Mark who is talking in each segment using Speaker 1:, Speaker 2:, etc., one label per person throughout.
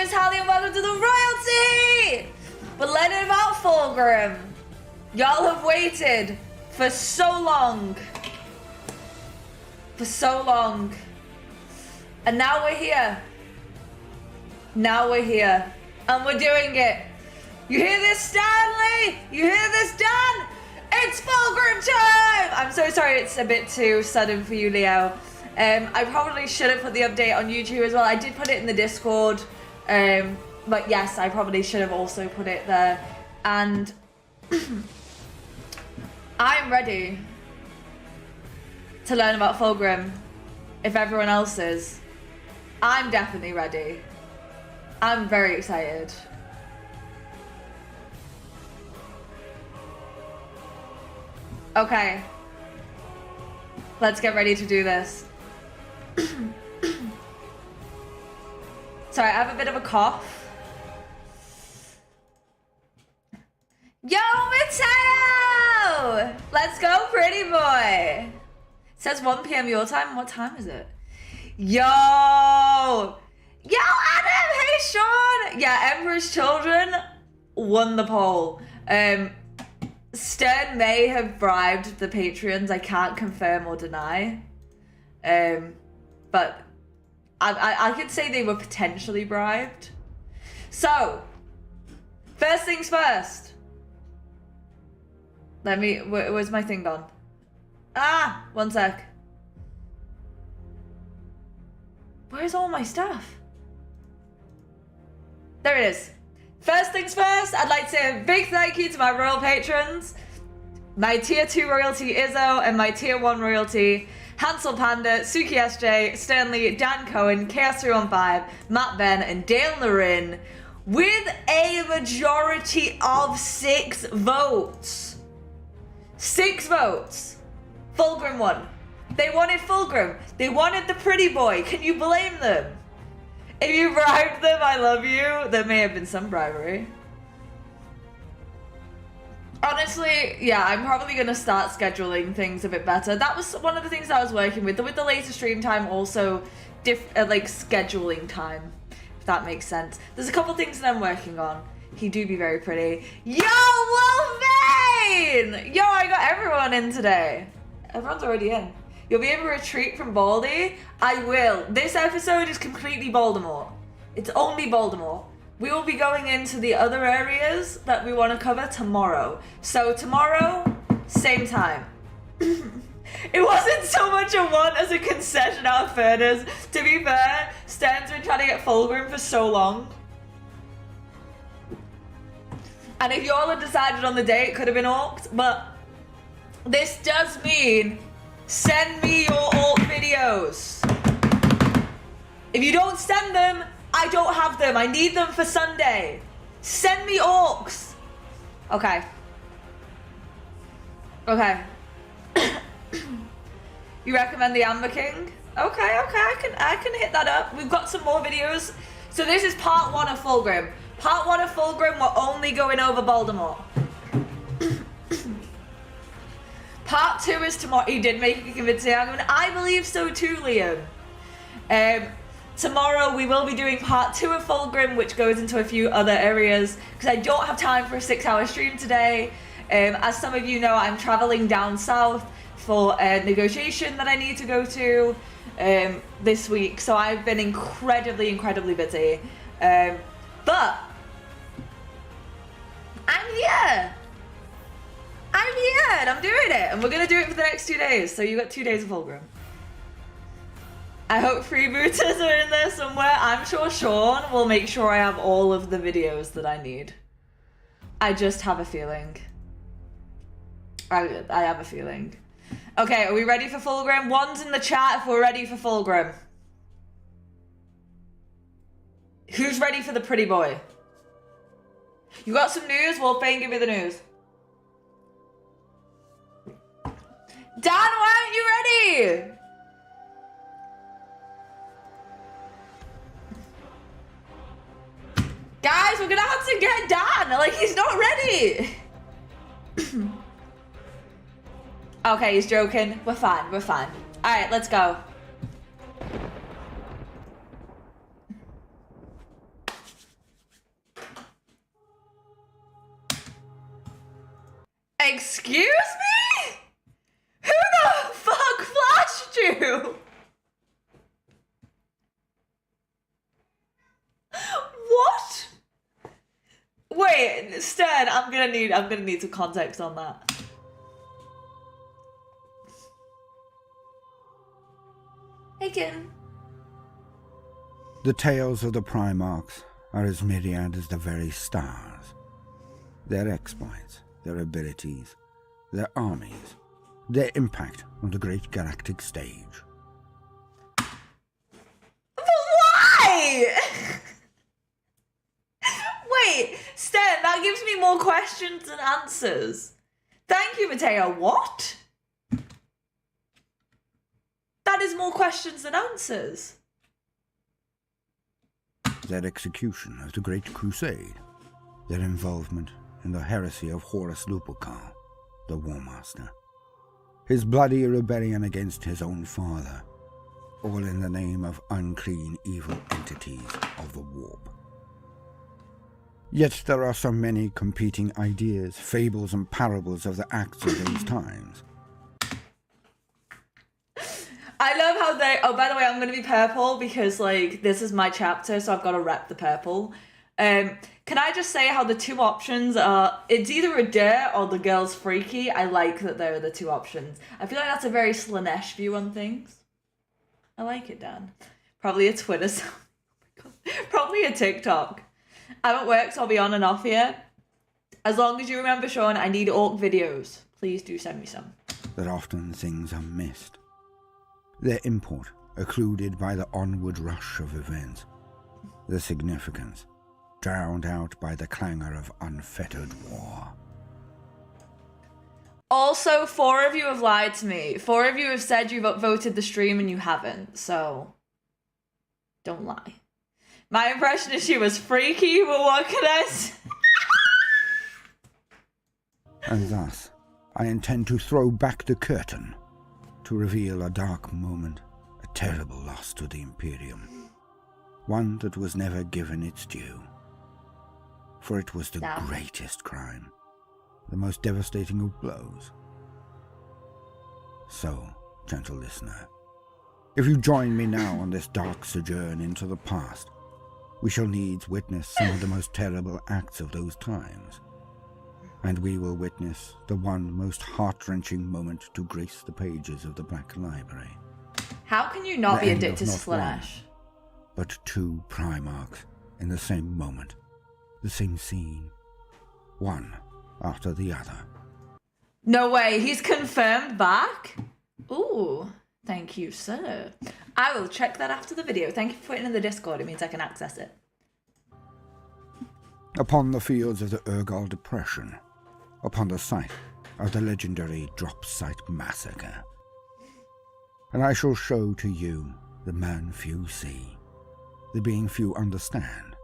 Speaker 1: Miss Hallie and welcome to the royalty! We're learning about Fulgrim. Y'all have waited for so long. For so long. And now we're here. Now we're here. And we're doing it. You hear this, Stanley? You hear this, Dan? It's Fulgrim time! I'm so sorry it's a bit too sudden for you, Leo. I probably should have put the update on YouTube as well. I did put it in the Discord. But yes, I probably should have also put it there. And I'm ready to learn about Fulgrim. If everyone else is. I'm definitely ready. I'm very excited. Okay. Let's get ready to do this. Sorry, I have a bit of a cough. Yo, Mateo! Let's go, pretty boy. It says 1 p.m. your time. What time is it? Yo! Yo, Adam! Hey, Sean! Yeah, Emperor's Children won the poll. Stern may have bribed the Patreons. I can't confirm or deny. But I could say they were potentially bribed. So, first things first. Let me, where's my thing gone? Ah, one sec. Where's all my stuff? There it is. First things first, I'd like to say a big thank you to my royal patrons. My tier 2 royalty Izzo and my tier 1 royalty Hansel Panda, Suki SJ, Stanley, Dan Cohen, Chaos315, Matt Ben, and Dale Lorin, with a majority of 6 votes. 6 votes. Fulgrim won. They wanted Fulgrim. They wanted the pretty boy. Can you blame them? If you bribed them, I love you. There may have been some bribery. Honestly, yeah, I'm probably going to start scheduling things a bit better. That was one of the things I was working with. With the later stream time, also like scheduling time, if that makes sense. There's a couple things that I'm working on. He do be very pretty. Yo, Wolfane! Yo, I got everyone in today. Everyone's already in. You'll be able to retreat from Baldy. I will. This episode is completely Baldermort. It's only Baldermort. We will be going into the other areas that we want to cover tomorrow. So tomorrow, same time. It wasn't so much a want as a concession out of fairness. To be fair, Stan's been trying to get Fulgrim for so long. And if y'all had decided on the day, it could have been orcs. But this does mean send me your alt videos. If you don't send them, I don't have them. I need them for Sunday. Send me orcs. Okay. Okay. You recommend the Amber King? Okay, I can hit that up. We've got some more videos. So this is part 1 of Fulgrim. Part 1 of Fulgrim, we're only going over Baldermort. Part 2 is tomorrow. He did make a convincing argument. I believe so too, Liam. Tomorrow we will be doing part 2 of Fulgrim, which goes into a few other areas, because I don't have time for a 6-hour stream today. As some of you know, I'm traveling down south for a negotiation that I need to go to this week, so I've been incredibly busy. But I'm here. I'm here and I'm doing it, and we're gonna do it for the next 2 days. So you got 2 days of Fulgrim. I hope freebooters are in there somewhere. I'm sure Sean will make sure I have all of the videos that I need. I just have a feeling. I have a feeling. Okay, are we ready for Fulgrim? One's in the chat if we're ready for Fulgrim. Who's ready for the pretty boy? You got some news? Well, Fane, give me the news. Dan, why aren't you ready? Guys, we're gonna have to get Dan. Like, he's not ready. Okay, he's joking. We're fine, we're fine. All right, let's go. Excuse me? Who the fuck flashed you? What? Wait, Stern, I'm gonna need some context on that. Again.
Speaker 2: The tales of the Primarks are as myriad as the very stars. Their exploits, their abilities, their armies, their impact on the great galactic stage.
Speaker 1: But why? Wait, Stern, that gives me more questions than answers. Thank you, Mateo. What? That is more questions than answers.
Speaker 2: Their execution of the Great Crusade, their involvement in the heresy of Horus Lupercal, the War Master, his bloody rebellion against his own father, all in the name of unclean evil entities of the warp. Yet there are so many competing ideas, fables and parables of the acts of those times.
Speaker 1: I love how they... Oh, by the way, I'm going to be purple because, like, this is my chapter, so I've got to rep the purple. Can I just say how the two options are... It's either a dare or the girl's freaky. I like that there are the two options. I feel like that's a very Slanesh view on things. I like it, Dan. Probably a Twitter... Oh my God. Probably a TikTok. I'm at work, so I'll be on and off here. As long as you remember, Sean, I need orc videos. Please do send me some.
Speaker 2: That often things are missed. Their import occluded by the onward rush of events. The significance drowned out by the clangor of unfettered war.
Speaker 1: Also, 4 of you have lied to me. 4 of you have said you've upvoted the stream and you haven't, so don't lie. My impression is she was freaky, but what can I say?
Speaker 2: And thus, I intend to throw back the curtain to reveal a dark moment, a terrible loss to the Imperium. One that was never given its due. For it was the greatest crime, the most devastating of blows. So, gentle listener, if you join me now on this dark sojourn into the past, we shall needs witness some of the most terrible acts of those times. And we will witness the one most heart-wrenching moment to grace the pages of the Black Library.
Speaker 1: How can you not be addicted to Slanesh?
Speaker 2: But 2 Primarks in the same moment, the same scene, one after the other.
Speaker 1: No way, he's confirmed back? Ooh, thank you, sir. I will check that after the video. Thank you for putting it in the Discord, it means I can access it.
Speaker 2: Upon the fields of the Urgal Depression, upon the site of the legendary Dropsite Massacre. And I shall show to you the man few see, the being few understand.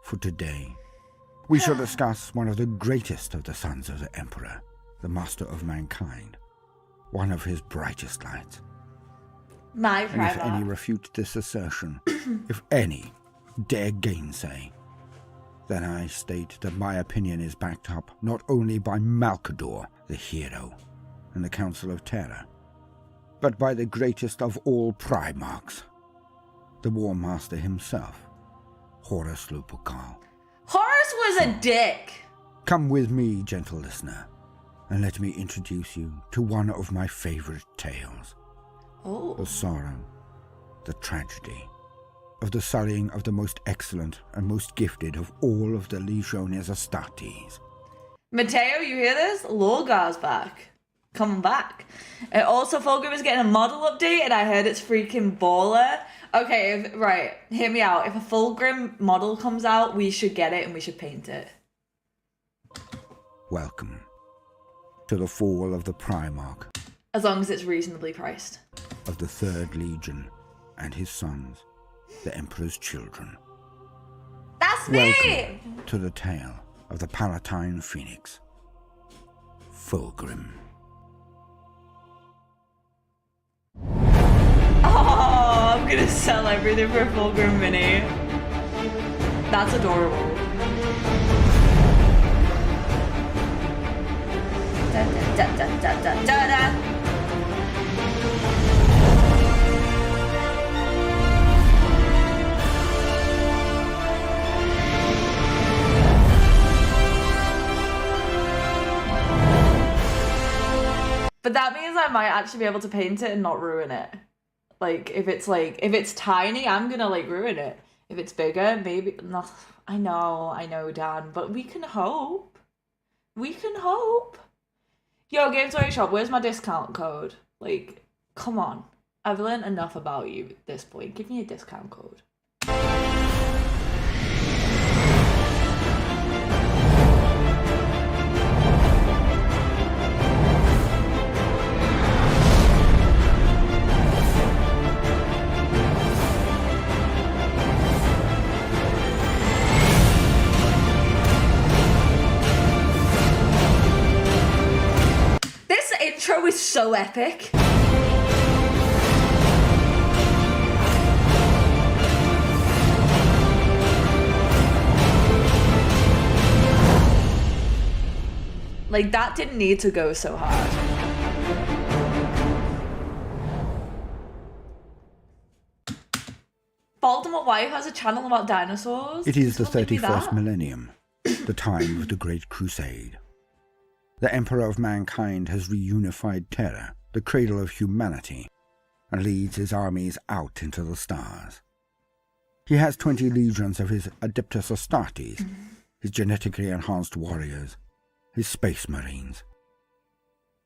Speaker 2: For today, we shall discuss one of the greatest of the sons of the Emperor, the master of mankind, one of his brightest lights.
Speaker 1: My
Speaker 2: And if any refute this assertion, if any dare gainsay, then I state that my opinion is backed up not only by Malcador, the hero, and the Council of Terror, but by the greatest of all Primarks, the War Master himself, Horus Lupercal.
Speaker 1: Horus was a dick!
Speaker 2: Come with me, gentle listener, and let me introduce you to one of my favorite tales.
Speaker 1: Oh.
Speaker 2: The sorrow, the tragedy, of the sullying of the most excellent and most gifted of all of the Legiones Astartes.
Speaker 1: Mateo, you hear this? Lorgar's back. Coming back. Also, Fulgrim is getting a model update, and I heard it's freaking baller. Okay, right, hear me out. If a Fulgrim model comes out, we should get it and we should paint it.
Speaker 2: Welcome to the fall of the Primarch.
Speaker 1: As long as it's reasonably priced.
Speaker 2: Of the 3rd Legion and his sons, the Emperor's children.
Speaker 1: That's me!
Speaker 2: Welcome to the tale of the Palatine Phoenix, Fulgrim.
Speaker 1: Oh, I'm gonna sell everything for a Fulgrim mini. That's adorable. But that means I might actually be able to paint it and not ruin it. Like, if it's tiny, I'm gonna, like, ruin it. If it's bigger, maybe, no, I know, Dan, but we can hope. We can hope. Yo, Games Workshop, where's my discount code? Like, come on. I've learned enough about you at this point. Give me a discount code. This intro is so epic. Like, that didn't need to go so hard. Baldermort wife has a channel about dinosaurs.
Speaker 2: It is the 31st millennium, the time of the Great Crusade. The Emperor of Mankind has reunified Terra, the cradle of humanity, and leads his armies out into the stars. He has 20 legions of his Adeptus Astartes, his genetically enhanced warriors, his space marines.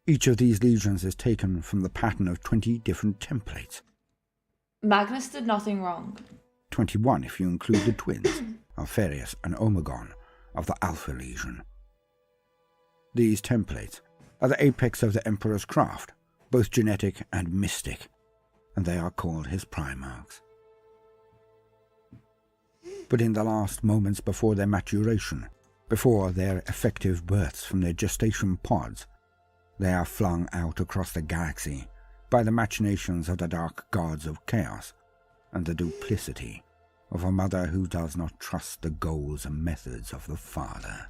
Speaker 2: Each of these legions is taken from the pattern of 20 different templates.
Speaker 1: Magnus did nothing wrong.
Speaker 2: 21 if you include the twins, Alfarius and Omegon, of the Alpha Legion. These templates are the apex of the Emperor's craft, both genetic and mystic, and they are called his Primarks. But in the last moments before their maturation, before their effective births from their gestation pods, they are flung out across the galaxy by the machinations of the dark gods of chaos and the duplicity of a mother who does not trust the goals and methods of the father.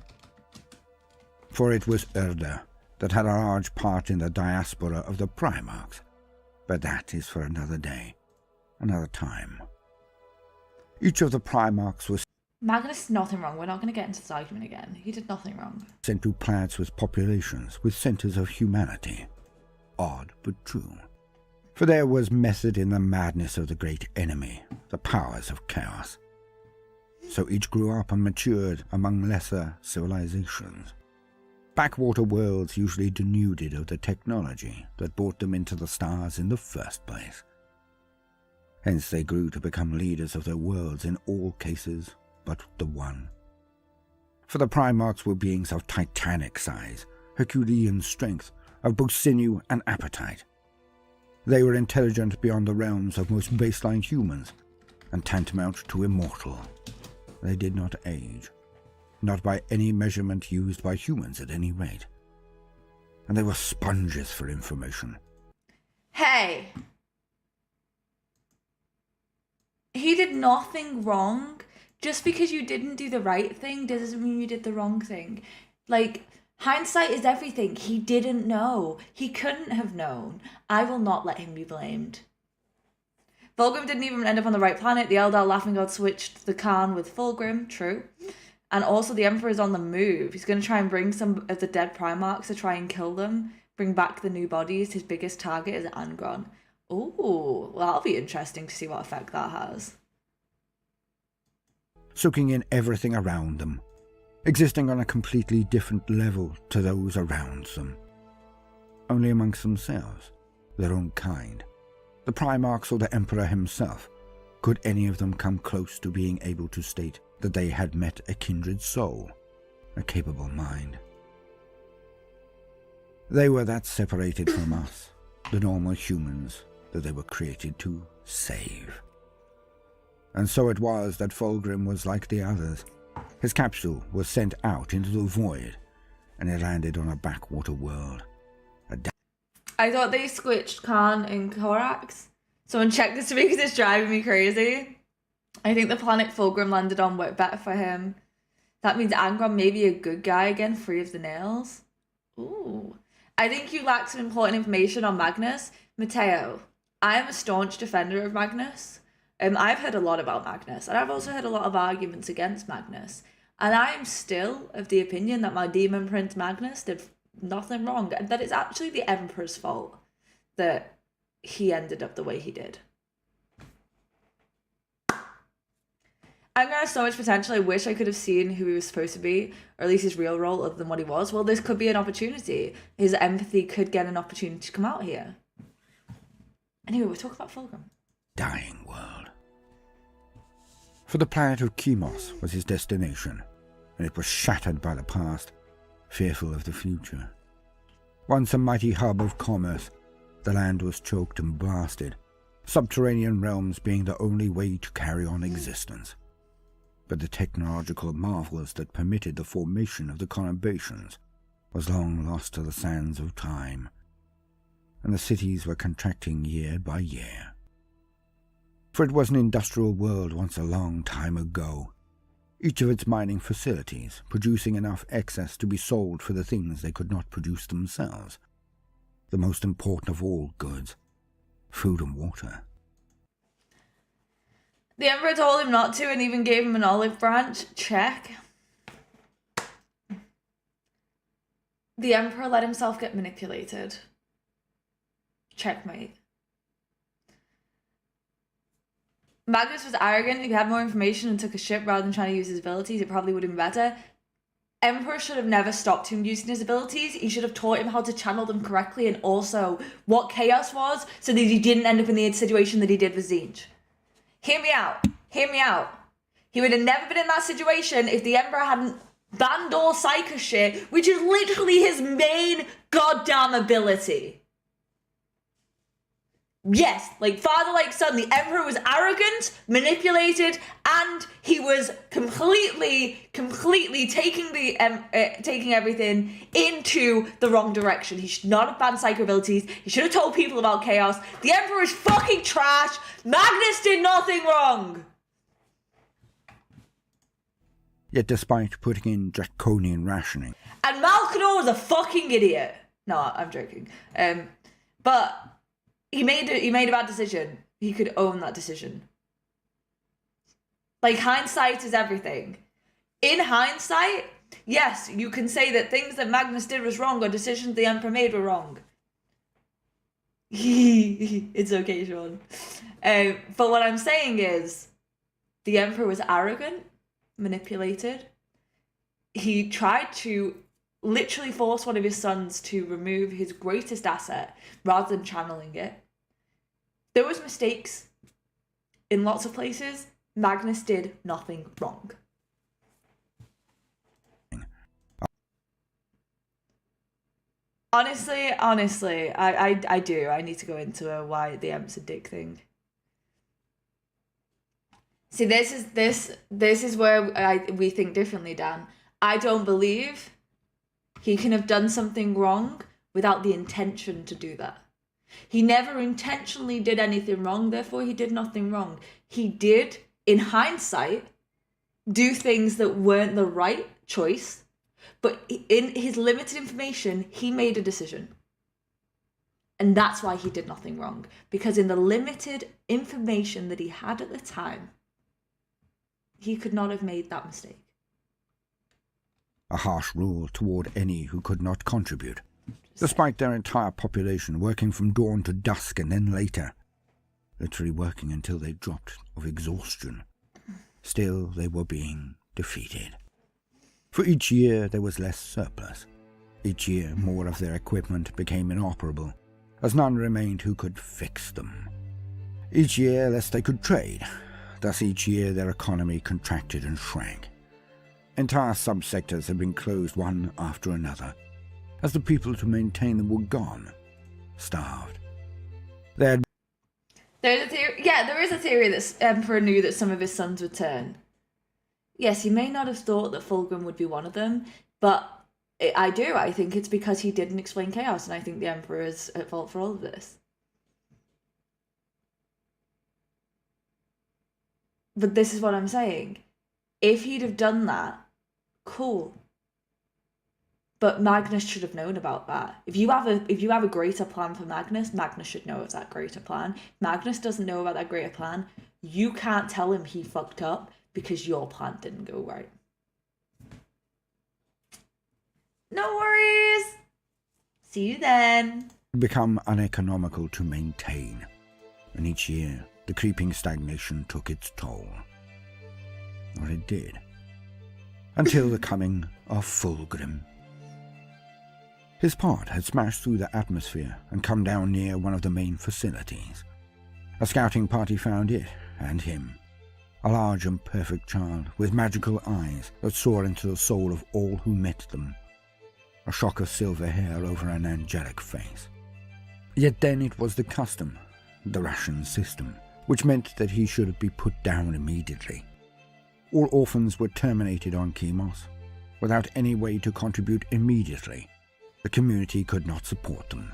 Speaker 2: For it was Erda that had a large part in the diaspora of the Primarks, but that is for another day, another time. Each of the Primarks was
Speaker 1: Magnus did nothing wrong. We're not going to get into this argument again. He did nothing wrong.
Speaker 2: sent to planets with populations, with centers of humanity. Odd, but true. For there was method in the madness of the great enemy, the powers of chaos. So each grew up and matured among lesser civilizations. Backwater worlds usually denuded of the technology that brought them into the stars in the first place. Hence they grew to become leaders of their worlds in all cases but the one. For the Primarks were beings of titanic size, Herculean strength, of both sinew and appetite. They were intelligent beyond the realms of most baseline humans, and tantamount to immortal. They did not age, not by any measurement used by humans at any rate. And they were sponges for information.
Speaker 1: Hey! He did nothing wrong. Just because you didn't do the right thing doesn't mean you did the wrong thing. Like, hindsight is everything. He didn't know. He couldn't have known. I will not let him be blamed. Fulgrim didn't even end up on the right planet. The Eldar Laughing God switched the Khan with Fulgrim, true. And also the Emperor is on the move. He's going to try and bring some of the dead Primarks to try and kill them. Bring back the new bodies. His biggest target is Angron. Ooh, well, that'll be interesting to see what effect that has.
Speaker 2: Soaking in everything around them, existing on a completely different level to those around them. Only amongst themselves, their own kind, the Primarchs or the Emperor himself, could any of them come close to being able to state that they had met a kindred soul, a capable mind. They were that separated from us, the normal humans that they were created to save. And so it was that Fulgrim was like the others. His capsule was sent out into the void, and it landed on a backwater world.
Speaker 1: I thought they switched Khan and Korax. Someone check this to me because it's driving me crazy. I think the planet Fulgrim landed on worked better for him. That means Angron may be a good guy again, free of the nails. Ooh. I think you lack some important information on Magnus. Matteo, I am a staunch defender of Magnus. I've heard a lot about Magnus, and I've also heard a lot of arguments against Magnus. And I am still of the opinion that my demon prince Magnus did nothing wrong, and that it's actually the Emperor's fault that he ended up the way he did. Anger has so much potential. I wish I could have seen who he was supposed to be, or at least his real role, other than what he was. Well, this could be an opportunity. His empathy could get an opportunity to come out here. Anyway, we're talking about Fulgrim.
Speaker 2: Dying world. For the planet of Chemos was his destination, and it was shattered by the past, fearful of the future. Once a mighty hub of commerce, the land was choked and blasted, subterranean realms being the only way to carry on existence. But the technological marvels that permitted the formation of the conurbations was long lost to the sands of time, and the cities were contracting year by year. For it was an industrial world once a long time ago, each of its mining facilities producing enough excess to be sold for the things they could not produce themselves. The most important of all goods, food and water.
Speaker 1: The Emperor told him not to and even gave him an olive branch. Check. The Emperor let himself get manipulated. Checkmate. Magnus was arrogant. If he had more information and took a ship rather than trying to use his abilities, it probably would have been better. Emperor should have never stopped him using his abilities. He should have taught him how to channel them correctly, and also what chaos was, so that he didn't end up in the situation that he did with Zinj. Hear me out. Hear me out. He would have never been in that situation if the Emperor hadn't banned all Psycho shit, which is literally his main goddamn ability. Yes, like father, like son, the Emperor was arrogant, manipulated, and he was completely taking everything into the wrong direction. He should not have banned Psycho abilities. He should have told people about chaos. The Emperor is fucking trash. Magnus did nothing wrong.
Speaker 2: Yet despite putting in draconian rationing,
Speaker 1: and Malkinor was a fucking idiot. No, I'm joking. But he made a bad decision. He could own that decision. Like, hindsight is everything. In hindsight, yes, you can say that things that Magnus did was wrong, or decisions the Emperor made were wrong. It's okay, Sean. But what I'm saying is, the Emperor was arrogant, manipulated. He tried to literally force one of his sons to remove his greatest asset rather than channeling it. There was mistakes in lots of places. Magnus did nothing wrong. Honestly, I do. I need to go into a why the Emp's a dick thing. See, this is where we think differently, Dan. I don't believe he can have done something wrong without the intention to do that. He never intentionally did anything wrong, therefore he did nothing wrong. He did, in hindsight, do things that weren't the right choice, but in his limited information, he made a decision. And that's why he did nothing wrong. Because in the limited information that he had at the time, he could not have made that mistake.
Speaker 2: A harsh rule toward any who could not contribute, despite their entire population working from dawn to dusk and then later, literally working until they dropped of exhaustion. Still, they were being defeated. For each year, there was less surplus. Each year, more of their equipment became inoperable, as none remained who could fix them. Each year, less they could trade. Thus, each year, their economy contracted and shrank. Entire subsectors had been closed one after another, as the people to maintain them were gone, starved. There's
Speaker 1: a theory. Yeah, there is a theory that Emperor knew that some of his sons would turn. Yes, he may not have thought that Fulgrim would be one of them, but I do. I think it's because he didn't explain chaos, and I think the Emperor is at fault for all of this. But this is what I'm saying. If he'd have done that, cool. But Magnus should have known about that. If you have a greater plan for Magnus, Magnus should know of that greater plan. If Magnus doesn't know about that greater plan, you can't tell him he fucked up because your plan didn't go right. No worries. See you then.
Speaker 2: Become uneconomical to maintain, and each year the creeping stagnation took its toll. Or it did. Until the coming of Fulgrim. His pod had smashed through the atmosphere and come down near one of the main facilities. A scouting party found it and him, a large and perfect child with magical eyes that saw into the soul of all who met them, a shock of silver hair over an angelic face. Yet then it was the custom, the ration system, which meant that he should be put down immediately. All orphans were terminated on Chemos. Without any way to contribute immediately, the community could not support them.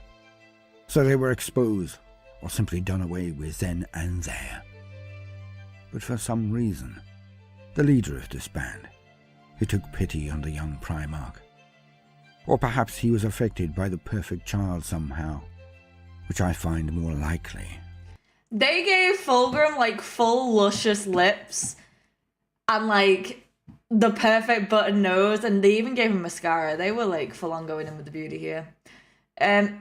Speaker 2: So they were exposed, or simply done away with then and there. But for some reason, the leader of this band, he took pity on the young Primark. Or perhaps he was affected by the perfect child somehow, which I find more likely.
Speaker 1: They gave Fulgrim like full luscious lips and like the perfect button nose, and they even gave him mascara. They were like full on going in with the beauty here. If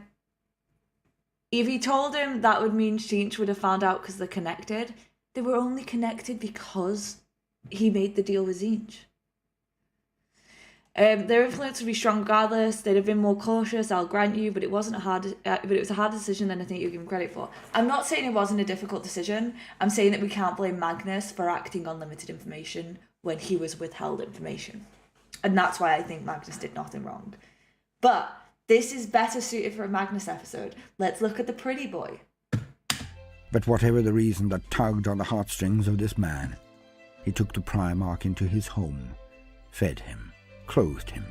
Speaker 1: he told him that would mean Shinch would have found out because they're connected, they were only connected because he made the deal with Zinch. Their influence would be strong regardless. They'd have been more cautious, I'll grant you, but it wasn't a hard. But it was a harder decision than I think you give him credit for. I'm not saying it wasn't a difficult decision. I'm saying that we can't blame Magnus for acting on limited information when he was withheld information, and that's why I think Magnus did nothing wrong. But this is better suited for a Magnus episode. Let's look at the pretty boy.
Speaker 2: But whatever the reason that tugged on the heartstrings of this man, he took the Primark into his home, fed him, clothed him,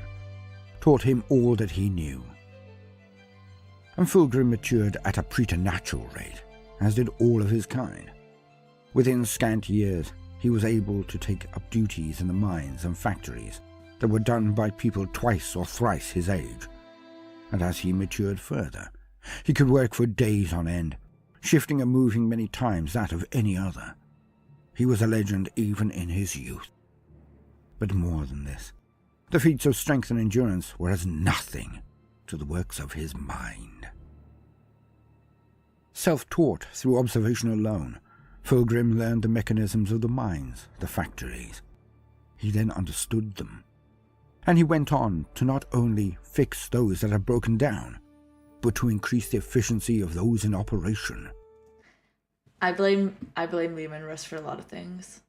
Speaker 2: taught him all that he knew. And Fulgrim matured at a preternatural rate, as did all of his kind. Within scant years, he was able to take up duties in the mines and factories that were done by people twice or thrice his age. And as he matured further, he could work for days on end, shifting and moving many times that of any other. He was a legend even in his youth. But more than this, the feats of strength and endurance were as nothing to the works of his mind. Self-taught through observation alone, Fulgrim learned the mechanisms of the mines, the factories. He then understood them. And he went on to not only fix those that had broken down, but to increase the efficiency of those in operation.
Speaker 1: I blame Lehman Russ for a lot of things.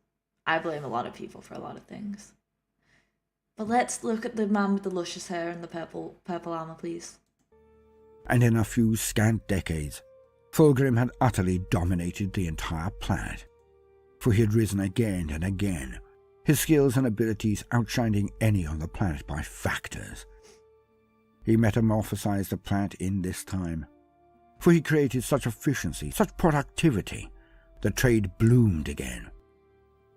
Speaker 1: I blame a lot of people for a lot of things. But let's look at the man with the luscious hair and the purple armor, please.
Speaker 2: And in a few scant decades, Fulgrim had utterly dominated the entire planet, for he had risen again and again, his skills and abilities outshining any on the planet by factors. He metamorphosized the planet in this time, for he created such efficiency, such productivity, that trade bloomed again.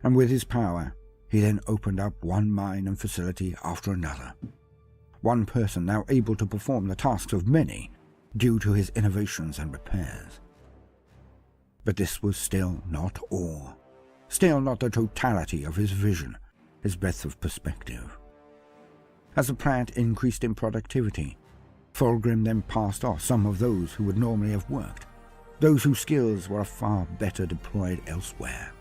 Speaker 2: And with his power, he then opened up one mine and facility after another. One person now able to perform the tasks of many, due to his innovations and repairs. But this was still not all. Still not the totality of his vision, his breadth of perspective. As the plant increased in productivity, Fulgrim then passed off some of those who would normally have worked, those whose skills were far better deployed elsewhere.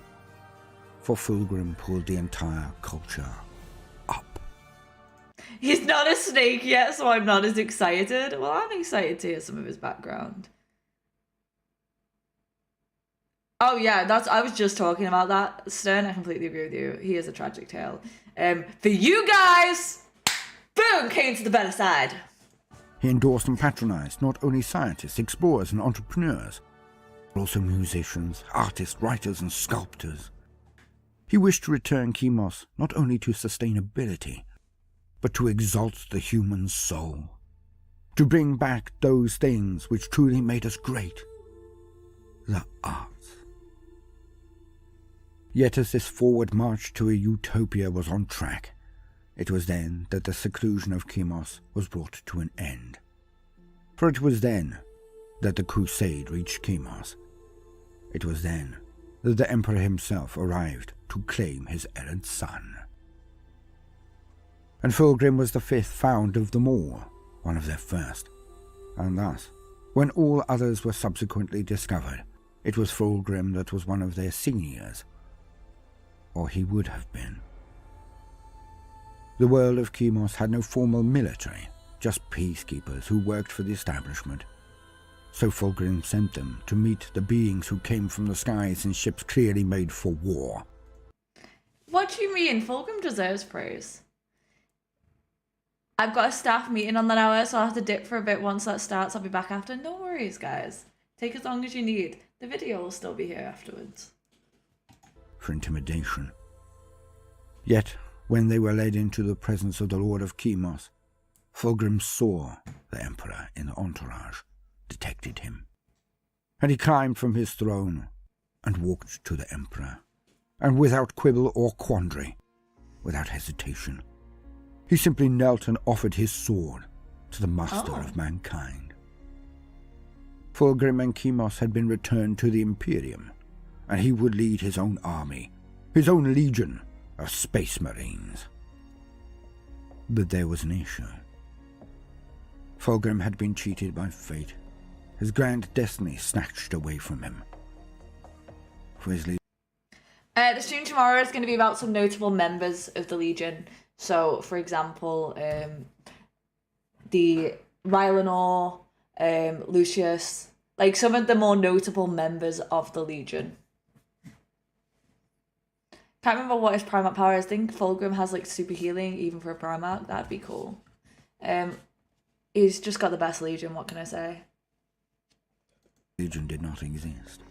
Speaker 2: For Fulgrim pulled the entire culture up.
Speaker 1: He's not a snake yet, so I'm not as excited. Well, I'm excited to hear some of his background. Oh yeah, I was just talking about that. Stern, I completely agree with you. He is a tragic tale. For you guys, boom, came to the better side.
Speaker 2: He endorsed and patronized not only scientists, explorers and entrepreneurs, but also musicians, artists, writers and sculptors. He wished to return Chemos not only to sustainability, but to exalt the human soul, to bring back those things which truly made us great, the arts. Yet as this forward march to a utopia was on track, It was then that the seclusion of Chemos was brought to an end. For it was then that the crusade reached Chemos. It was then that the Emperor himself arrived to claim his errant son. And Fulgrim was the fifth found of them all, one of their first. And thus, when all others were subsequently discovered, it was Fulgrim that was one of their seniors. Or he would have been. The world of Chemos had no formal military, just peacekeepers who worked for the establishment. So Fulgrim sent them to meet the beings who came from the skies in ships clearly made for war.
Speaker 1: What do you mean? Fulgrim deserves praise. I've got a staff meeting on that hour, so I'll have to dip for a bit once that starts. I'll be back after. No worries, guys. Take as long as you need. The video will still be here afterwards.
Speaker 2: For intimidation. Yet, when they were led into the presence of the Lord of Chemos, Fulgrim saw the Emperor in the entourage, detected him. And he climbed from his throne and walked to the Emperor. And without quibble or quandary, without hesitation, he simply knelt and offered his sword to the master of mankind. Fulgrim and Chemos had been returned to the Imperium, and he would lead his own army, his own legion of space marines. But there was an issue. Fulgrim had been cheated by fate, his grand destiny snatched away from him. For his
Speaker 1: the stream tomorrow is going to be about some notable members of the Legion. So, for example, the Rylanor, Lucius, like some of the more notable members of the Legion. Can't remember what his Primark power is. I think Fulgrim has like super healing even for a Primark. That'd be cool. He's just got the best Legion, what can I say?
Speaker 2: Legion did not exist.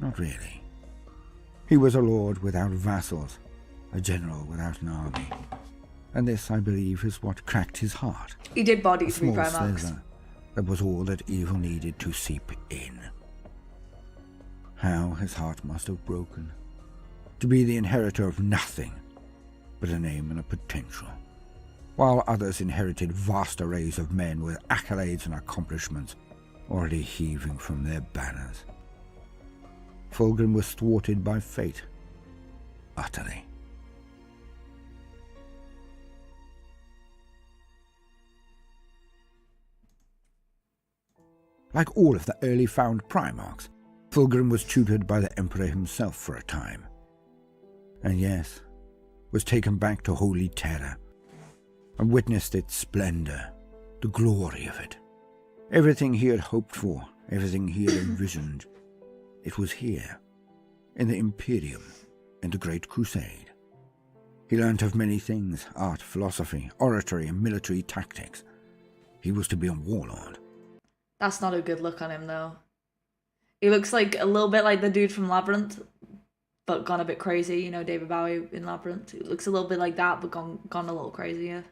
Speaker 2: Not really. He was a lord without vassals, a general without an army. And this, I believe, is what cracked his heart.
Speaker 1: He did body 3
Speaker 2: Primarks.
Speaker 1: Primarks.
Speaker 2: That was all that evil needed to seep in. How his heart must have broken. To be the inheritor of nothing but a name and a potential, while others inherited vast arrays of men with accolades and accomplishments already heaving from their banners. Fulgrim was thwarted by fate, utterly. Like all of the early found Primarks, Fulgrim was tutored by the Emperor himself for a time. And yes, was taken back to Holy Terra, and witnessed its splendor, the glory of it. Everything he had hoped for, everything he had envisioned, it was here, in the Imperium, in the Great Crusade. He learnt of many things, art, philosophy, oratory, and military tactics. He was to be a warlord.
Speaker 1: That's not a good look on him, though. He looks like a little bit like the dude from Labyrinth, but gone a bit crazy. You know, David Bowie in Labyrinth. It looks a little bit like that, but gone a little crazier.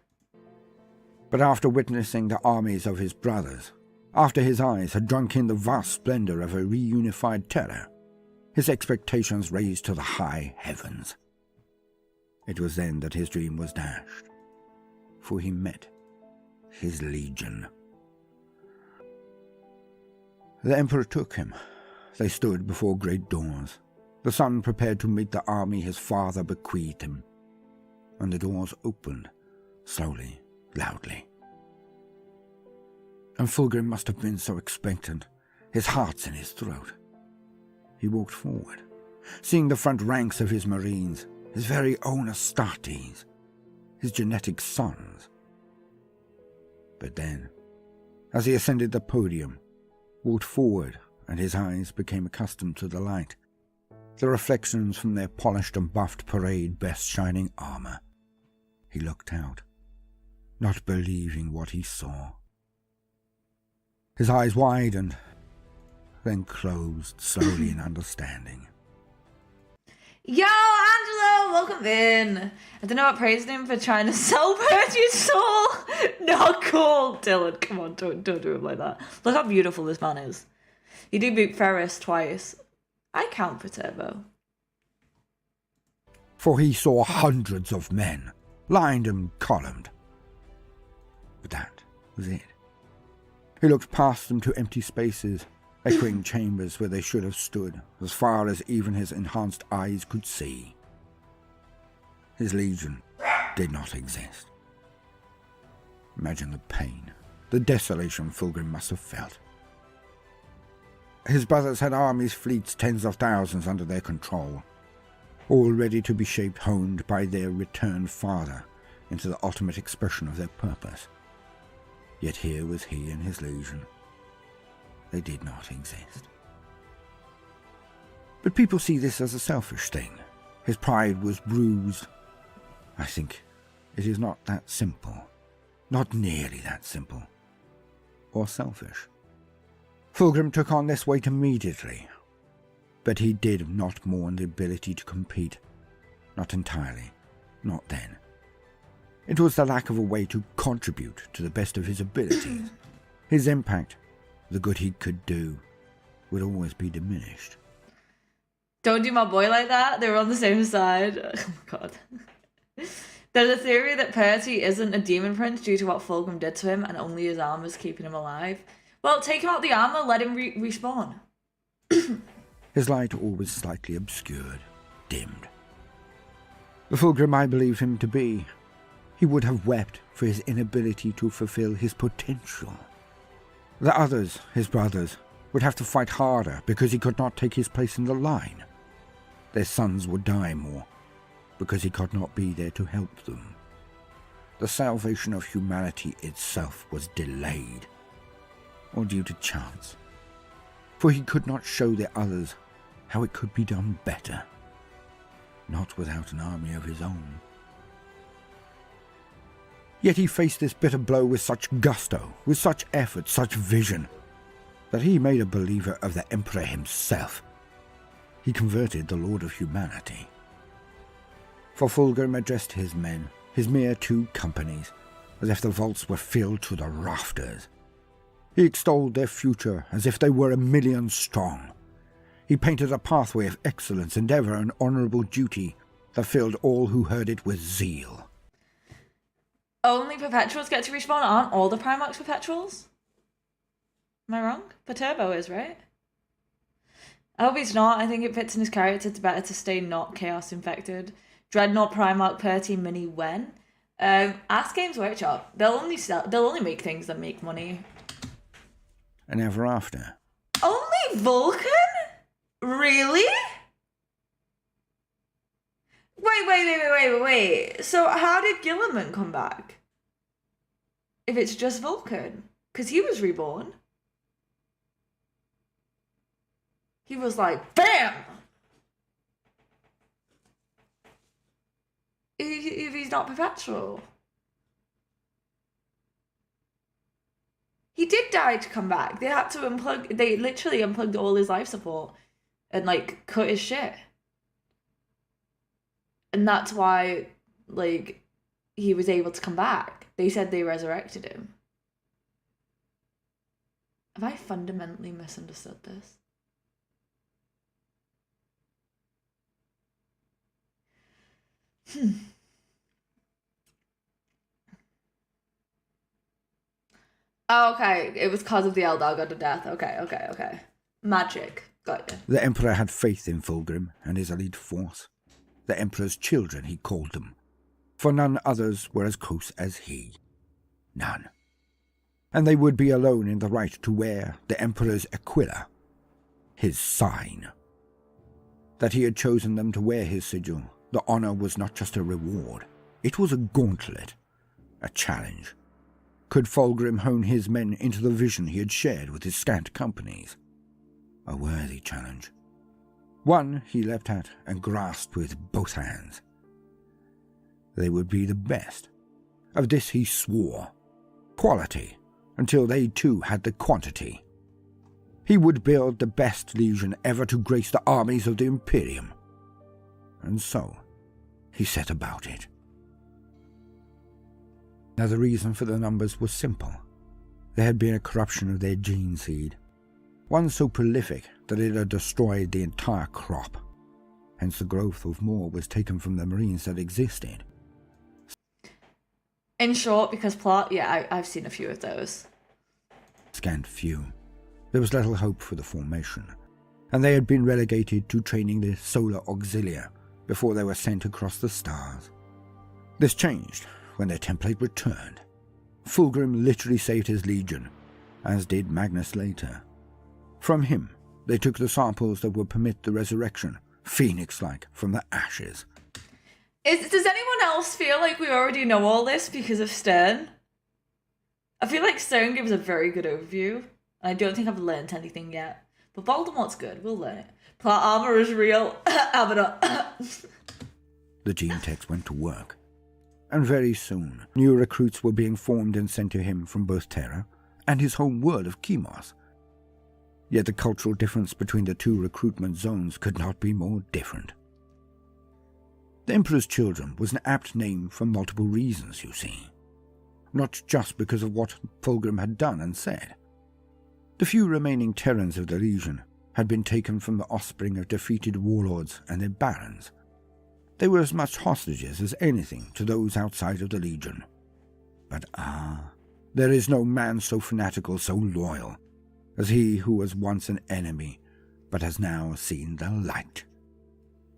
Speaker 2: But after witnessing the armies of his brothers, after his eyes had drunk in the vast splendor of a reunified Terra, his expectations raised to the high heavens. It was then that his dream was dashed, for he met his legion. The Emperor took him. They stood before great doors, the son prepared to meet the army his father bequeathed him, and the doors opened, slowly, loudly. And Fulgrim must have been so expectant, his heart's in his throat. He walked forward, seeing the front ranks of his marines, his very own Astartes, his genetic sons. But then, as he ascended the podium, walked forward, and his eyes became accustomed to the light, the reflections from their polished and buffed parade best shining armor. He looked out, not believing what he saw. His eyes widened, then closed slowly in understanding.
Speaker 1: Yo, Angelo, welcome in. I don't know what praised him for trying to self-hurt your soul. Not cool. Dylan, come on, don't do him like that. Look how beautiful this man is. You do beat Ferris twice. I count for Turbo.
Speaker 2: For he saw hundreds of men, lined and columned. But that was it. He looked past them to empty spaces, echoing chambers where they should have stood, as far as even his enhanced eyes could see. His legion did not exist. Imagine the pain, the desolation Fulgrim must have felt. His brothers had armies, fleets, tens of thousands under their control, all ready to be shaped, honed by their returned father into the ultimate expression of their purpose. Yet here was he and his legion. They did not exist. But people see this as a selfish thing. His pride was bruised. I think it is not that simple. Not nearly that simple. Or selfish. Fulgrim took on this weight immediately. But he did not mourn the ability to compete. Not entirely. Not then. It was the lack of a way to contribute to the best of his abilities. His impact, the good he could do, would always be diminished.
Speaker 1: Don't do my boy like that. They were on the same side. Oh my god. There's a theory that Percy isn't a demon prince due to what Fulgrim did to him and only his armor's keeping him alive. Well, take him out the armor, let him respawn.
Speaker 2: His light always slightly obscured, dimmed. The Fulgrim I believed him to be, he would have wept for his inability to fulfill his potential. The others, his brothers, would have to fight harder because he could not take his place in the line. Their sons would die more because he could not be there to help them. The salvation of humanity itself was delayed, or due to chance, for he could not show the others how it could be done better, not without an army of his own. Yet he faced this bitter blow with such gusto, with such effort, such vision, that he made a believer of the Emperor himself. He converted the Lord of Humanity. For Fulgrim addressed his men, his mere 2 companies, as if the vaults were filled to the rafters. He extolled their future as if they were 1,000,000 strong. He painted a pathway of excellence, endeavor, and honorable duty that filled all who heard it with zeal.
Speaker 1: Only Perpetuals get to respawn? Aren't all the Primarks Perpetuals? Am I wrong? Perturbo is, right? I hope he's not. I think it fits in his character. It's better to stay not Chaos Infected. Dreadnought Primark Perty Mini when? Ask Games Workshop. They'll only make things that make money.
Speaker 2: And ever after.
Speaker 1: Only Vulcan? Really? Wait. So how did Gilliman come back? If it's just Vulcan? Because he was reborn. He was like, BAM! If he's not Perpetual. He did die to come back. They had to they literally unplugged all his life support and like cut his shit. And that's why, like, he was able to come back. They said they resurrected him. Have I fundamentally misunderstood this? Oh, okay. It was because of the Eldar God of Death. Okay. Magic. Got you.
Speaker 2: The Emperor had faith in Fulgrim and his elite force. The Emperor's children, he called them, for none others were as close as he. None. And they would be alone in the right to wear the Emperor's Aquila, his sign. That he had chosen them to wear his sigil, the honor was not just a reward, it was a gauntlet, a challenge. Could Fulgrim hone his men into the vision he had shared with his scant companies? A worthy challenge. One he leapt at and grasped with both hands. They would be the best. Of this he swore. Quality, until they too had the quantity. He would build the best legion ever to grace the armies of the Imperium. And so, he set about it. Now the reason for the numbers was simple. There had been a corruption of their gene seed. One so prolific that it had destroyed the entire crop. Hence the growth of more was taken from the marines that existed.
Speaker 1: In short, because plot, yeah, I've seen a few of those.
Speaker 2: Scant few. There was little hope for the formation, and they had been relegated to training the solar auxilia before they were sent across the stars. This changed when their template returned. Fulgrim literally saved his legion, as did Magnus later. From him, they took the samples that would permit the resurrection, phoenix-like, from the ashes.
Speaker 1: Does anyone else feel like we already know all this because of Stern? I feel like Stern gives a very good overview, and I don't think I've learned anything yet. But Baldermort's good, we'll learn it. Plot armor is real. Abada.
Speaker 2: The gene techs went to work, and very soon new recruits were being formed and sent to him from both Terra and his home world of Chemos. Yet the cultural difference between the two recruitment zones could not be more different. The Emperor's Children was an apt name for multiple reasons, you see. Not just because of what Fulgrim had done and said. The few remaining Terrans of the Legion had been taken from the offspring of defeated warlords and their barons. They were as much hostages as anything to those outside of the Legion. But there is no man so fanatical, so loyal, as he who was once an enemy, but has now seen the light.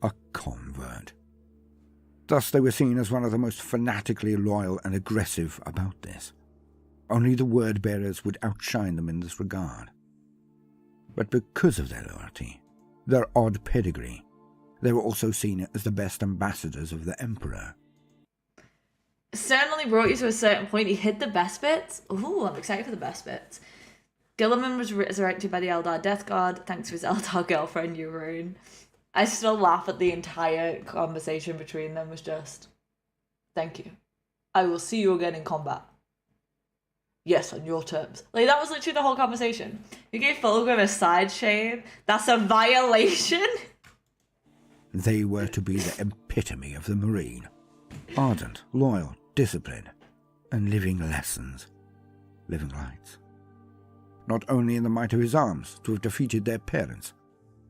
Speaker 2: A convert. Thus they were seen as one of the most fanatically loyal and aggressive about this. Only the word-bearers would outshine them in this regard. But because of their loyalty, their odd pedigree, they were also seen as the best ambassadors of the Emperor.
Speaker 1: Certainly brought you to a certain point. He hid the best bits. Ooh, I'm excited for the best bits. Gilliman was resurrected by the Eldar Death Guard thanks to his Eldar girlfriend, Urine. I still laugh at the entire conversation between them was just, thank you. I will see you again in combat. Yes, on your terms. Like, that was literally the whole conversation. You gave Fulgrim a side shade? That's a violation?
Speaker 2: They were to be the epitome of the Marine. Ardent, loyal, disciplined, and living lessons. Living lights. Not only in the might of his arms to have defeated their parents,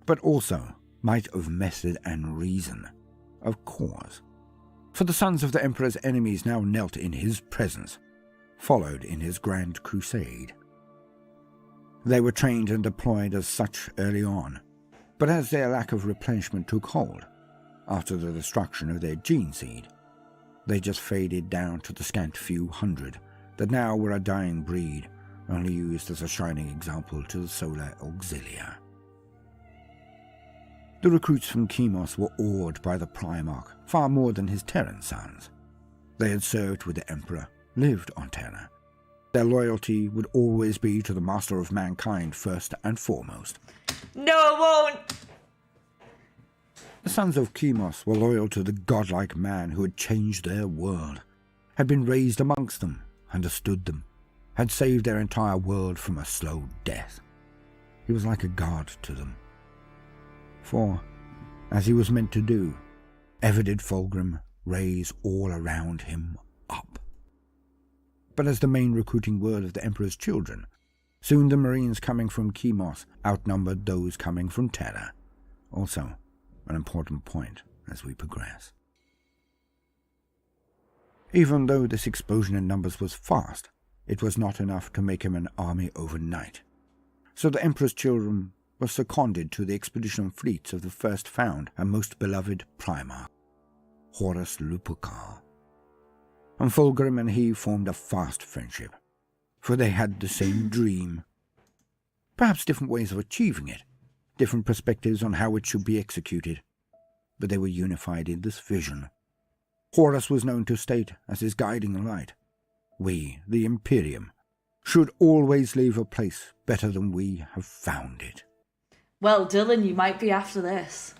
Speaker 2: but also might of method and reason, of course. For the sons of the Emperor's enemies now knelt in his presence, followed in his grand crusade. They were trained and deployed as such early on, but as their lack of replenishment took hold, after the destruction of their gene seed, they just faded down to the scant few hundred that now were a dying breed, only used as a shining example to the solar auxilia. The recruits from Chemos were awed by the Primark far more than his Terran sons. They had served with the Emperor, lived on Terra. Their loyalty would always be to the master of mankind first and foremost.
Speaker 1: No, it won't!
Speaker 2: The sons of Chemos were loyal to the godlike man who had changed their world, had been raised amongst them, understood them, had saved their entire world from a slow death. He was like a god to them. For, as he was meant to do, ever did Fulgrim raise all around him up. But as the main recruiting word of the Emperor's Children, soon the Marines coming from Chemos outnumbered those coming from Terra. Also, an important point as we progress. Even though this explosion in numbers was fast, it was not enough to make him an army overnight. So the Emperor's Children were seconded to the expedition fleets of the first found and most beloved Primark, Horus Lupercal. And Fulgrim and he formed a fast friendship, for they had the same dream. Perhaps different ways of achieving it, different perspectives on how it should be executed, but they were unified in this vision. Horus was known to state as his guiding light, we, the Imperium, should always leave a place better than we have found it.
Speaker 1: Well, Dylan, you might be after this.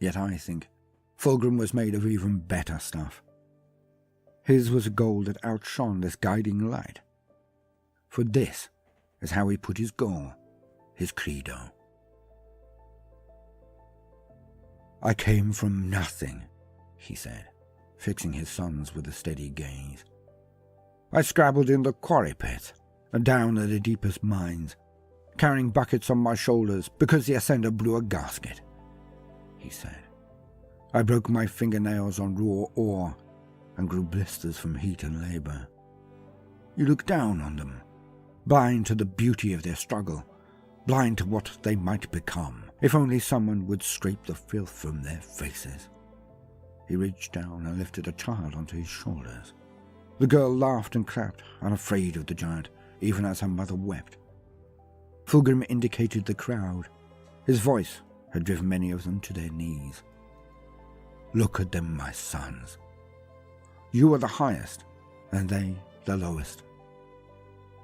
Speaker 2: Yet I think Fulgrim was made of even better stuff. His was a goal that outshone this guiding light. For this is how he put his goal, his credo. I came from nothing, he said, fixing his sons with a steady gaze. I scrabbled in the quarry pit and down at the deepest mines, carrying buckets on my shoulders because the ascender blew a gasket, he said. I broke my fingernails on raw ore and grew blisters from heat and labour. You looked down on them, blind to the beauty of their struggle, blind to what they might become, if only someone would scrape the filth from their faces. He reached down and lifted a child onto his shoulders. The girl laughed and clapped, unafraid of the giant, even as her mother wept. Fulgrim indicated the crowd. His voice had driven many of them to their knees. Look at them, my sons. You are the highest, and they the lowest.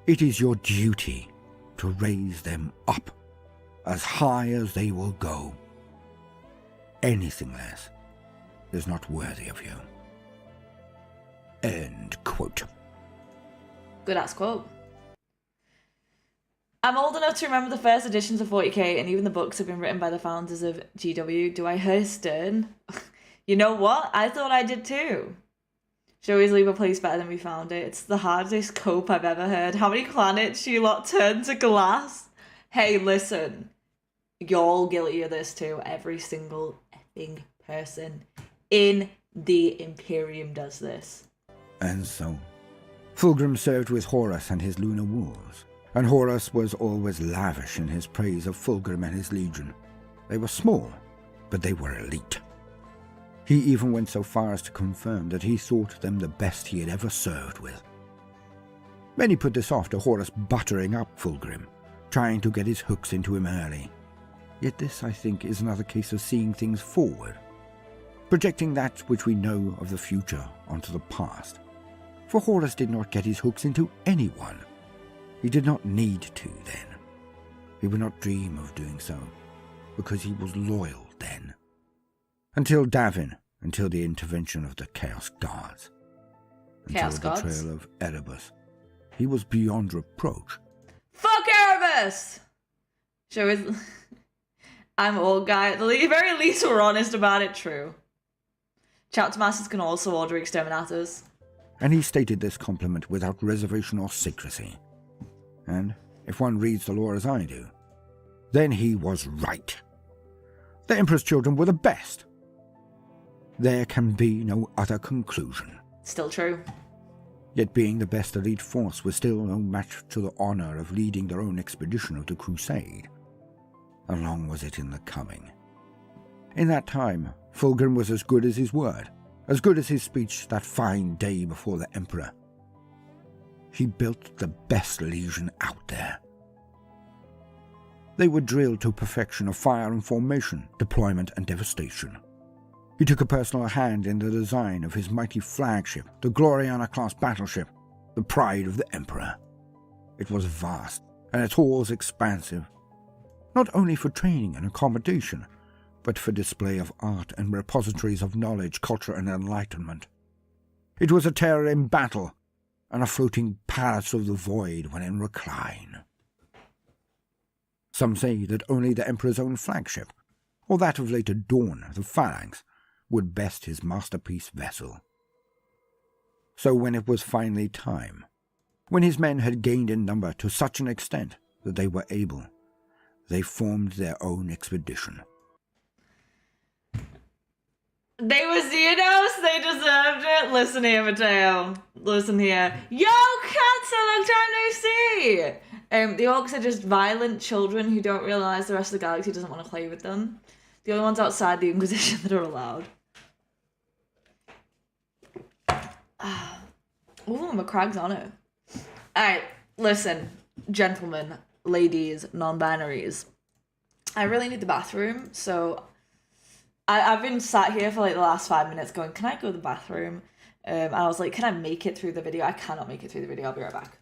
Speaker 2: It is your duty to raise them up, as high as they will go. Anything less is not worthy of you. End quote.
Speaker 1: Good ass quote. I'm old enough to remember the first editions of 40k, and even the books have been written by the founders of GW. Do I hear Stern? You know what? I thought I did too. Should always leave a place better than we found it. It's the hardest cope I've ever heard. How many planets you lot turn to glass? Hey, listen. You're all guilty of this too. Every single effing person in the Imperium does this.
Speaker 2: And so, Fulgrim served with Horus and his lunar wolves, and Horus was always lavish in his praise of Fulgrim and his legion. They were small, but they were elite. He even went so far as to confirm that he thought them the best he had ever served with. Many put this off to Horus buttering up Fulgrim, trying to get his hooks into him early. Yet this, I think, is another case of seeing things forward, projecting that which we know of the future onto the past. For Horus did not get his hooks into anyone. He did not need to then. He would not dream of doing so, because he was loyal then. Until Davin, until the intervention of the Chaos Guards. Until the betrayal of Erebus. He was beyond reproach.
Speaker 1: Fuck Erebus! Show is... I'm old guy. At the very least we're honest about it, true. Chapter Masters can also order exterminators.
Speaker 2: And he stated this compliment without reservation or secrecy. And if one reads the lore as I do, then he was right. The Emperor's children were the best. There can be no other conclusion.
Speaker 1: Still true.
Speaker 2: Yet being the best elite force was still no match to the honor of leading their own expedition of the Crusade. And long was it in the coming. In that time, Fulgrim was as good as his word, as good as his speech that fine day before the Emperor. He built the best legion out there. They were drilled to perfection of fire and formation, deployment and devastation. He took a personal hand in the design of his mighty flagship, the Gloriana-class battleship, the pride of the Emperor. It was vast, and its halls expansive, not only for training and accommodation, but for display of art and repositories of knowledge, culture, and enlightenment. It was a terror in battle, and a floating palace of the void when in recline. Some say that only the Emperor's own flagship, or that of later Dawn, the Phalanx, would best his masterpiece vessel. So when it was finally time, when his men had gained in number to such an extent that they were able, they formed their own expedition.
Speaker 1: They were Xenos, they deserved it. Listen here, Mateo. Listen here. Yo, cats, a long time no see! The orcs are just violent children who don't realise the rest of the galaxy doesn't want to play with them. The only ones outside the Inquisition that are allowed. Ooh, McCragg's on it. Alright, listen, gentlemen, ladies, non-binaries. I really need the bathroom, so I've been sat here for like the last 5 minutes going, can I go to the bathroom? And I was like, can I make it through the video? I cannot make it through the video. I'll be right back.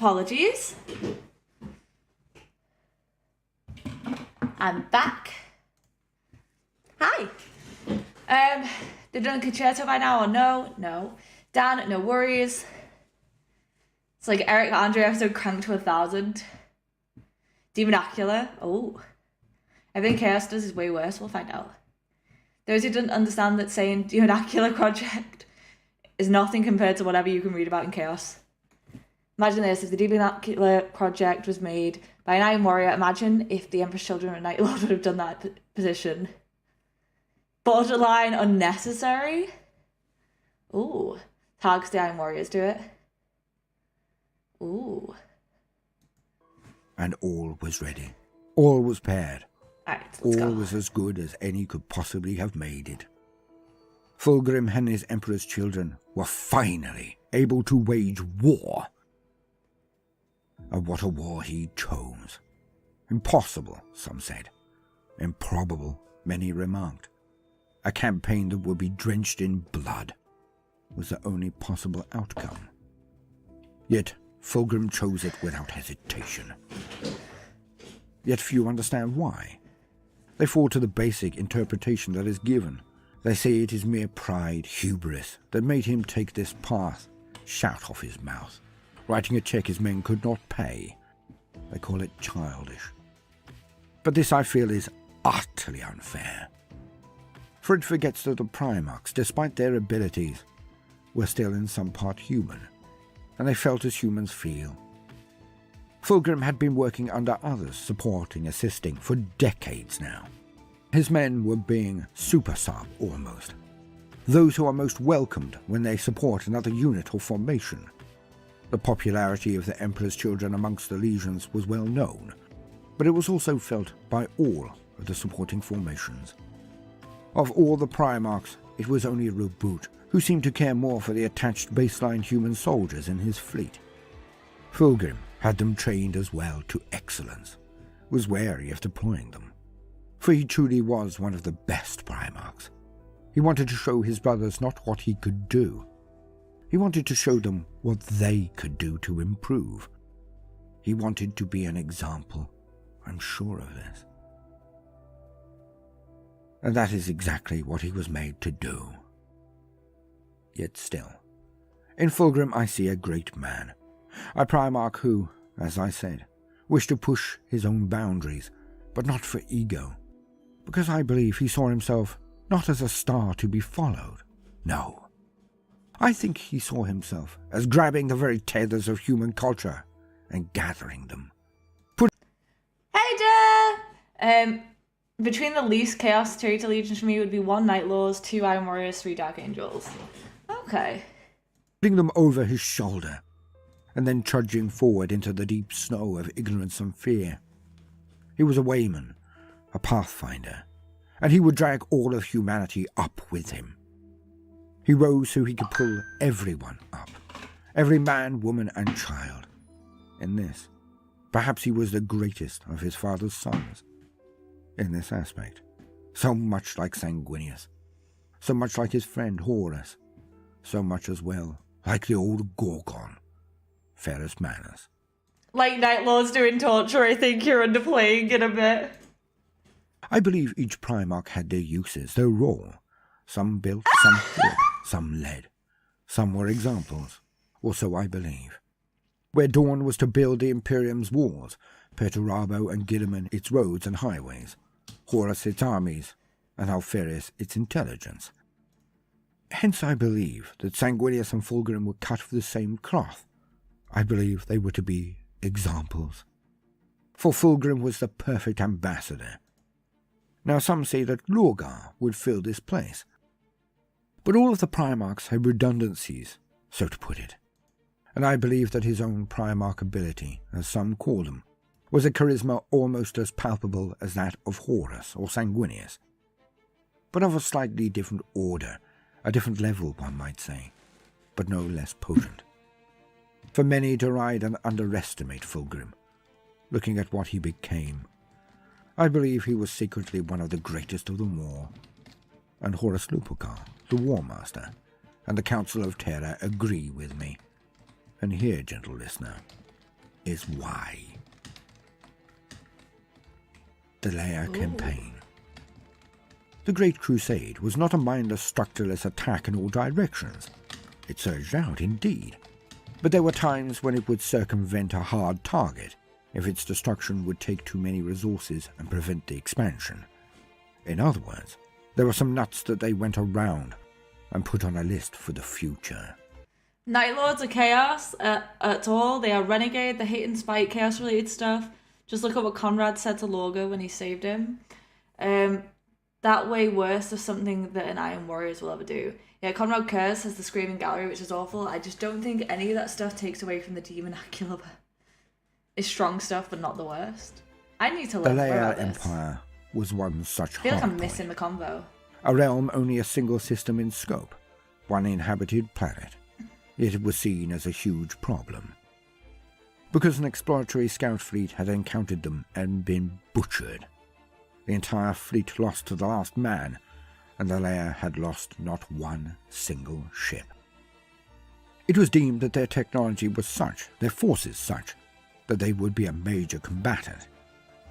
Speaker 1: Apologies. I'm back. Hi. They've done a concerto by now or no? No. Dan, no worries. It's like Eric Andre episode cranked to 1,000. Demonacula. Oh. Everything Chaos does is way worse. We'll find out. Those who didn't understand that saying Demonacula Project is nothing compared to whatever you can read about in Chaos. Imagine this, if the Demonacula Project was made by an Iron Warrior, imagine if the Empress Children and Night Lord would have done that position. Borderline unnecessary. Ooh. Tags the Iron Warriors do it. Ooh.
Speaker 2: And all was ready. All was paired.
Speaker 1: Alright, let's go.
Speaker 2: All was as good as any could possibly have made it. Fulgrim and his Emperor's children were finally able to wage war. And what a war he chose. Impossible, some said. Improbable, many remarked. A campaign that would be drenched in blood was the only possible outcome. Yet Fulgrim chose it without hesitation. Yet few understand why. They fall to the basic interpretation that is given. They say it is mere pride, hubris, that made him take this path, shout off his mouth, writing a check his men could not pay. They call it childish. But this, I feel, is utterly unfair. For it forgets that the Primarks, despite their abilities, were still in some part human, and they felt as humans feel. Fulgrim had been working under others, supporting, assisting, for decades now. His men were being super sub almost. Those who are most welcomed when they support another unit or formation. The popularity of the Emperor's children amongst the legions was well known, but it was also felt by all of the supporting formations. Of all the Primarks, it was only Reboot who seemed to care more for the attached baseline human soldiers in his fleet. Fulgrim had them trained as well to excellence, was wary of deploying them. For he truly was one of the best Primarks. He wanted to show his brothers not what he could do. He wanted to show them what they could do to improve. He wanted to be an example. I'm sure of this. And that is exactly what he was made to do. Yet still, in Fulgrim I see a great man. A Primark who, as I said, wished to push his own boundaries, but not for ego. Because I believe he saw himself not as a star to be followed. No. I think he saw himself as grabbing the very tethers of human culture and gathering them.
Speaker 1: Hey there! Between the least Chaos traitor legions for me would be 1 Night Lords, 2 Iron Warriors, 3 Dark Angels. Okay.
Speaker 2: Putting them over his shoulder, and then trudging forward into the deep snow of ignorance and fear. He was a wayman, a pathfinder, and he would drag all of humanity up with him. He rose so he could pull everyone up, every man, woman, and child. In this, perhaps he was the greatest of his father's sons. In this aspect, so much like Sanguinius, so much like his friend Horus, so much as well like the old Gorgon, Ferris Manus.
Speaker 1: Like Night Lords doing torture, I think you're underplaying it a bit.
Speaker 2: I believe each Primarch had their uses, their role. Some built, some fought, some led. Some were examples, or so I believe. Where Dawn was to build the Imperium's walls, Perturabo and Gilliman its roads and highways, Horus its armies, and Alferis its intelligence. Hence I believe that Sanguinius and Fulgrim were cut of the same cloth. I believe they were to be examples. For Fulgrim was the perfect ambassador. Now some say that Lorgar would fill this place. But all of the Primarchs had redundancies, so to put it. And I believe that his own Primarch ability, as some call them, was a charisma almost as palpable as that of Horus or Sanguinius. But of a slightly different order, a different level one might say, but no less potent. For many deride and underestimate Fulgrim, looking at what he became. I believe he was secretly one of the greatest of them all. And Horus Lupercal, the War Master, and the Council of Terra agree with me. And here, gentle listener, is why. The Laer campaign. The Great Crusade was not a mindless, structureless attack in all directions. It surged out, indeed, but there were times when it would circumvent a hard target if its destruction would take too many resources and prevent the expansion. In other words, there were some nuts that they went around and put on a list for the future.
Speaker 1: Night Lords are chaos at all. They are renegade. They hate and spite chaos-related stuff. Just look at what Conrad said to Lorga when he saved him. That way worse of something that an Iron Warriors will ever do. Yeah, Conrad Kurz has the Screaming Gallery, which is awful. I just don't think any of that stuff takes away from the Demon Acular. It's strong stuff, but not the worst. I need to learn more about this.
Speaker 2: The Laer Empire was one such
Speaker 1: I feel like I'm
Speaker 2: hard
Speaker 1: missing
Speaker 2: point.
Speaker 1: the convo.
Speaker 2: A realm only a single system in scope, one inhabited planet, yet it was seen as a huge problem. Because an exploratory scout fleet had encountered them and been butchered. The entire fleet lost to the last man, and the Laer had lost not one single ship. It was deemed that their technology was such, their forces such, that they would be a major combatant.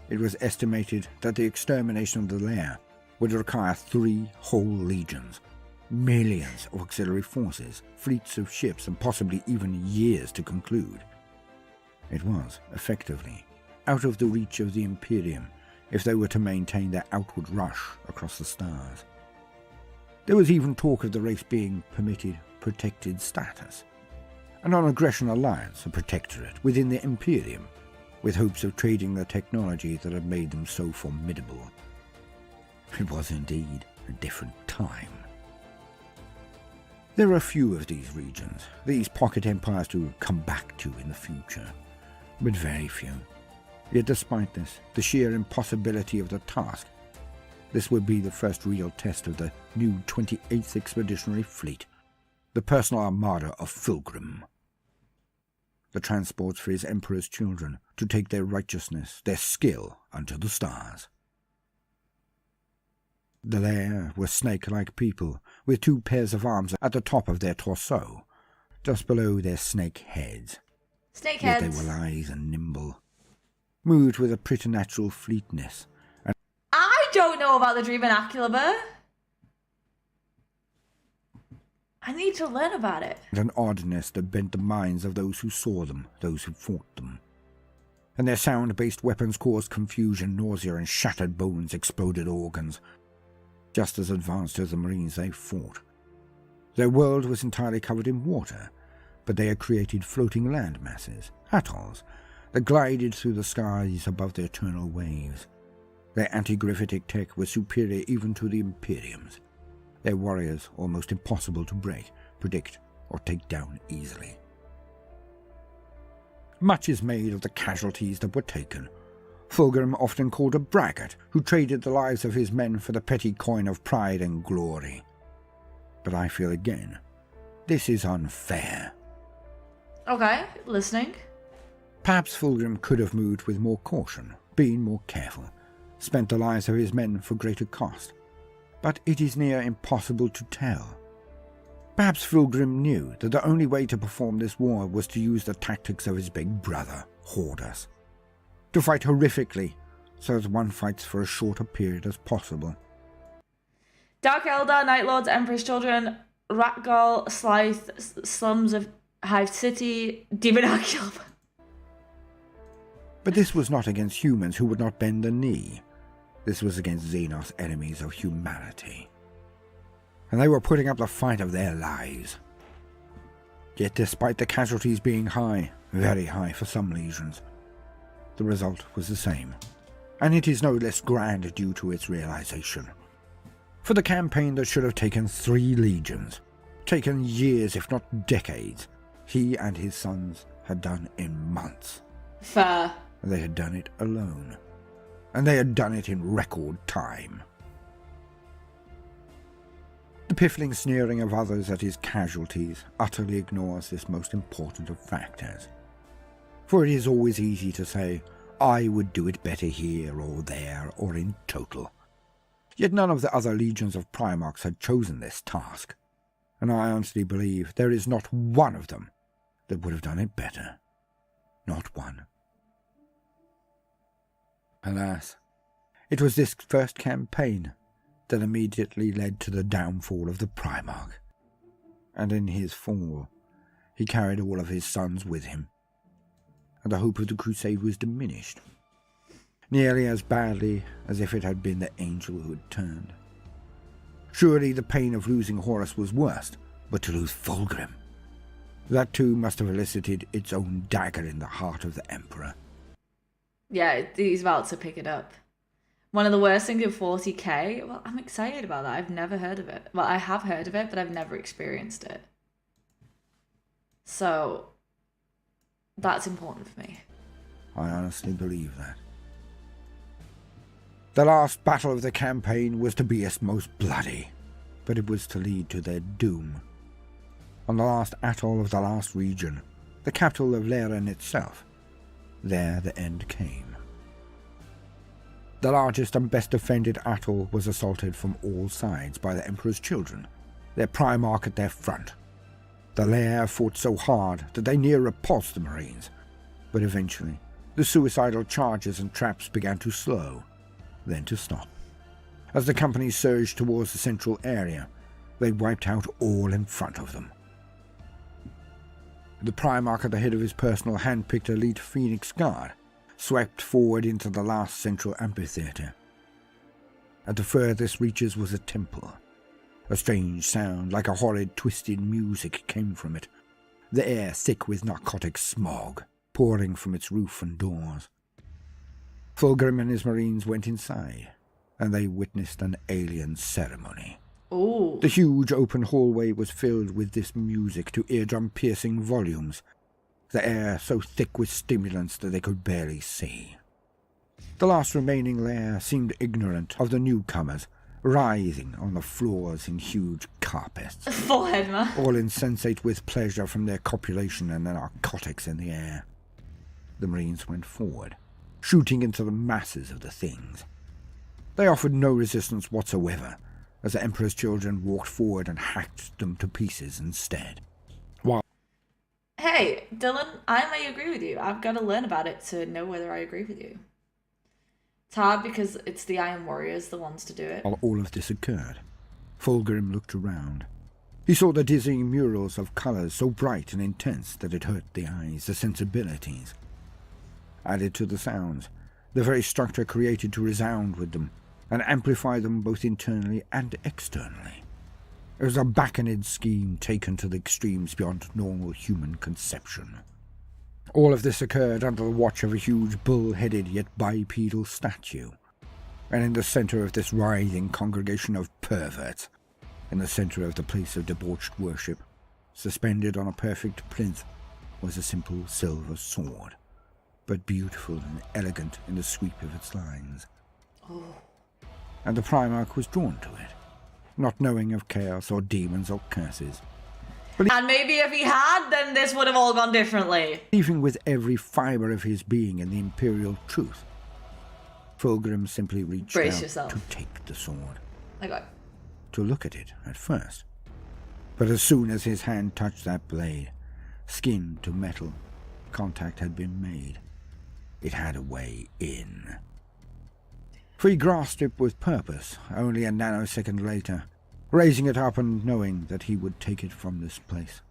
Speaker 2: It was estimated that the extermination of the Laer would require 3 whole legions, millions of auxiliary forces, fleets of ships, and possibly even years to conclude. It was, effectively, out of the reach of the Imperium if they were to maintain their outward rush across the stars. There was even talk of the race being permitted protected status, a non-aggression alliance, a protectorate within the Imperium, with hopes of trading the technology that had made them so formidable. It was indeed a different time. There are a few of these regions, these pocket empires to come back to in the future, but very few. Yet despite this, the sheer impossibility of the task, this would be the first real test of the new 28th Expeditionary Fleet, the personal armada of Fulgrim. The transports for his Emperor's children to take their righteousness, their skill, unto the stars. The Laer were snake-like people, with 2 pairs of arms at the top of their torso, just below their snake heads.
Speaker 1: Snake
Speaker 2: Yet
Speaker 1: heads.
Speaker 2: they were lithe and nimble, moved with a preternatural fleetness.
Speaker 1: I don't know about the Dream Vernacular. I need to learn about it.
Speaker 2: And an oddness that bent the minds of those who saw them, those who fought them. And their sound-based weapons caused confusion, nausea, and shattered bones, exploded organs, just as advanced as the Marines they fought. Their world was entirely covered in water, but they had created floating land masses, atolls, that glided through the skies above the eternal waves. Their anti-gravitic tech was superior even to the Imperium's. Their warriors almost impossible to break, predict, or take down easily. Much is made of the casualties that were taken. Fulgrim often called a braggart who traded the lives of his men for the petty coin of pride and glory. But I feel again, this is unfair.
Speaker 1: Okay, listening.
Speaker 2: Perhaps Fulgrim could have moved with more caution, been more careful, spent the lives of his men for greater cost. But it is near impossible to tell. Perhaps Fulgrim knew that the only way to perform this war was to use the tactics of his big brother, Hordas. To fight horrifically, so that one fights for as short a period as possible.
Speaker 1: Dark Eldar, Night Lords, Emperor's Children, Ratgall, Slythe, Slums of Hive City, Demon Acular.
Speaker 2: But this was not against humans who would not bend the knee. This was against Xenos, enemies of humanity. And they were putting up the fight of their lives. Yet despite the casualties being high, very high for some legions, the result was the same. And it is no less grand due to its realization. For the campaign that should have taken 3 legions, taken years if not decades, he and his sons had done in months.
Speaker 1: Fair.
Speaker 2: They had done it alone. And they had done it in record time. The piffling sneering of others at his casualties utterly ignores this most important of factors. For it is always easy to say, I would do it better here or there or in total. Yet none of the other legions of Primarks had chosen this task, and I honestly believe there is not one of them that would have done it better. not one. Alas, it was this first campaign that immediately led to the downfall of the Primarch, and in his fall he carried all of his sons with him, and the hope of the crusade was diminished, nearly as badly as if it had been the angel who had turned. Surely the pain of losing Horus was worst, but to lose Fulgrim, that too must have elicited its own dagger in the heart of the Emperor.
Speaker 1: Yeah, he's about to pick it up. One of the worst things in 40k? Well, I'm excited about that. I've never heard of it. Well, I have heard of it, but I've never experienced it. So, that's important for me.
Speaker 2: I honestly believe that. The last battle of the campaign was to be its most bloody, but it was to lead to their doom. On the last atoll of the last region, the capital of Laer itself, there the end came. The largest and best defended atoll was assaulted from all sides by the Emperor's children, their Primarch at their front. The Laer fought so hard that they near repulsed the Marines, but eventually the suicidal charges and traps began to slow, then to stop. As the companies surged towards the central area, they wiped out all in front of them. The Primarch at the head of his personal hand-picked elite Phoenix Guard swept forward into the last central amphitheatre. At the furthest reaches was a temple. A strange sound, like a horrid twisted music, came from it, the air thick with narcotic smog, pouring from its roof and doors. Fulgrim and his marines went inside, and they witnessed an alien ceremony.
Speaker 1: Ooh.
Speaker 2: The huge open hallway was filled with this music to eardrum-piercing volumes, the air so thick with stimulants that they could barely see. The last remaining Laer seemed ignorant of the newcomers, writhing on the floors in huge carpets,
Speaker 1: Forehead, man.
Speaker 2: all insensate with pleasure from their copulation and the narcotics in the air. The Marines went forward, shooting into the masses of the things. They offered no resistance whatsoever, as the Emperor's children walked forward and hacked them to pieces instead.
Speaker 1: Hey, Dylan, I may agree with you. I've got to learn about it to know whether I agree with you. It's hard because it's the Iron Warriors, the ones to do it.
Speaker 2: While all of this occurred, Fulgrim looked around. He saw the dizzying murals of colours so bright and intense that it hurt the eyes, the sensibilities. Added to the sounds, the very structure created to resound with them, and amplify them both internally and externally. It was a bacchanal scheme taken to the extremes beyond normal human conception. All of this occurred under the watch of a huge bull-headed yet bipedal statue, and in the centre of this writhing congregation of perverts, in the centre of the place of debauched worship, suspended on a perfect plinth, was a simple silver sword, but beautiful and elegant in the sweep of its lines.
Speaker 1: Oh.
Speaker 2: And the Primarch was drawn to it, not knowing of chaos or demons or curses.
Speaker 1: And maybe if he had, then this would have all gone differently.
Speaker 2: Believing with every fibre of his being in the imperial truth, Fulgrim simply reached out to take the sword. To look at it at first. But as soon as his hand touched that blade, skin to metal, contact had been made. It had a way in. For he grasped it with purpose, only a nanosecond later, raising it up and knowing that he would take it from this place.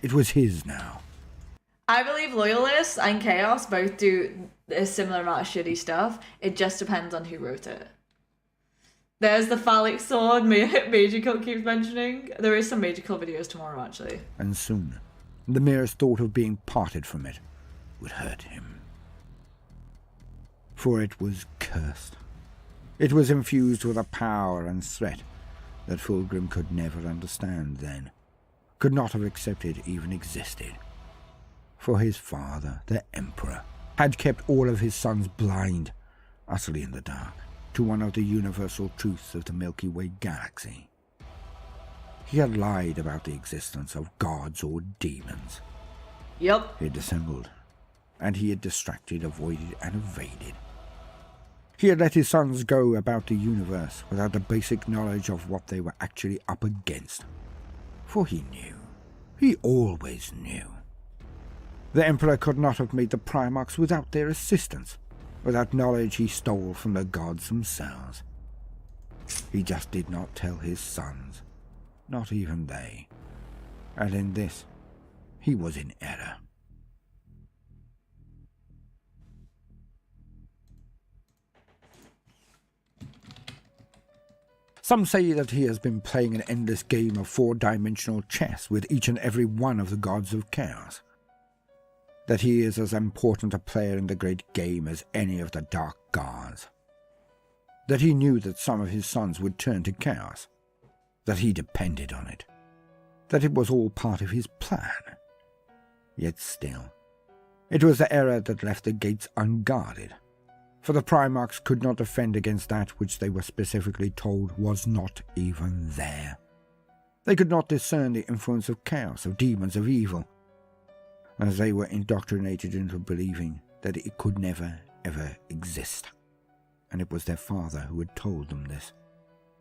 Speaker 2: It was his now.
Speaker 1: I believe Loyalists and Chaos both do a similar amount of shitty stuff. It just depends on who wrote it. There's the phallic sword Major Kill keeps mentioning. There is some Major Kill videos tomorrow, actually.
Speaker 2: And soon, the merest thought of being parted from it would hurt him. For it was cursed. It was infused with a power and threat that Fulgrim could never understand then, could not have accepted even existed. For his father, the Emperor, had kept all of his sons blind, utterly in the dark, to one of the universal truths of the Milky Way galaxy. He had lied about the existence of gods or demons.
Speaker 1: Yep.
Speaker 2: He had dissembled, and he had distracted, avoided, and evaded. He had let his sons go about the universe without the basic knowledge of what they were actually up against. For he knew. He always knew. The Emperor could not have made the Primarks without their assistance, without knowledge he stole from the gods themselves. He just did not tell his sons, not even they. And in this, he was in error. Some say that he has been playing an endless game of four-dimensional chess with each and every one of the gods of chaos. That he is as important a player in the great game as any of the dark gods. That he knew that some of his sons would turn to chaos. That he depended on it. That it was all part of his plan. Yet still, it was the error that left the gates unguarded. For the Primarks could not defend against that which they were specifically told was not even there. They could not discern the influence of chaos, of demons, of evil, as they were indoctrinated into believing that it could never, ever exist. And it was their father who had told them this.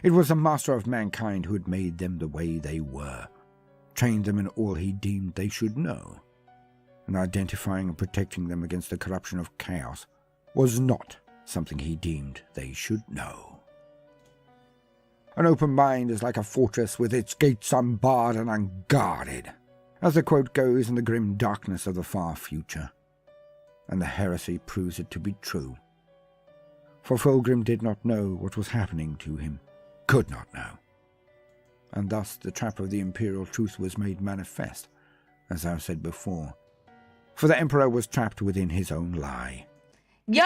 Speaker 2: It was the master of mankind who had made them the way they were, trained them in all he deemed they should know, and identifying and protecting them against the corruption of chaos was not something he deemed they should know. An open mind is like a fortress with its gates unbarred and unguarded, as the quote goes in the grim darkness of the far future, and the heresy proves it to be true. For Fulgrim did not know what was happening to him, could not know, and thus the trap of the imperial truth was made manifest, as I've said before, for the Emperor was trapped within his own lie.
Speaker 1: Yo,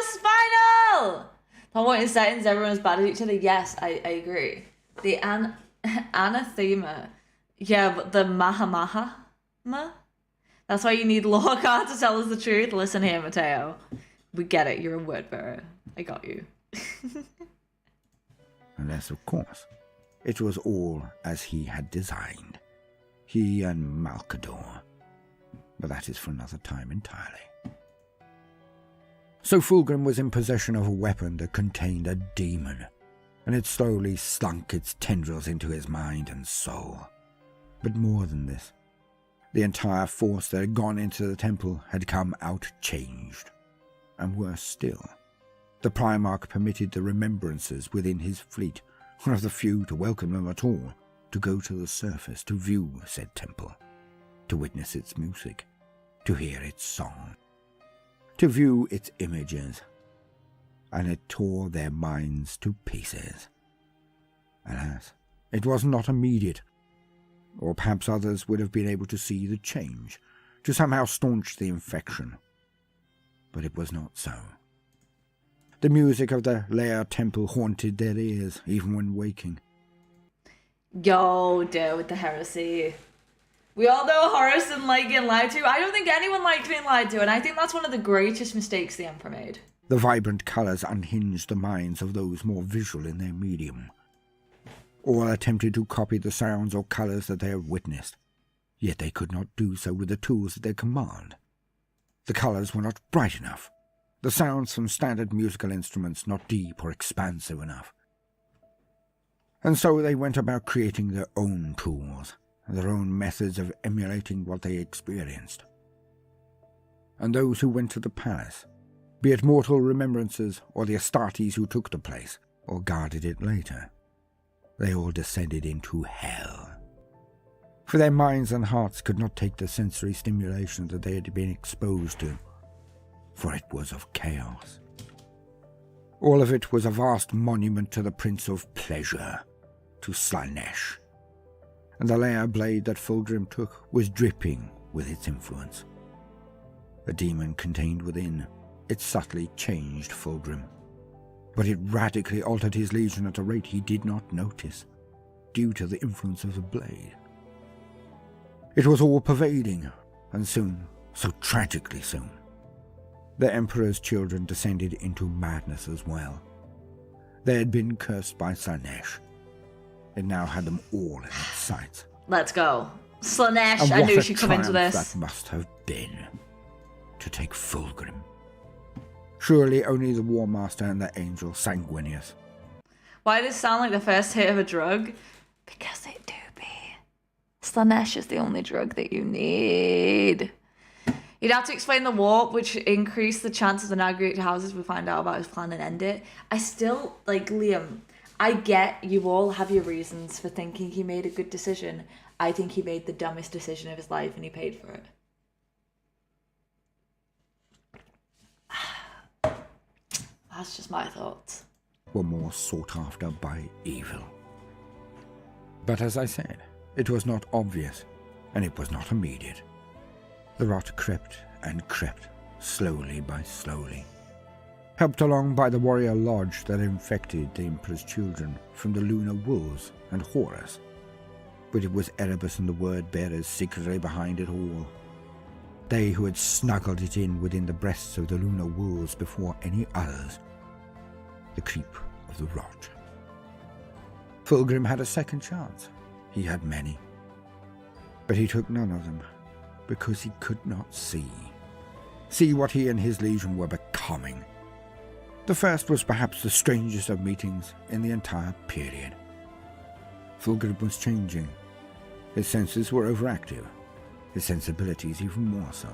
Speaker 1: Spinal! I want in settings everyone's bad at each other. Yes, I agree. The anathema. Yeah, but the maha. That's why you need Lorcar to tell us the truth. Listen here, Mateo. We get it. You're a word bearer. I got you.
Speaker 2: Unless, of course, it was all as he had designed. He and Malcador. But that is for another time entirely. So Fulgrim was in possession of a weapon that contained a demon, and it slowly slunk its tendrils into his mind and soul. But more than this, the entire force that had gone into the temple had come out changed. And worse still, the Primarch permitted the remembrances within his fleet, one of the few to welcome them at all, to go to the surface to view said temple, to witness its music, to hear its song, to view its images, and it tore their minds to pieces. Alas, it was not immediate, or perhaps others would have been able to see the change, to somehow staunch the infection. But it was not so. The music of the Laer temple haunted their ears, even when waking.
Speaker 1: Yo, dude, with the heresy. We all know Horace didn't like getting lied to. I don't think anyone liked being lied to, and I think that's one of the greatest mistakes the Emperor made.
Speaker 2: The vibrant colours unhinged the minds of those more visual in their medium. All attempted to copy the sounds or colours that they had witnessed, yet they could not do so with the tools at their command. The colours were not bright enough, the sounds from standard musical instruments not deep or expansive enough. And so they went about creating their own tools, their own methods of emulating what they experienced. And those who went to the palace, be it mortal remembrances or the Astartes who took the place, or guarded it later, they all descended into hell. For their minds and hearts could not take the sensory stimulation that they had been exposed to, for it was of chaos. All of it was a vast monument to the Prince of Pleasure, to Slanesh, and the Laer blade that Fulgrim took was dripping with its influence. The demon contained within, it subtly changed Fulgrim, but it radically altered his legion at a rate he did not notice, due to the influence of the blade. It was all-pervading, and soon, so tragically soon, the Emperor's children descended into madness as well. They had been cursed by Slanesh. It now had them all in its sights.
Speaker 1: Let's go. Slanesh, I knew she'd come into this.
Speaker 2: That must have been to take Fulgrim. Surely only the War Master and the Angel Sanguinius.
Speaker 1: Why does this sound like the first hit of a drug? Because it do be. Slanesh is the only drug that you need. He'd have to explain the warp, which increased the chance of the navigated houses would find out about his plan and end it. I still, like, Liam, I get you all have your reasons for thinking he made a good decision. I think he made the dumbest decision of his life and he paid for it. That's just my thoughts.
Speaker 2: Were more sought after by evil. But as I said, it was not obvious, and it was not immediate. The rot crept and crept, slowly by slowly, helped along by the warrior lodge that infected the Emperor's children from the lunar wolves and Horus. But it was Erebus and the word-bearers secretly behind it all. They who had snuggled it in within the breasts of the lunar wolves before any others. The creep of the rot. Fulgrim had a second chance. He had many. But he took none of them, because he could not see what he and his legion were becoming. The first was perhaps the strangest of meetings in the entire period. Fulgrim was changing. His senses were overactive, his sensibilities even more so.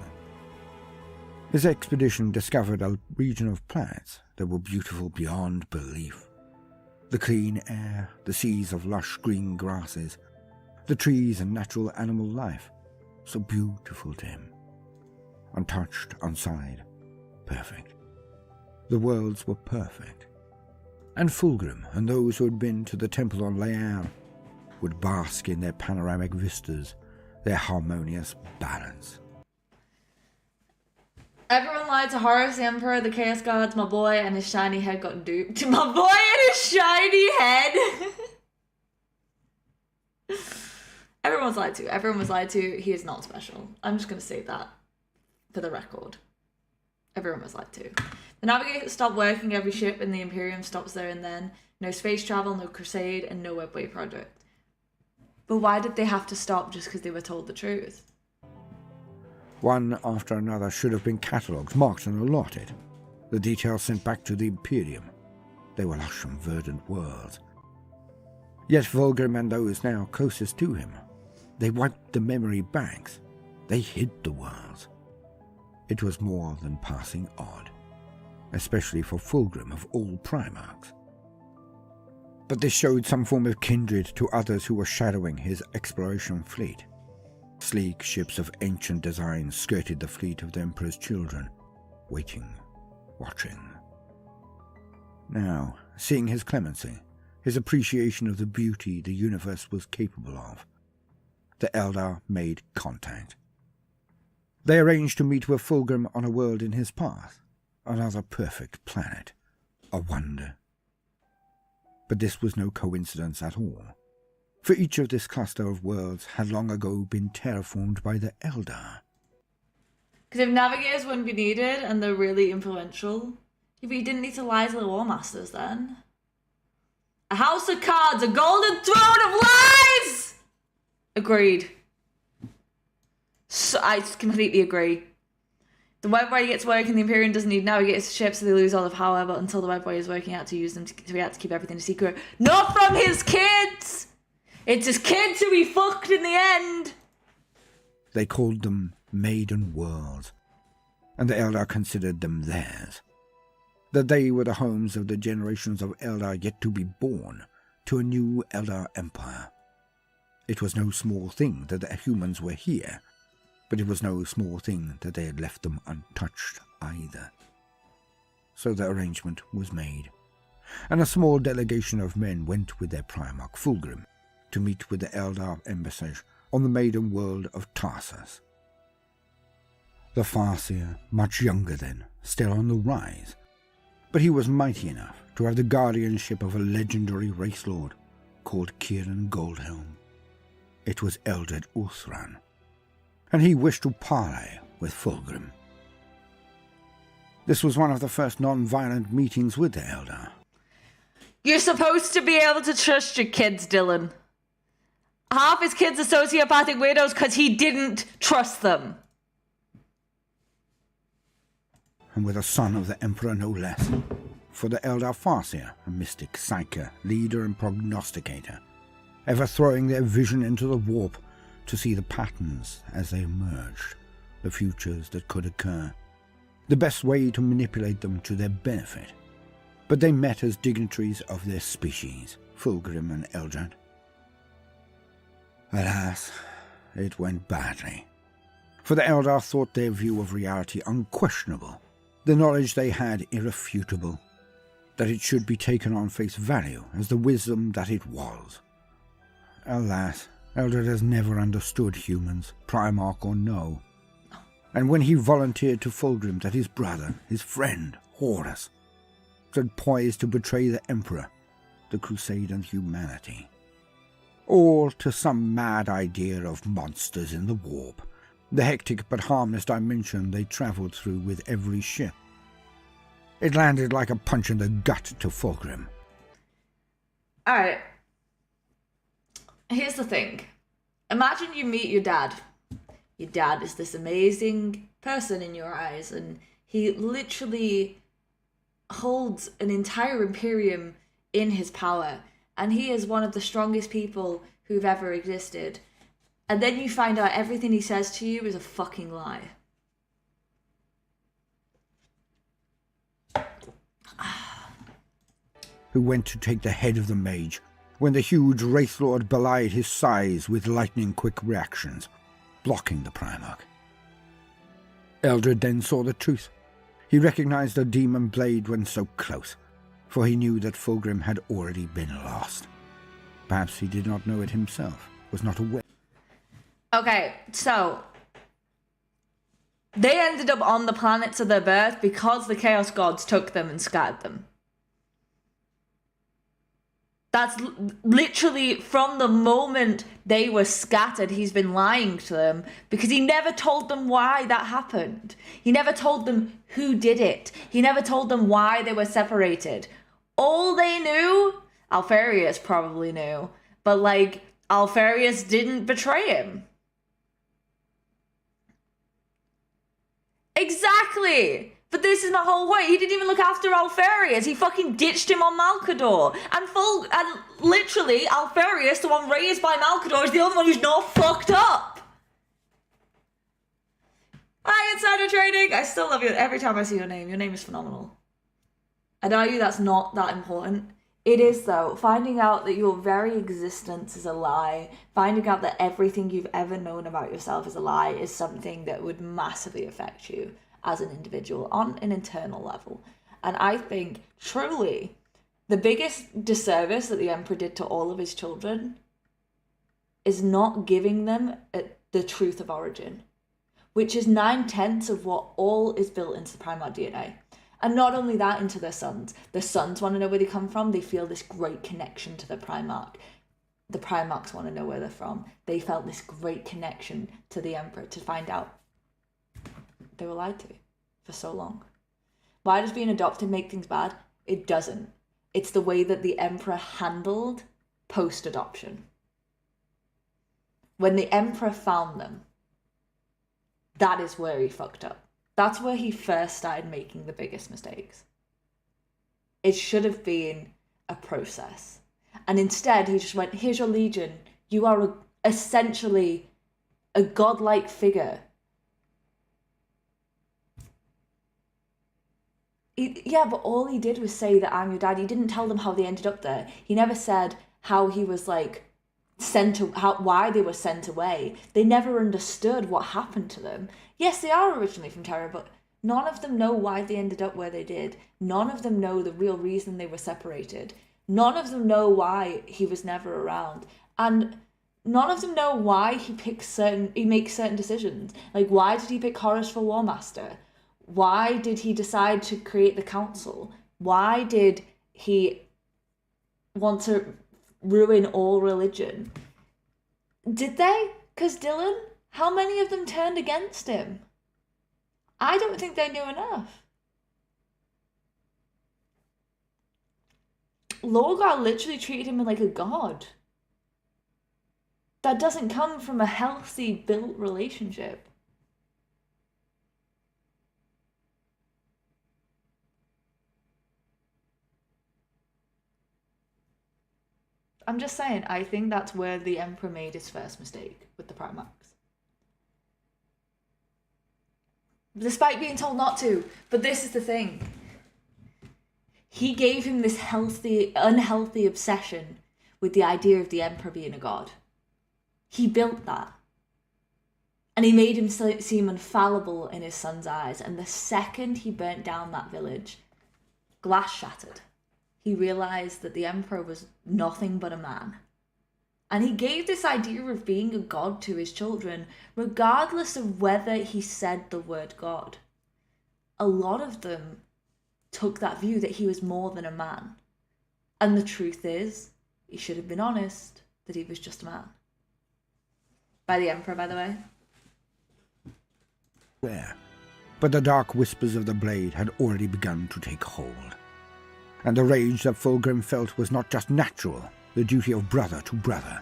Speaker 2: His expedition discovered a region of planets that were beautiful beyond belief. The clean air, the seas of lush green grasses, the trees and natural animal life, so beautiful to him. Untouched, unsullied, perfect. The worlds were perfect. And Fulgrim and those who had been to the temple on Laer would bask in their panoramic vistas, their harmonious balance.
Speaker 1: Everyone lied to Horus, the Emperor, the Chaos Guards, my boy, and his shiny head got duped. My boy and his shiny head! Everyone was lied to. Everyone was lied to. He is not special. I'm just going to say that for the record. Everyone was lied to. The Navigator stopped working every ship and the Imperium stops there and then. No space travel, no crusade, and no webway project. But why did they have to stop just because they were told the truth?
Speaker 2: One after another should have been catalogued, marked and allotted. The details sent back to the Imperium. They were lush and verdant worlds. Yet Fulgrim and those now closest to him, they wiped the memory banks. They hid the worlds. It was more than passing odd, especially for Fulgrim of all Primarks. But this showed some form of kindred to others who were shadowing his exploration fleet. Sleek ships of ancient design skirted the fleet of the Emperor's children, waiting, watching. Now, seeing his clemency, his appreciation of the beauty the universe was capable of, the Eldar made contact. They arranged to meet with Fulgrim on a world in his path, another perfect planet, a wonder. But this was no coincidence at all, for each of this cluster of worlds had long ago been terraformed by the Eldar.
Speaker 1: Because if navigators wouldn't be needed and they're really influential, but you didn't need to lie to the War Masters then. A house of cards, a golden throne of lies! Agreed. So, I completely agree. The webway gets working, the Imperium doesn't need navigators to ships, so they lose all the power, but until the webway is working out to use them to have to keep everything a secret. Not from his kids! It's his kids who he fucked in the end!
Speaker 2: They called them Maiden Worlds, and the Eldar considered them theirs. That they were the homes of the generations of Eldar yet to be born to a new Eldar Empire. It was no small thing that the humans were here, but it was no small thing that they had left them untouched either. So the arrangement was made, and a small delegation of men went with their Primarch Fulgrim to meet with the Eldar embassage on the maiden world of Tarsus. The Farseer, much younger then, still on the rise, but he was mighty enough to have the guardianship of a legendary race lord called Kieran Goldhelm. It was Eldred Uthran, and he wished to parley with Fulgrim. This was one of the first non-violent meetings with the Eldar.
Speaker 1: You're supposed to be able to trust your kids, Dylan. Half his kids are sociopathic weirdos because he didn't trust them.
Speaker 2: And with a son of the Emperor no less, for the Eldar Farseer, a mystic psyker, leader and prognosticator, ever throwing their vision into the warp to see the patterns as they emerged, the futures that could occur, the best way to manipulate them to their benefit. But they met as dignitaries of their species, Fulgrim and Eldred. Alas, it went badly. For the Eldar thought their view of reality unquestionable, the knowledge they had irrefutable, that it should be taken on face value as the wisdom that it was. Alas, Eldred has never understood humans, Primark or no. And when he volunteered to Fulgrim that his brother, his friend, Horus, stood poised to betray the Emperor, the Crusade and humanity, all to some mad idea of monsters in the warp, the hectic but harmless dimension they travelled through with every ship. It landed like a punch in the gut to Fulgrim.
Speaker 1: Alright. Here's the thing. Imagine you meet your dad. Your dad is this amazing person in your eyes, and he literally holds an entire imperium in his power, and he is one of the strongest people who've ever existed. And then you find out everything he says to you is a fucking lie.
Speaker 2: Who went to take the head of the mage when the huge Wraithlord belied his size with lightning-quick reactions, blocking the Primark. Eldred then saw the truth. He recognized the demon blade when so close, for he knew that Fulgrim had already been lost. Perhaps he did not know it himself, was not aware.
Speaker 1: Okay, so they ended up on the planets of their birth because the Chaos Gods took them and scattered them. That's literally from the moment they were scattered, he's been lying to them because he never told them why that happened. He never told them who did it. He never told them why they were separated. All they knew, Alfarius probably knew, but like Alfarius didn't betray him. Exactly! But this is my whole point. He didn't even look after Alfarius. He fucking ditched him on Malcador. And literally, Alfarius, the one raised by Malcador, is the only one who's not fucked up. Hi, Insider Trading. I still love you every time I see your name. Your name is phenomenal. I'd argue that's not that important. It is, though. Finding out that your very existence is a lie, finding out that everything you've ever known about yourself is a lie, is something that would massively affect you as an individual on an internal level. And I think, truly, the biggest disservice that the Emperor did to all of his children is not giving them the truth of origin, which is 9/10 of what all is built into the Primark DNA. And not only that, into their sons. Their sons want to know where they come from. They feel this great connection to the Primark. The Primarks want to know where they're from. They felt this great connection to the Emperor to find out they were lied to for so long. Why does being adopted make things bad? It doesn't. It's the way that the Emperor handled post-adoption. When the Emperor found them, that is where he fucked up. That's where he first started making the biggest mistakes. It should have been a process. And instead, he just went, here's your legion. You are essentially a godlike figure. Yeah, but all he did was say that I'm your dad. He didn't tell them how they ended up there. He never said how he was like why they were sent away. They never understood what happened to them. Yes, they are originally from Terra, but none of them know why they ended up where they did. None of them know the real reason they were separated. None of them know why he was never around. And none of them know why he makes certain decisions. Like, why did he pick Horus for War Master? Why did he decide to create the council? Why did he want to ruin all religion? Did they? Because Dylan, how many of them turned against him? I don't think they knew enough. Lorgar literally treated him like a god. That doesn't come from a healthy built relationship. I'm just saying, I think that's where the Emperor made his first mistake with the Primarks. despite being told not to. But this is the thing. He gave him this unhealthy obsession with the idea of the Emperor being a god. He built that. And he made him seem infallible in his son's eyes. And the second he burnt down that village, glass shattered. He realised that the Emperor was nothing but a man. And he gave this idea of being a god to his children, regardless of whether he said the word god. A lot of them took that view that he was more than a man. And the truth is, he should have been honest that he was just a man. By the Emperor, by the way.
Speaker 2: There. But the dark whispers of the blade had already begun to take hold. And the rage that Fulgrim felt was not just natural, the duty of brother to brother,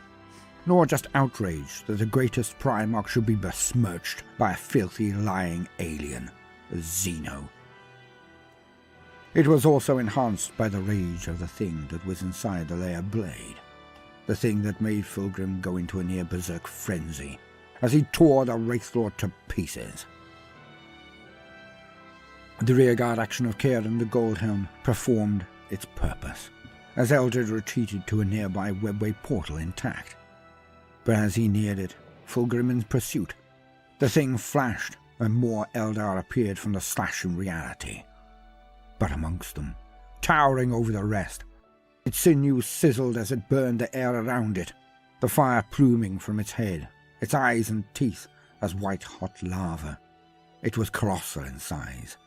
Speaker 2: nor just outrage that the greatest Primarch should be besmirched by a filthy, lying alien, a Xeno. It was also enhanced by the rage of the thing that was inside the Laer blade, the thing that made Fulgrim go into a near berserk frenzy as he tore the Wraithlord to pieces. The rearguard action of Kieran the Goldhelm performed its purpose, as Eldred retreated to a nearby webway portal intact. But as he neared it, Fulgrim in pursuit, the thing flashed and more Eldar appeared from the slash in reality. But amongst them, towering over the rest, its sinews sizzled as it burned the air around it, the fire pluming from its head, its eyes and teeth as white-hot lava. It was colossal in size.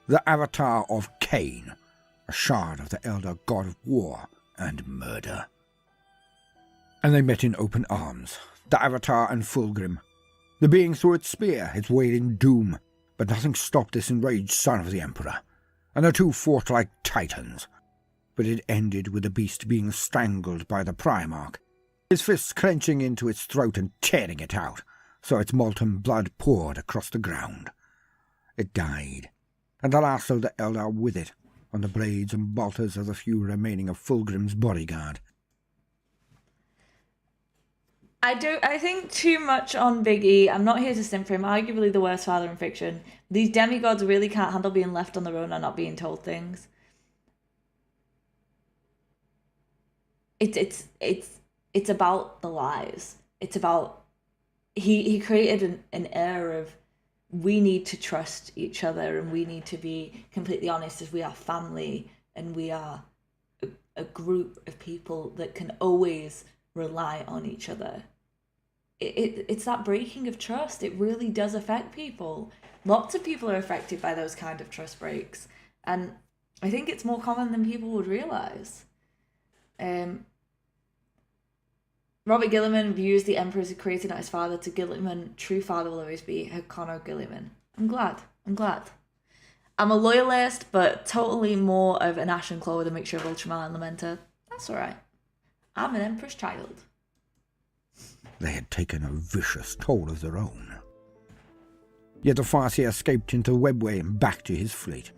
Speaker 2: The avatar of Cain, a shard of the elder god of war and murder. And they met in open arms, the avatar and Fulgrim. The being threw its spear, its wailing doom, but nothing stopped this enraged son of the Emperor, and the two fought like titans. But it ended with the beast being strangled by the Primarch, his fists clenching into its throat and tearing it out, so its molten blood poured across the ground. It died, and the last of the Eldar with it, on the blades and bolters of the few remaining of Fulgrim's bodyguard.
Speaker 1: I think too much on Big E. I'm not here to simp for him. Arguably the worst father in fiction. These demigods really can't handle being left on their own and not being told things. It's about the lies. It's about he created an air of we need to trust each other and we need to be completely honest as we are family and we are a group of people that can always rely on each other. It's that breaking of trust. It really does affect people. Lots of people are affected by those kind of trust breaks. And I think it's more common than people would realise. Robert Gilliman views the Emperor as a creator, not his father. To Gilliman, true father will always be Connor Gilliman. I'm glad. I'm a loyalist, but totally more of an Ash and Claw with a mixture of Ultramar and Lamenta. That's alright. I'm an Emperor's child.
Speaker 2: They had taken a vicious toll of their own. Yet the Farseer escaped into the webway and back to his fleet,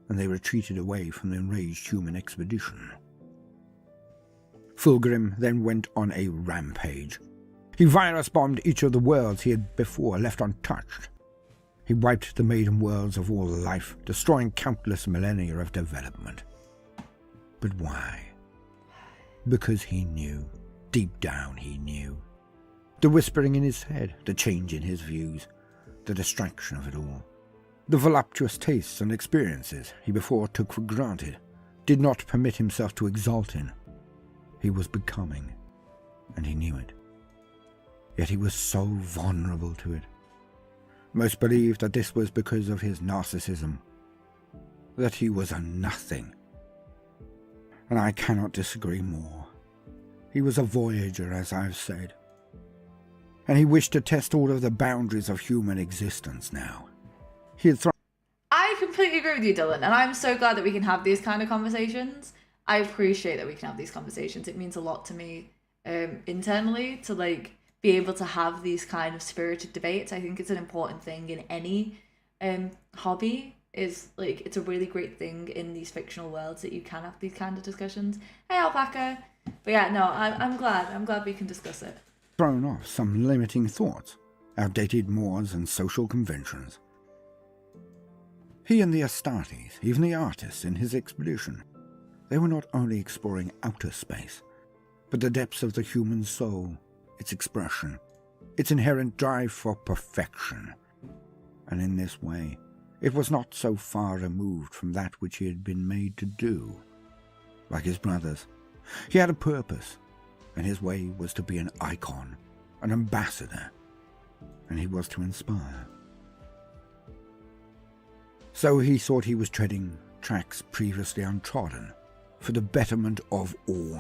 Speaker 2: and they retreated away from the enraged human expedition. Fulgrim then went on a rampage. He virus-bombed each of the worlds he had before left untouched. He wiped the maiden worlds of all life, destroying countless millennia of development. But why? Because he knew. Deep down he knew. The whispering in his head, the change in his views, the distraction of it all. The voluptuous tastes and experiences he before took for granted, did not permit himself to exult in. He was becoming, and he knew it. Yet he was so vulnerable to it. Most believed that this was because of his narcissism, that he was a nothing. And I cannot disagree more. He was a voyager, as I've said. And he wished to test all of the boundaries of human existence now. He had
Speaker 1: I completely agree with you, Dylan, and I'm so glad that we can have these kind of conversations. I appreciate that we can have these conversations. It means a lot to me internally to be able to have these kind of spirited debates. I think it's an important thing in any hobby. It's a really great thing in these fictional worlds that you can have these kind of discussions. Hey, Alpaca. But yeah, no, I'm glad we can discuss it.
Speaker 2: Thrown off some limiting thoughts, outdated mores and social conventions. He and the Astartes, even the artists in his expedition, they were not only exploring outer space, but the depths of the human soul, its expression, its inherent drive for perfection. And in this way, it was not so far removed from that which he had been made to do. Like his brothers, he had a purpose, and his way was to be an icon, an ambassador, and he was to inspire. So he thought he was treading tracks previously untrodden, for the betterment of all,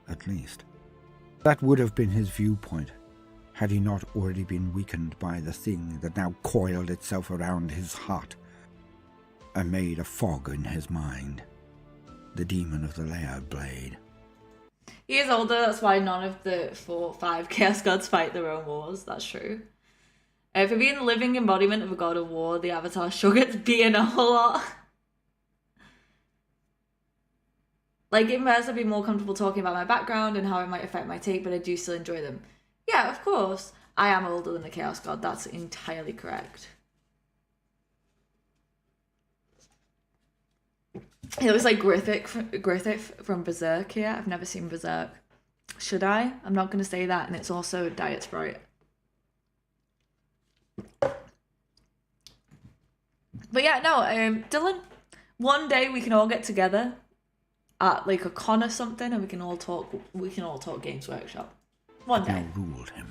Speaker 2: at least. That would have been his viewpoint, had he not already been weakened by the thing that now coiled itself around his heart and made a fog in his mind, the demon of the Laer blade.
Speaker 1: He is older, that's why none of the 5 Chaos Gods fight their own wars, that's true. For being the living embodiment of a god of war, the Avatar sure gets beaten a whole lot. Like, in verse, I'd be more comfortable talking about my background and how it might affect my take, but I do still enjoy them. Yeah, of course. I am older than the Chaos God, that's entirely correct. He looks like Griffith from Berserk here. I've never seen Berserk. Should I? I'm not going to say that, and it's also Diet Sprite. But yeah, no, Dylan, one day we can all get together at like a con or something, and we can all talk Games Workshop. One day.
Speaker 2: Now ruled him.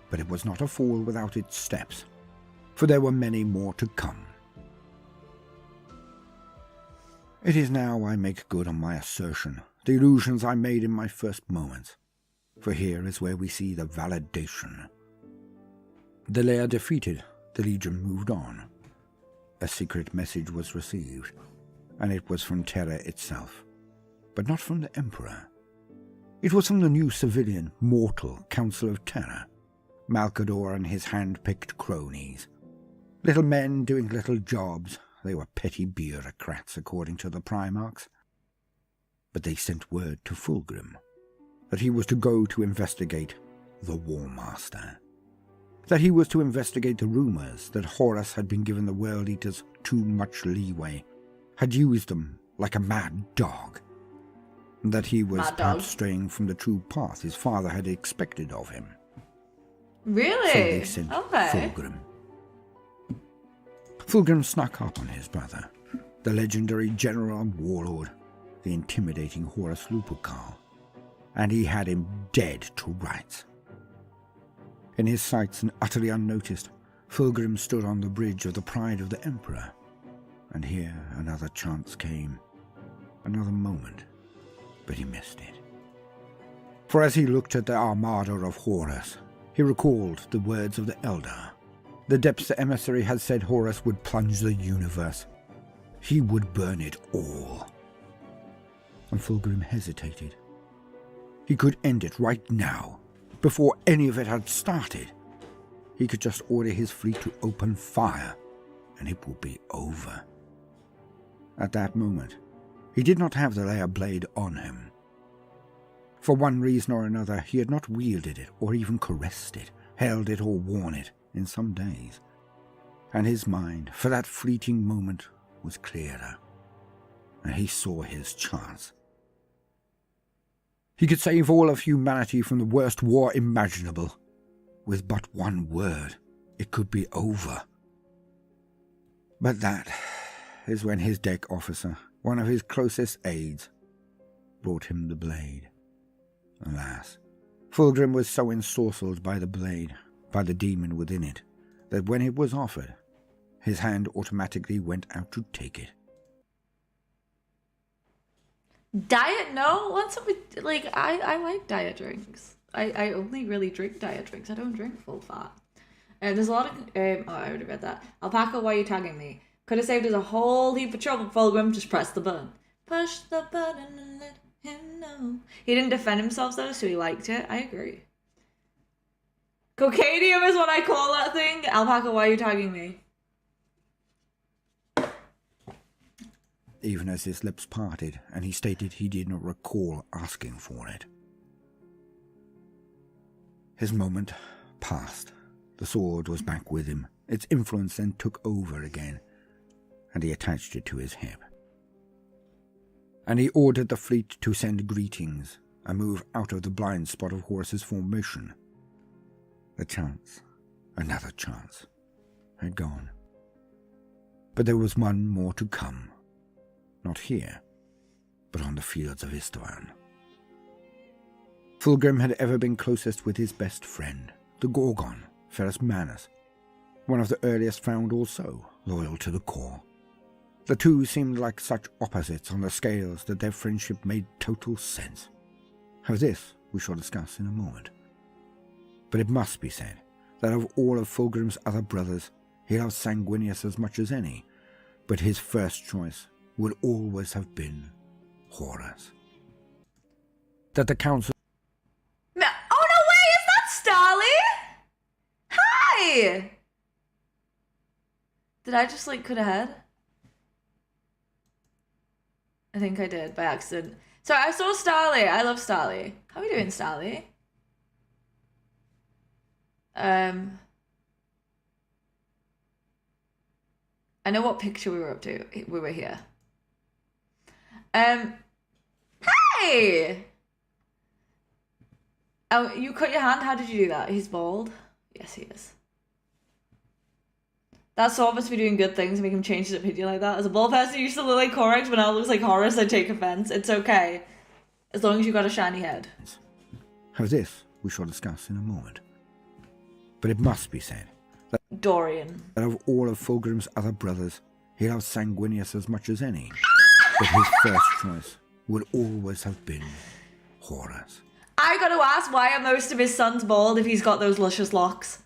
Speaker 2: But it was not a fall without its steps, for there were many more to come. It is now I make good on my assertion, the illusions I made in my first moments, for here is where we see the validation. The Laer defeated, the Legion moved on. A secret message was received, and it was from Terra itself, but not from the Emperor. It was from the new civilian, mortal Council of Terra, Malcador and his hand-picked cronies. Little men doing little jobs. They were petty bureaucrats, according to the Primarks. But they sent word to Fulgrim that he was to go to investigate the War Master. That he was to investigate the rumors that Horus had been given the World Eaters too much leeway, had used them like a mad dog, and that he was perhaps straying from the true path his father had expected of him.
Speaker 1: Really?
Speaker 2: So they sent Fulgrim. Fulgrim snuck up on his brother, the legendary general and warlord, the intimidating Horus Lupercal, and he had him dead to rights. In his sights and utterly unnoticed, Fulgrim stood on the bridge of the Pride of the Emperor, and here another chance came, another moment, but he missed it. For as he looked at the armada of Horus, he recalled the words of the Elder. The depths the emissary had said Horus would plunge the universe. He would burn it all. And Fulgrim hesitated. He could end it right now, before any of it had started. He could just order his fleet to open fire, and it would be over. At that moment, he did not have the Laer blade on him. For one reason or another, he had not wielded it, or even caressed it, held it or worn it in some days. And his mind, for that fleeting moment, was clearer, and he saw his chance. He could save all of humanity from the worst war imaginable. With but one word, it could be over. But that is when his deck officer, one of his closest aides, brought him the blade. Alas, Fulgrim was so ensorcelled by the blade, by the demon within it, that when it was offered, his hand automatically went out to take it.
Speaker 1: Diet? No? What's up with, like, I like diet drinks. I only really drink diet drinks. I don't drink full fat. There's a lot of, I already read that. Alpaca, why are you tagging me? Could have saved us a whole heap of trouble, Fulgrim. Just press the button. Push the button and let him know. He didn't defend himself though, so he liked it. I agree. Cocadium is what I call that thing. Alpaca, why are you tagging me?
Speaker 2: Even as his lips parted, and he stated he did not recall asking for it. His moment passed. The sword was back with him. Its influence then took over again, and he attached it to his hip. And he ordered the fleet to send greetings and move out of the blind spot of Horus's formation. The chance, another chance, had gone. But there was one more to come. Not here, but on the fields of Istvan. Fulgrim had ever been closest with his best friend, the Gorgon, Ferris Manus, one of the earliest found also, loyal to the core. The two seemed like such opposites on the scales that their friendship made total sense. Of this we shall discuss in a moment. But it must be said that of all of Fulgrim's other brothers, he loved Sanguinius as much as any, but his first choice would always have been Horus. That the council...
Speaker 1: Oh no way, is that Starly? Hi! Did I just like cut ahead? I think I did by accident. Sorry, I saw Starly. I love Starly. How are we doing, Starly? I know what picture we were up to. We were here. Hey! Oh, you cut your hand? How did you do that? He's bald? Yes, he is. That sword must be doing good things to make him change his opinion like that. As a bald person who used to look like Corax, but now looks like Horus, I take offense. It's okay. As long as you got a shiny head.
Speaker 2: Of this we shall discuss in a moment. But it must be said that
Speaker 1: Dorian.
Speaker 2: Of all of Fulgrim's other brothers, he loved Sanguinius as much as any. But his first choice would always have been Horus.
Speaker 1: I gotta ask, why are most of his sons bald if he's got those luscious locks?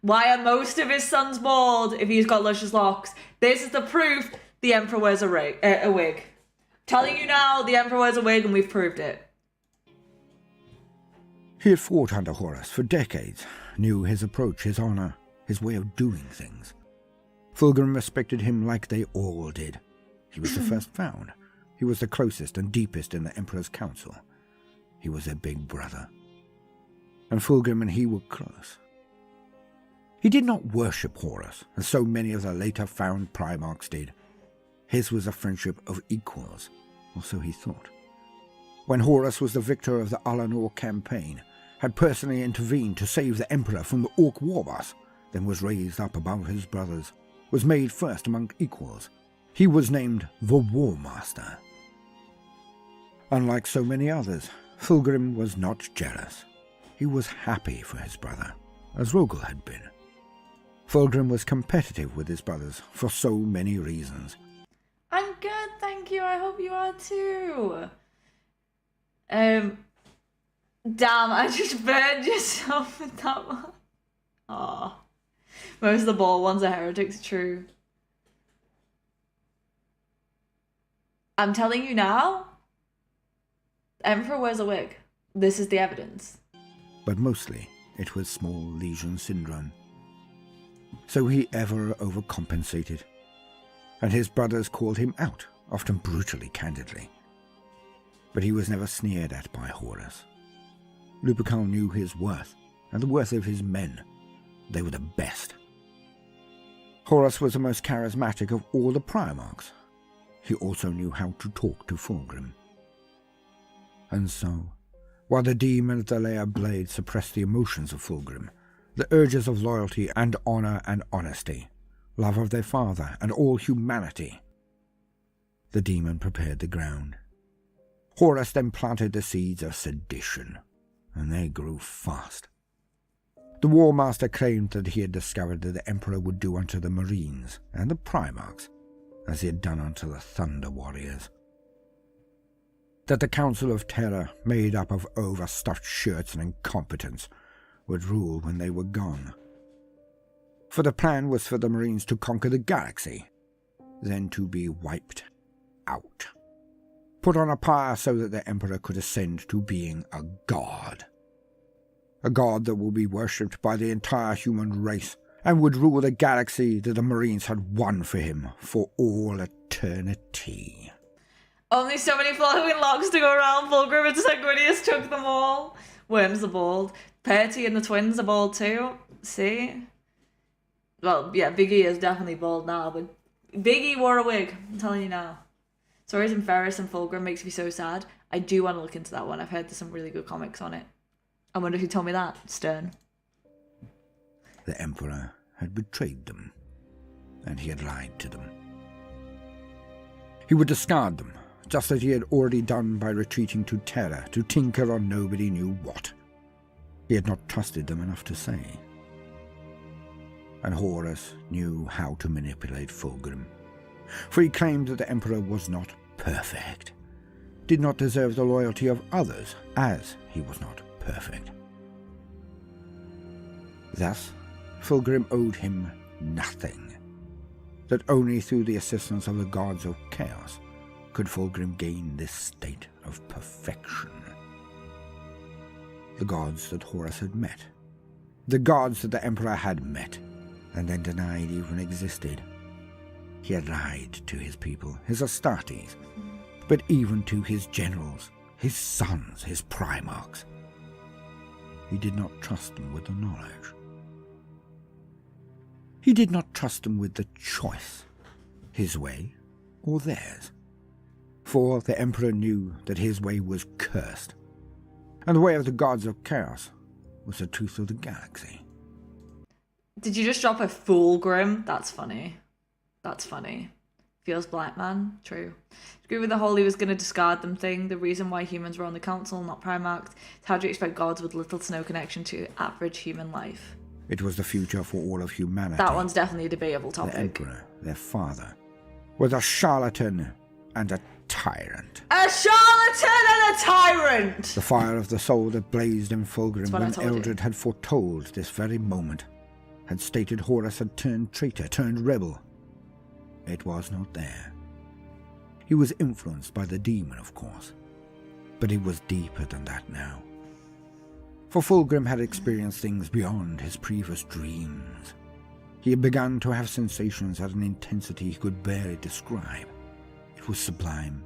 Speaker 1: Why are most of his sons bald if he's got luscious locks? This is the proof the Emperor wears a wig. Telling you now, the Emperor wears a wig and we've proved it.
Speaker 2: He had fought under Horus for decades, knew his approach, his honor, his way of doing things. Fulgrim respected him like they all did. He was the first found. He was the closest and deepest in the Emperor's council. He was their big brother. And Fulgrim and he were close. He did not worship Horus, as so many of the later found Primarks did. His was a friendship of equals, or so he thought. When Horus was the victor of the Alanor campaign, had personally intervened to save the Emperor from the Orc warboss, then was raised up above his brothers, was made first among equals. He was named the War Master. Unlike so many others, Fulgrim was not jealous. He was happy for his brother, as Rogel had been. Fulgrim was competitive with his brothers for so many reasons.
Speaker 1: I'm good, thank you. I hope you are too. Damn, I just burned yourself with that one. Aw. Most of the bald ones are heretics, true. I'm telling you now, the Emperor wears a wig. This is the evidence.
Speaker 2: But mostly, it was small lesion syndrome. So he ever overcompensated. And his brothers called him out, often brutally candidly. But he was never sneered at by Horus. Lupercal knew his worth, and the worth of his men. They were the best. Horus was the most charismatic of all the Primarks. He also knew how to talk to Fulgrim. And so, while the demon of the Laer blade suppressed the emotions of Fulgrim, the urges of loyalty and honor and honesty, love of their father and all humanity, the demon prepared the ground. Horus then planted the seeds of sedition, and they grew fast. The War Master claimed that he had discovered that the Emperor would do unto the Marines and the Primarks as he had done unto the Thunder Warriors. That the Council of Terror, made up of overstuffed shirts and incompetence, would rule when they were gone. For the plan was for the Marines to conquer the galaxy, then to be wiped out. Put on a pyre so that the Emperor could ascend to being a god. A god that will be worshipped by the entire human race and would rule the galaxy that the Marines had won for him for all eternity.
Speaker 1: Only so many flowing locks to go around. Fulgrim and Sanguinius took them all. Worms are bald. Perty and the twins are bald too. See? Well, yeah, Big E is definitely bald now, but Biggie wore a wig. I'm telling you now. Stories in Ferris and Fulgrim makes me so sad. I do want to look into that one. I've heard there's some really good comics on it. I wonder who told me that. Stern.
Speaker 2: The Emperor had betrayed them, and he had lied to them. He would discard them, just as he had already done by retreating to Terra to tinker on nobody knew what. He had not trusted them enough to say. And Horus knew how to manipulate Fulgrim, for he claimed that the Emperor was not perfect, did not deserve the loyalty of others, as he was not perfect. Thus, Fulgrim owed him nothing, that only through the assistance of the gods of chaos could Fulgrim gain this state of perfection. The gods that Horus had met, the gods that the Emperor had met, and then denied even existed. He had lied to his people, his Astartes, but even to his generals, his sons, his Primarks. He did not trust them with the knowledge. He did not trust them with the choice, his way or theirs. For the Emperor knew that his way was cursed, and the way of the gods of chaos was the truth of the galaxy.
Speaker 1: Did you just drop a Fulgrim? That's funny. That's funny. Feels black, man. True. Agree with the whole he was going to discard them thing. The reason why humans were on the council, not Primarks. How do you expect gods with little to no connection to average human life?
Speaker 2: It was the future for all of humanity.
Speaker 1: That one's definitely a debatable topic.
Speaker 2: The Emperor, their father, was a charlatan and a tyrant.
Speaker 1: A charlatan and a tyrant!
Speaker 2: The fire of the soul that blazed in Fulgrim when Eldred had foretold this very moment, had stated Horus had turned traitor, turned rebel. It was not there. He was influenced by the demon, of course, but it was deeper than that now. For Fulgrim had experienced things beyond his previous dreams. He had begun to have sensations at an intensity he could barely describe. It was sublime.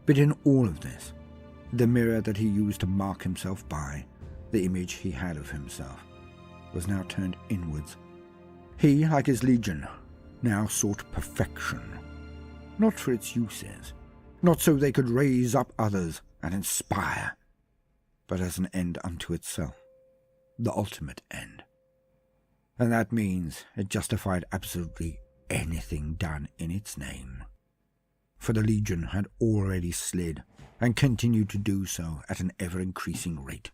Speaker 2: But in all of this, the mirror that he used to mark himself by, the image he had of himself, was now turned inwards. He, like his legion, now sought perfection, not for its uses, not so they could raise up others and inspire, but as an end unto itself, the ultimate end. And that means it justified absolutely anything done in its name. For the Legion had already slid, and continued to do so at an ever-increasing rate.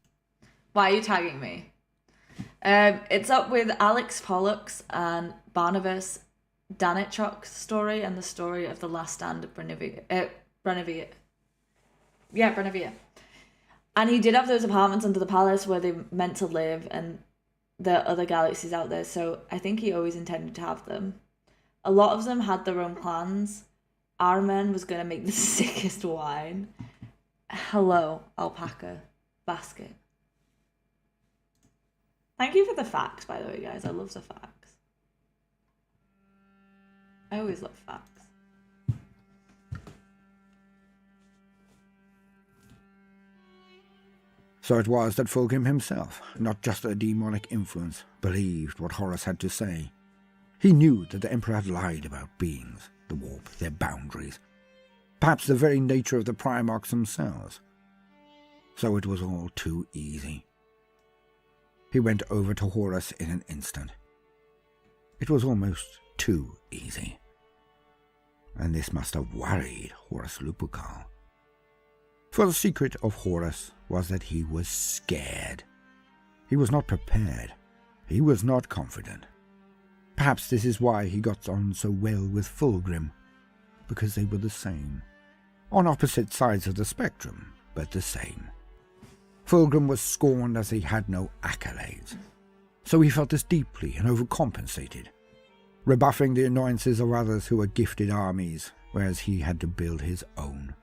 Speaker 1: Why are you tagging me? It's up with Alex Pollux and Barnabas Danichuk's story and the story of the last stand of Brennevier. Yeah, Brennevier. And he did have those apartments under the palace where they meant to live, and the other galaxies out there, so I think he always intended to have them. A lot of them had their own plans. Armen was going to make the sickest wine. Hello, alpaca basket. Thank you for the facts, by the way, guys. I love the facts. I always love facts.
Speaker 2: So it was that Fulgrim himself, not just a demonic influence, believed what Horus had to say. He knew that the Emperor had lied about beings, the warp, their boundaries, perhaps the very nature of the Primarks themselves. So it was all too easy. He went over to Horus in an instant. It was almost too easy. And this must have worried Horus Lupercal. For the secret of Horus was that he was scared. He was not prepared. He was not confident. Perhaps this is why he got on so well with Fulgrim, because they were the same. On opposite sides of the spectrum, but the same. Fulgrim was scorned as he had no accolades, so he felt this deeply and overcompensated, rebuffing the annoyances of others who were gifted armies, whereas he had to build his own.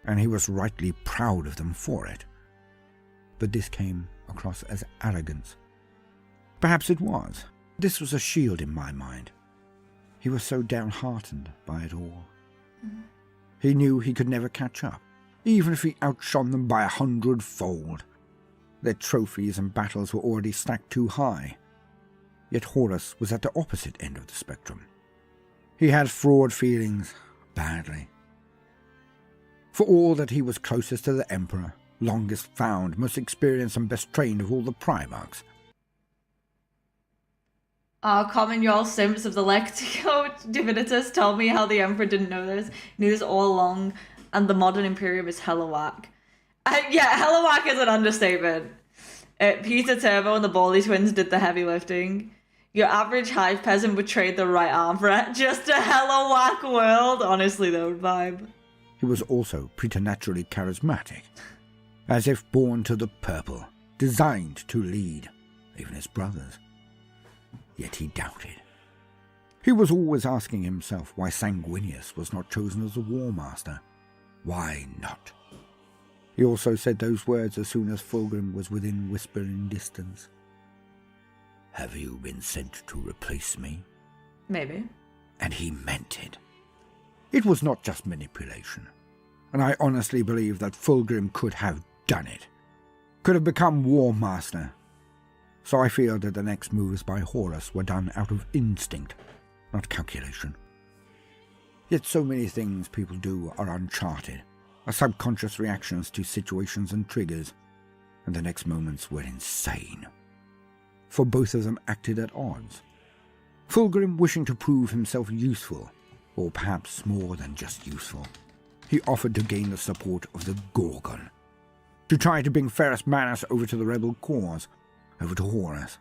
Speaker 2: And he was rightly proud of them for it. But this came across as arrogance. Perhaps it was. This was a shield in my mind. He was so downhearted by it all. He knew he could never catch up, even if he outshone them by 100-fold. Their trophies and battles were already stacked too high. Yet Horus was at the opposite end of the spectrum, He had fraught feelings, badly. For all that he was closest to the Emperor, longest found, most experienced and best trained of all the Primarks.
Speaker 1: Our common y'all simps of the Lectico Divinitas told me how the Emperor didn't know this, knew this all along, and the modern Imperium is hella whack. Yeah, hella whack is an understatement. Peter Turbo and the Bally twins did the heavy lifting. Your average hive peasant would trade the right arm for it. Just a hella whack world. Honestly, though, vibe.
Speaker 2: He was also preternaturally charismatic, as if born to the purple, designed to lead, even his brothers. Yet he doubted. He was always asking himself why Sanguinius was not chosen as a war master. Why not? He also said those words as soon as Fulgrim was within whispering distance. Have you been sent to replace me?
Speaker 1: Maybe.
Speaker 2: And he meant it. It was not just manipulation, and I honestly believe that Fulgrim could have done it, could have become War Master. So I feel that the next moves by Horus were done out of instinct, not calculation. Yet so many things people do are uncharted, are subconscious reactions to situations and triggers, and the next moments were insane. For both of them acted at odds. Fulgrim wishing to prove himself useful, or perhaps more than just useful. He offered to gain the support of the Gorgon, to try to bring Ferris Manus over to the rebel cause, over to Horus.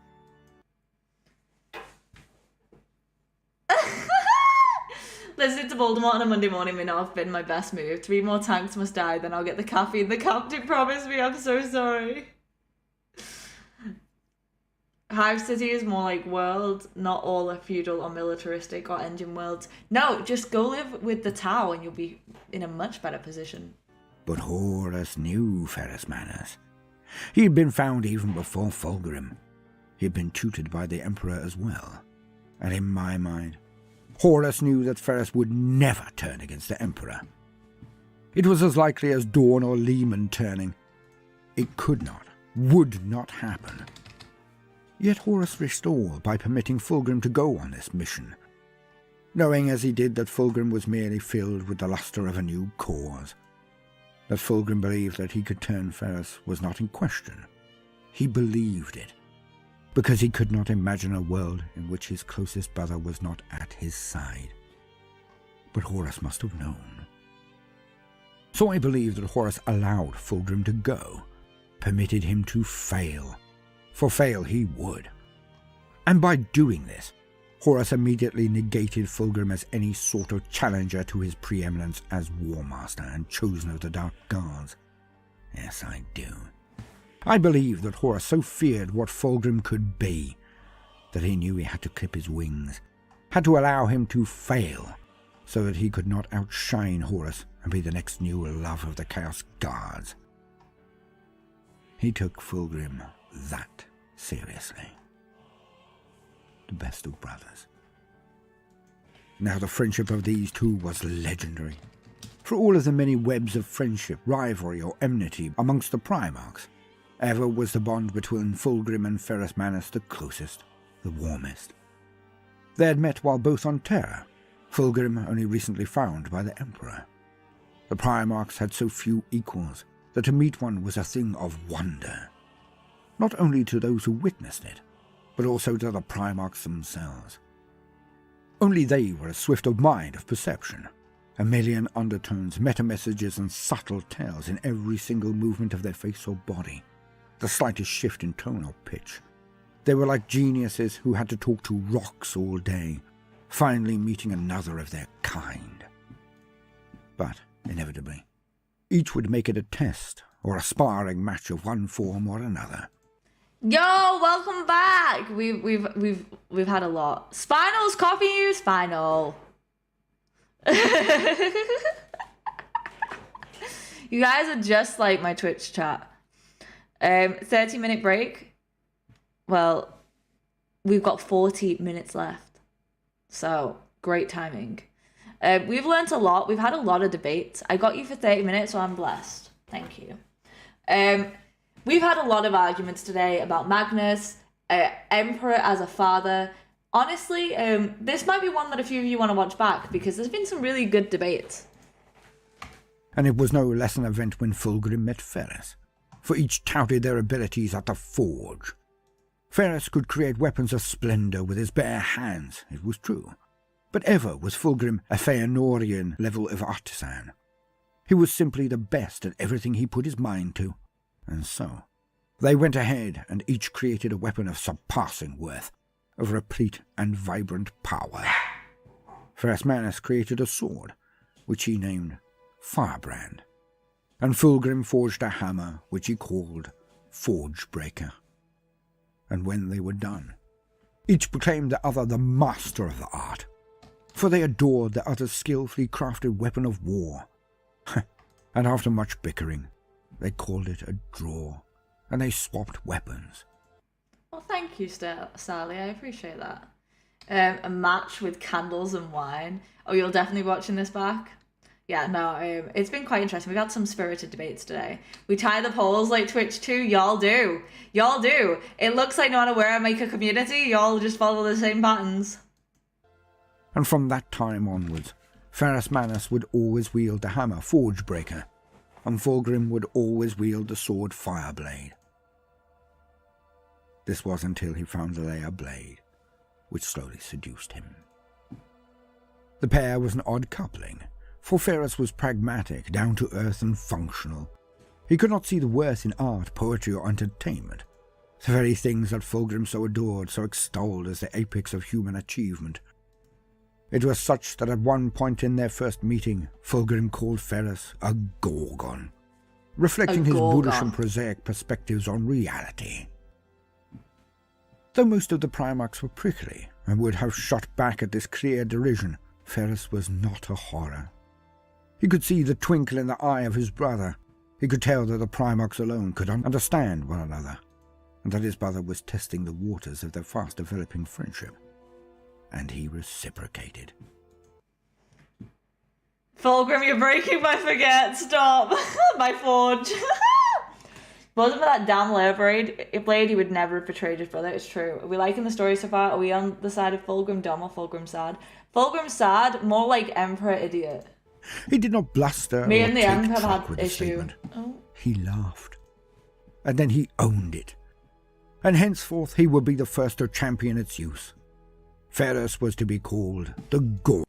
Speaker 1: Listening to Baldermort on a Monday morning may not have been my best move. 3 more tanks must die, then I'll get the caffeine the captain promised me. I'm so sorry. Hive City is more like world, not all are feudal or militaristic or engine worlds. No, just go live with the Tau and you'll be in a much better position.
Speaker 2: But Horus knew Ferris Manus. He had been found even before Fulgrim. He had been tutored by the Emperor as well. And in my mind, Horus knew that Ferris would never turn against the Emperor. It was as likely as Dawn or Lehman turning. It could not, would not happen. Yet Horus risked all by permitting Fulgrim to go on this mission, knowing as he did that Fulgrim was merely filled with the luster of a new cause. That Fulgrim believed that he could turn Ferris was not in question. He believed it, because he could not imagine a world in which his closest brother was not at his side. But Horus must have known. So I believe that Horus allowed Fulgrim to go, permitted him to fail. For fail he would. And by doing this, Horus immediately negated Fulgrim as any sort of challenger to his preeminence as War Master and chosen of the Dark Guards. Yes, I do. I believe that Horus so feared what Fulgrim could be, that he knew he had to clip his wings, had to allow him to fail, so that he could not outshine Horus and be the next new love of the Chaos Guards. He took Fulgrim that seriously. The best of brothers. Now the friendship of these two was legendary. For all of the many webs of friendship, rivalry or enmity amongst the Primarks, ever was the bond between Fulgrim and Ferris Manus the closest, the warmest. They had met while both on Terra, Fulgrim only recently found by the Emperor. The Primarks had so few equals that to meet one was a thing of wonder, not only to those who witnessed it, but also to the Primarks themselves. Only they were as swift of mind, of perception, a million undertones, meta-messages and subtle tales in every single movement of their face or body, the slightest shift in tone or pitch. They were like geniuses who had to talk to rocks all day, finally meeting another of their kind. But, inevitably, each would make it a test or a sparring match of one form or another.
Speaker 1: Yo, welcome back. We've had a lot. Spinal's coffee you, Spinal. You guys are just like my Twitch chat. 30-minute break. Well, we've got 40 minutes left. So, great timing. We've learnt a lot. We've had a lot of debates. I got you for 30 minutes, so I'm blessed. Thank you. We've had a lot of arguments today about Magnus, Emperor as a father, Honestly, this might be one that a few of you want to watch back because there's been some really good debates.
Speaker 2: And it was no less an event when Fulgrim met Ferris, for each touted their abilities at the forge. Ferris could create weapons of splendour with his bare hands, it was true, but ever was Fulgrim a Feanorian level of artisan. He was simply the best at everything he put his mind to, and so they went ahead and each created a weapon of surpassing worth, of replete and vibrant power. Ferris Manus created a sword, which he named Firebrand, and Fulgrim forged a hammer, which he called Forgebreaker. And when they were done, each proclaimed the other the master of the art, for they adored the other's skillfully crafted weapon of war. And after much bickering, they called it a draw, and they swapped weapons.
Speaker 1: Well, thank you, Sally. I appreciate that. A match with candles and wine. Oh, you're definitely watching this back? Yeah, no, it's been quite interesting. We've had some spirited debates today. We tie the polls like Twitch too. Y'all do. Y'all do. It looks like no matter where I make a community, y'all just follow the same patterns.
Speaker 2: And from that time onwards, Ferris Manus would always wield the hammer Forgebreaker, and Fulgrim would always wield the sword Fireblade. This was until he found the Laer blade, which slowly seduced him. The pair was an odd coupling, for Ferris was pragmatic, down-to-earth and functional. He could not see the worth in art, poetry or entertainment, the very things that Fulgrim so adored, so extolled as the apex of human achievement. It was such that at one point in their first meeting, Fulgrim called Ferris a Gorgon, reflecting his bullish and prosaic perspectives on reality. Though most of the Primarks were prickly and would have shot back at this clear derision, Ferris was not a horror. He could see the twinkle in the eye of his brother. He could tell that the Primarks alone could understand one another, and that his brother was testing the waters of their fast-developing friendship. And he reciprocated.
Speaker 1: Fulgrim, you're breaking my forget. Stop. My forge. Wasn't for that damn Laer blade, he would never have betrayed his brother. It's true. Are we liking the story so far? Are we on the side of Fulgrim dumb or Fulgrim sad? Fulgrim sad, more like Emperor idiot.
Speaker 2: He did not bluster
Speaker 1: Me
Speaker 2: or
Speaker 1: and the
Speaker 2: take
Speaker 1: Emperor
Speaker 2: track
Speaker 1: had
Speaker 2: with the
Speaker 1: issue.
Speaker 2: statement.
Speaker 1: Oh.
Speaker 2: He laughed. And then he owned it. And henceforth he would be the first to champion its use. Ferris was to be called the Gorgon.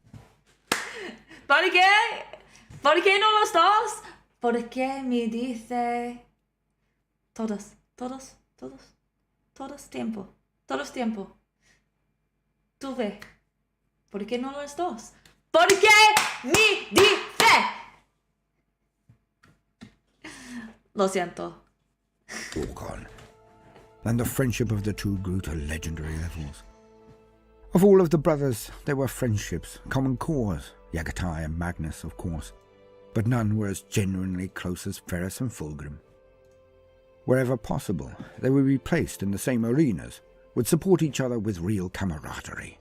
Speaker 1: ¿Por qué no los dos? ¿Por qué me dice todos tiempo? Tú ve. ¿Por qué no los dos? ¿Por qué me dice? Lo siento.
Speaker 2: Gorgon. And the friendship of the two grew to legendary levels. Of all of the brothers, there were friendships, common cause, Yagatai and Magnus, of course, but none were as genuinely close as Ferris and Fulgrim. Wherever possible, they would be placed in the same arenas, would support each other with real camaraderie.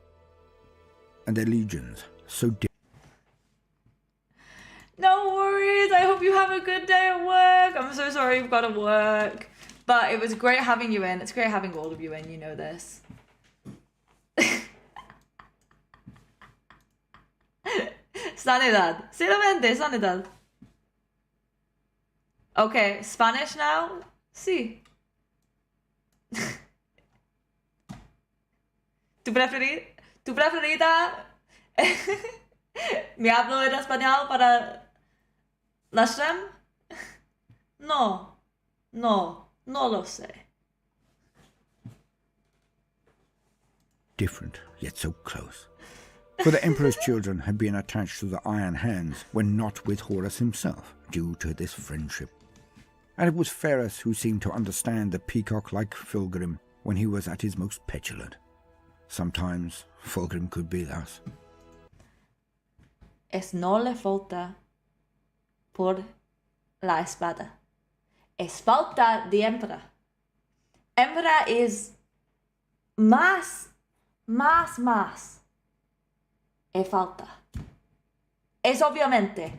Speaker 2: And their legions, so
Speaker 1: No worries, I hope you have a good day at work. I'm so sorry you've got to work. But it was great having you in. It's great having all of you in, you know this. Sanidad. Solamente sanidad. Okay, Spanish now? Sí. ¿Tu preferida? ¿Me hablo en español para la STEM? No lo sé.
Speaker 2: different, yet so close. For the Emperor's children had been attached to the Iron Hands when not with Horus himself, due to this friendship. And it was Ferris who seemed to understand the peacock-like Fulgrim when he was at his most petulant. Sometimes Fulgrim could be thus.
Speaker 1: Es no le falta por la espada. Es falta de Emperor. Emperor is más. E falta. Es obviamente.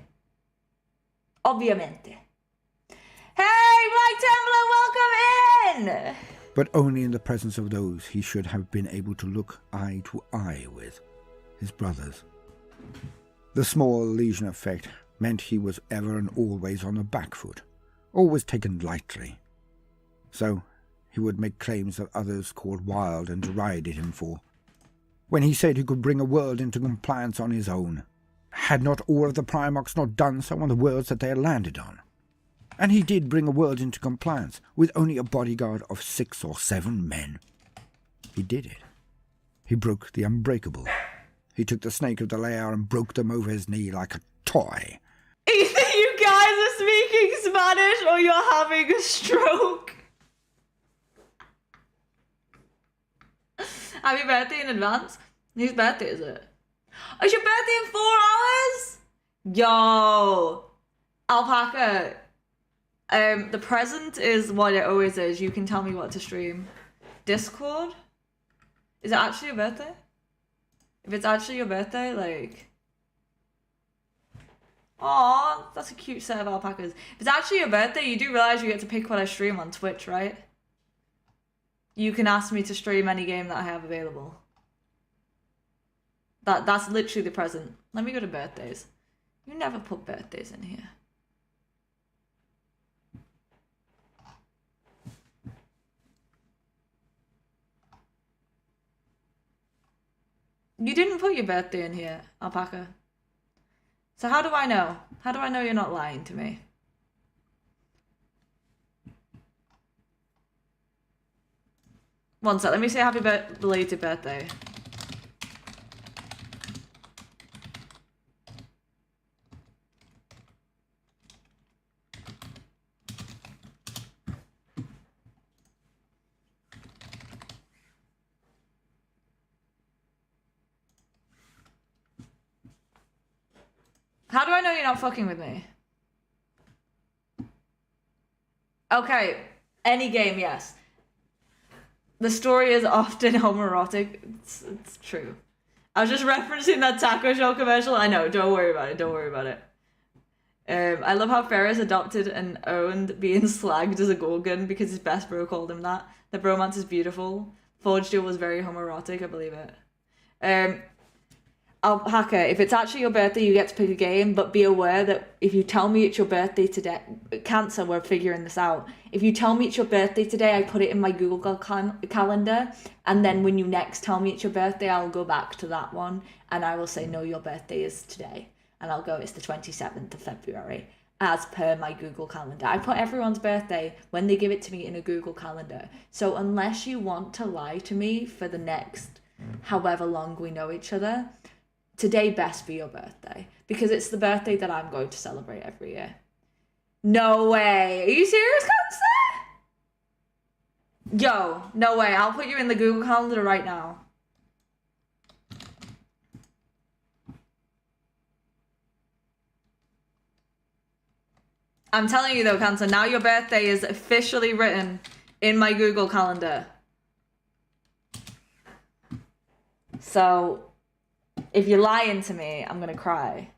Speaker 1: Hey, Black Templar, welcome in!
Speaker 2: but only in the presence of those he should have been able to look eye to eye with, his brothers. The small lesion effect meant he was ever and always on the back foot, always taken lightly. So he would make claims that others called wild and derided him for. When he said he could bring a world into compliance on his own, had not all of the Primarks not done so on the worlds that they had landed on? And he did bring a world into compliance with only a bodyguard of 6 or 7 men. He did it. He broke the unbreakable. He took the snake of the Laer and broke them over his knee like a toy.
Speaker 1: Either you guys are speaking Spanish or you're having a stroke. Happy birthday in advance. Whose birthday is it? Oh, it's your birthday in 4 hours? Yo. Alpaca. The present is what it always is. You can tell me what to stream. Discord? Is it actually your birthday? If it's actually your birthday, like... Aw, that's a cute set of alpacas. If it's actually your birthday, you do realize you get to pick what I stream on Twitch, right? You can ask me to stream any game that I have available. That's literally the present. Let me go to birthdays. You never put birthdays in here. You didn't put your birthday in here, Alpaca. So how do I know? How do I know you're not lying to me? One sec, let me say happy belated birthday. How do I know you're not fucking with me? Okay, any game, yes. The story is often homoerotic. It's true. I was just referencing that Taco Shell commercial. I know, don't worry about it, don't worry about it. I love how Ferris adopted and owned being slagged as a Gorgon because his best bro called him that. The bromance is beautiful. Forged Duel was very homoerotic, I believe it. Alpaca, if it's actually your birthday, you get to pick a game, but be aware that if you tell me it's your birthday today, Cancer, we're figuring this out. If you tell me it's your birthday today, I put it in my Google calendar, and then when you next tell me it's your birthday, I'll go back to that one, and I will say, no, your birthday is today. And I'll go, it's the 27th of February, as per my Google calendar. I put everyone's birthday when they give it to me in a Google calendar. So unless you want to lie to me for the next however long we know each other, today best be your birthday, because it's the birthday that I'm going to celebrate every year. No way. Are you serious, Cancer? Yo, no way. I'll put you in the Google calendar right now. I'm telling you though, Cancer, now your birthday is officially written in my Google calendar. So... if you're lying to me, I'm gonna cry.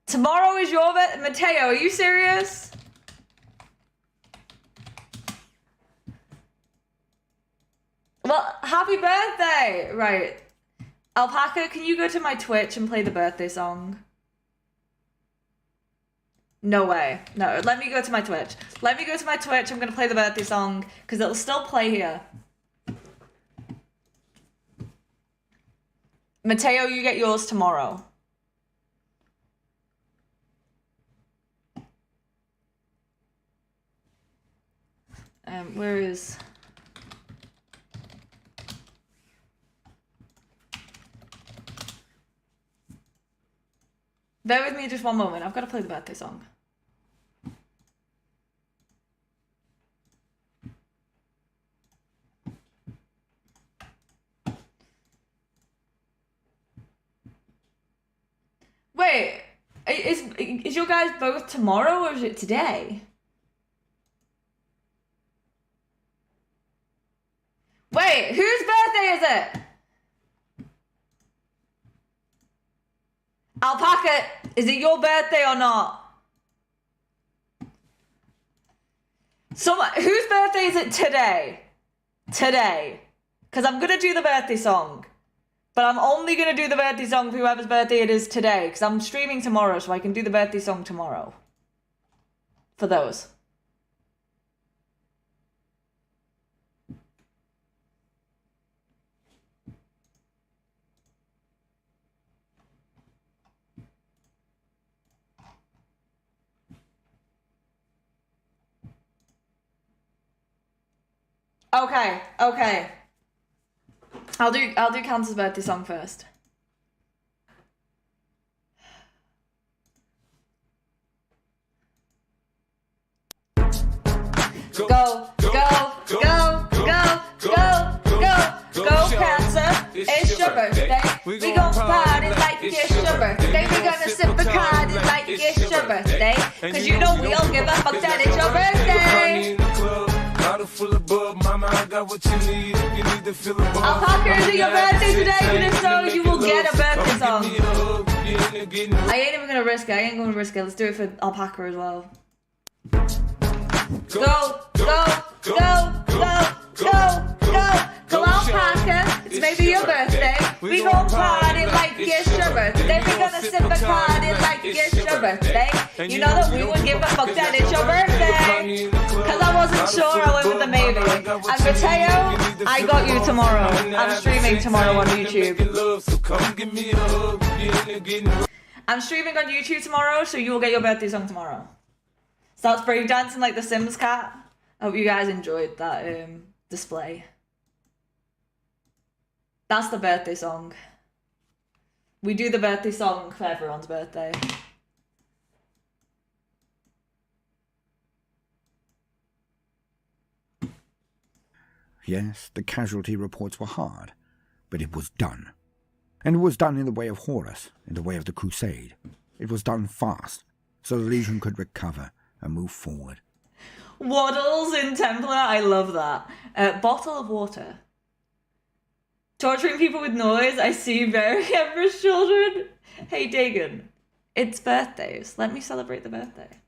Speaker 1: Tomorrow is your birthday? Mateo, are you serious? Well, happy birthday! Right. Alpaca, can you go to my Twitch and play the birthday song? No way. No, let me go to my Twitch. Let me go to my Twitch, I'm gonna play the birthday song, because it'll still play here. Mateo, you get yours tomorrow. Where is... Bear with me just one moment. I've got to play the birthday song. Wait, is your guys both tomorrow or is it today? Wait, whose birthday is it? Alpaca, is it your birthday or not? Whose birthday is it today? Today. Because I'm going to do the birthday song. But I'm only going to do the birthday song for whoever's birthday it is today. Because I'm streaming tomorrow, so I can do the birthday song tomorrow. For those. Okay, okay. I'll do Cancer's birthday song first. Go, go, go, go, go, go, Cancer. It's your birthday. We gon' party like it's your birthday. We gonna sip Bacardi like it's your birthday. Cause you know we don't give a fuck that it's your birthday. Full of bub, mama, I got what you need. If you need to feel a bug. Alpaca, is it your birthday today? But if so, you will get a birthday song. I ain't even gonna risk it. I ain't gonna risk it. Let's do it for Alpaca as well. Go, go, go, go, go, go. Go Alpaca, it's maybe your birthday. We gon' party like it's your birthday. We gonna sip Bacardi like it's your birthday. You know that we would give a fuck that it's your birthday. Cause I wasn't sure, I went with the maybe. And Betrayal, I got you tomorrow. I'm streaming tomorrow on YouTube. I'm streaming on YouTube tomorrow, so you will get your birthday song tomorrow. Starts breakdancing like the Sims cat. I hope you guys enjoyed that display. That's the birthday song. We do the birthday song for everyone's birthday.
Speaker 2: Yes, the casualty reports were hard, but it was done. And it was done in the way of Horus, in the way of the Crusade. It was done fast, so the Legion could recover and move forward.
Speaker 1: Waddles in Templar, I love that. Bottle of water. Torturing people with noise, I see very Emperor's children. Hey Dagon, it's birthdays. Let me celebrate the birthday.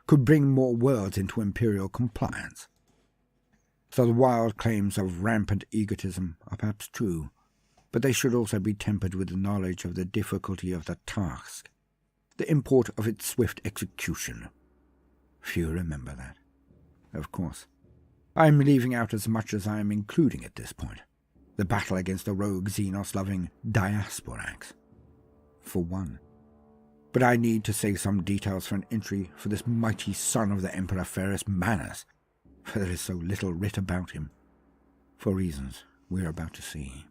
Speaker 2: Could bring more worlds into Imperial compliance. So the wild claims of rampant egotism are perhaps true, but they should also be tempered with the knowledge of the difficulty of the task, the import of its swift execution. Few remember that. Of course, I am leaving out as much as I am including at this point. The battle against the rogue Xenos-loving Diasporax, for one. But I need to save some details for an entry for this mighty son of the Emperor Ferris Manus, for there is so little writ about him, for reasons we are about to see.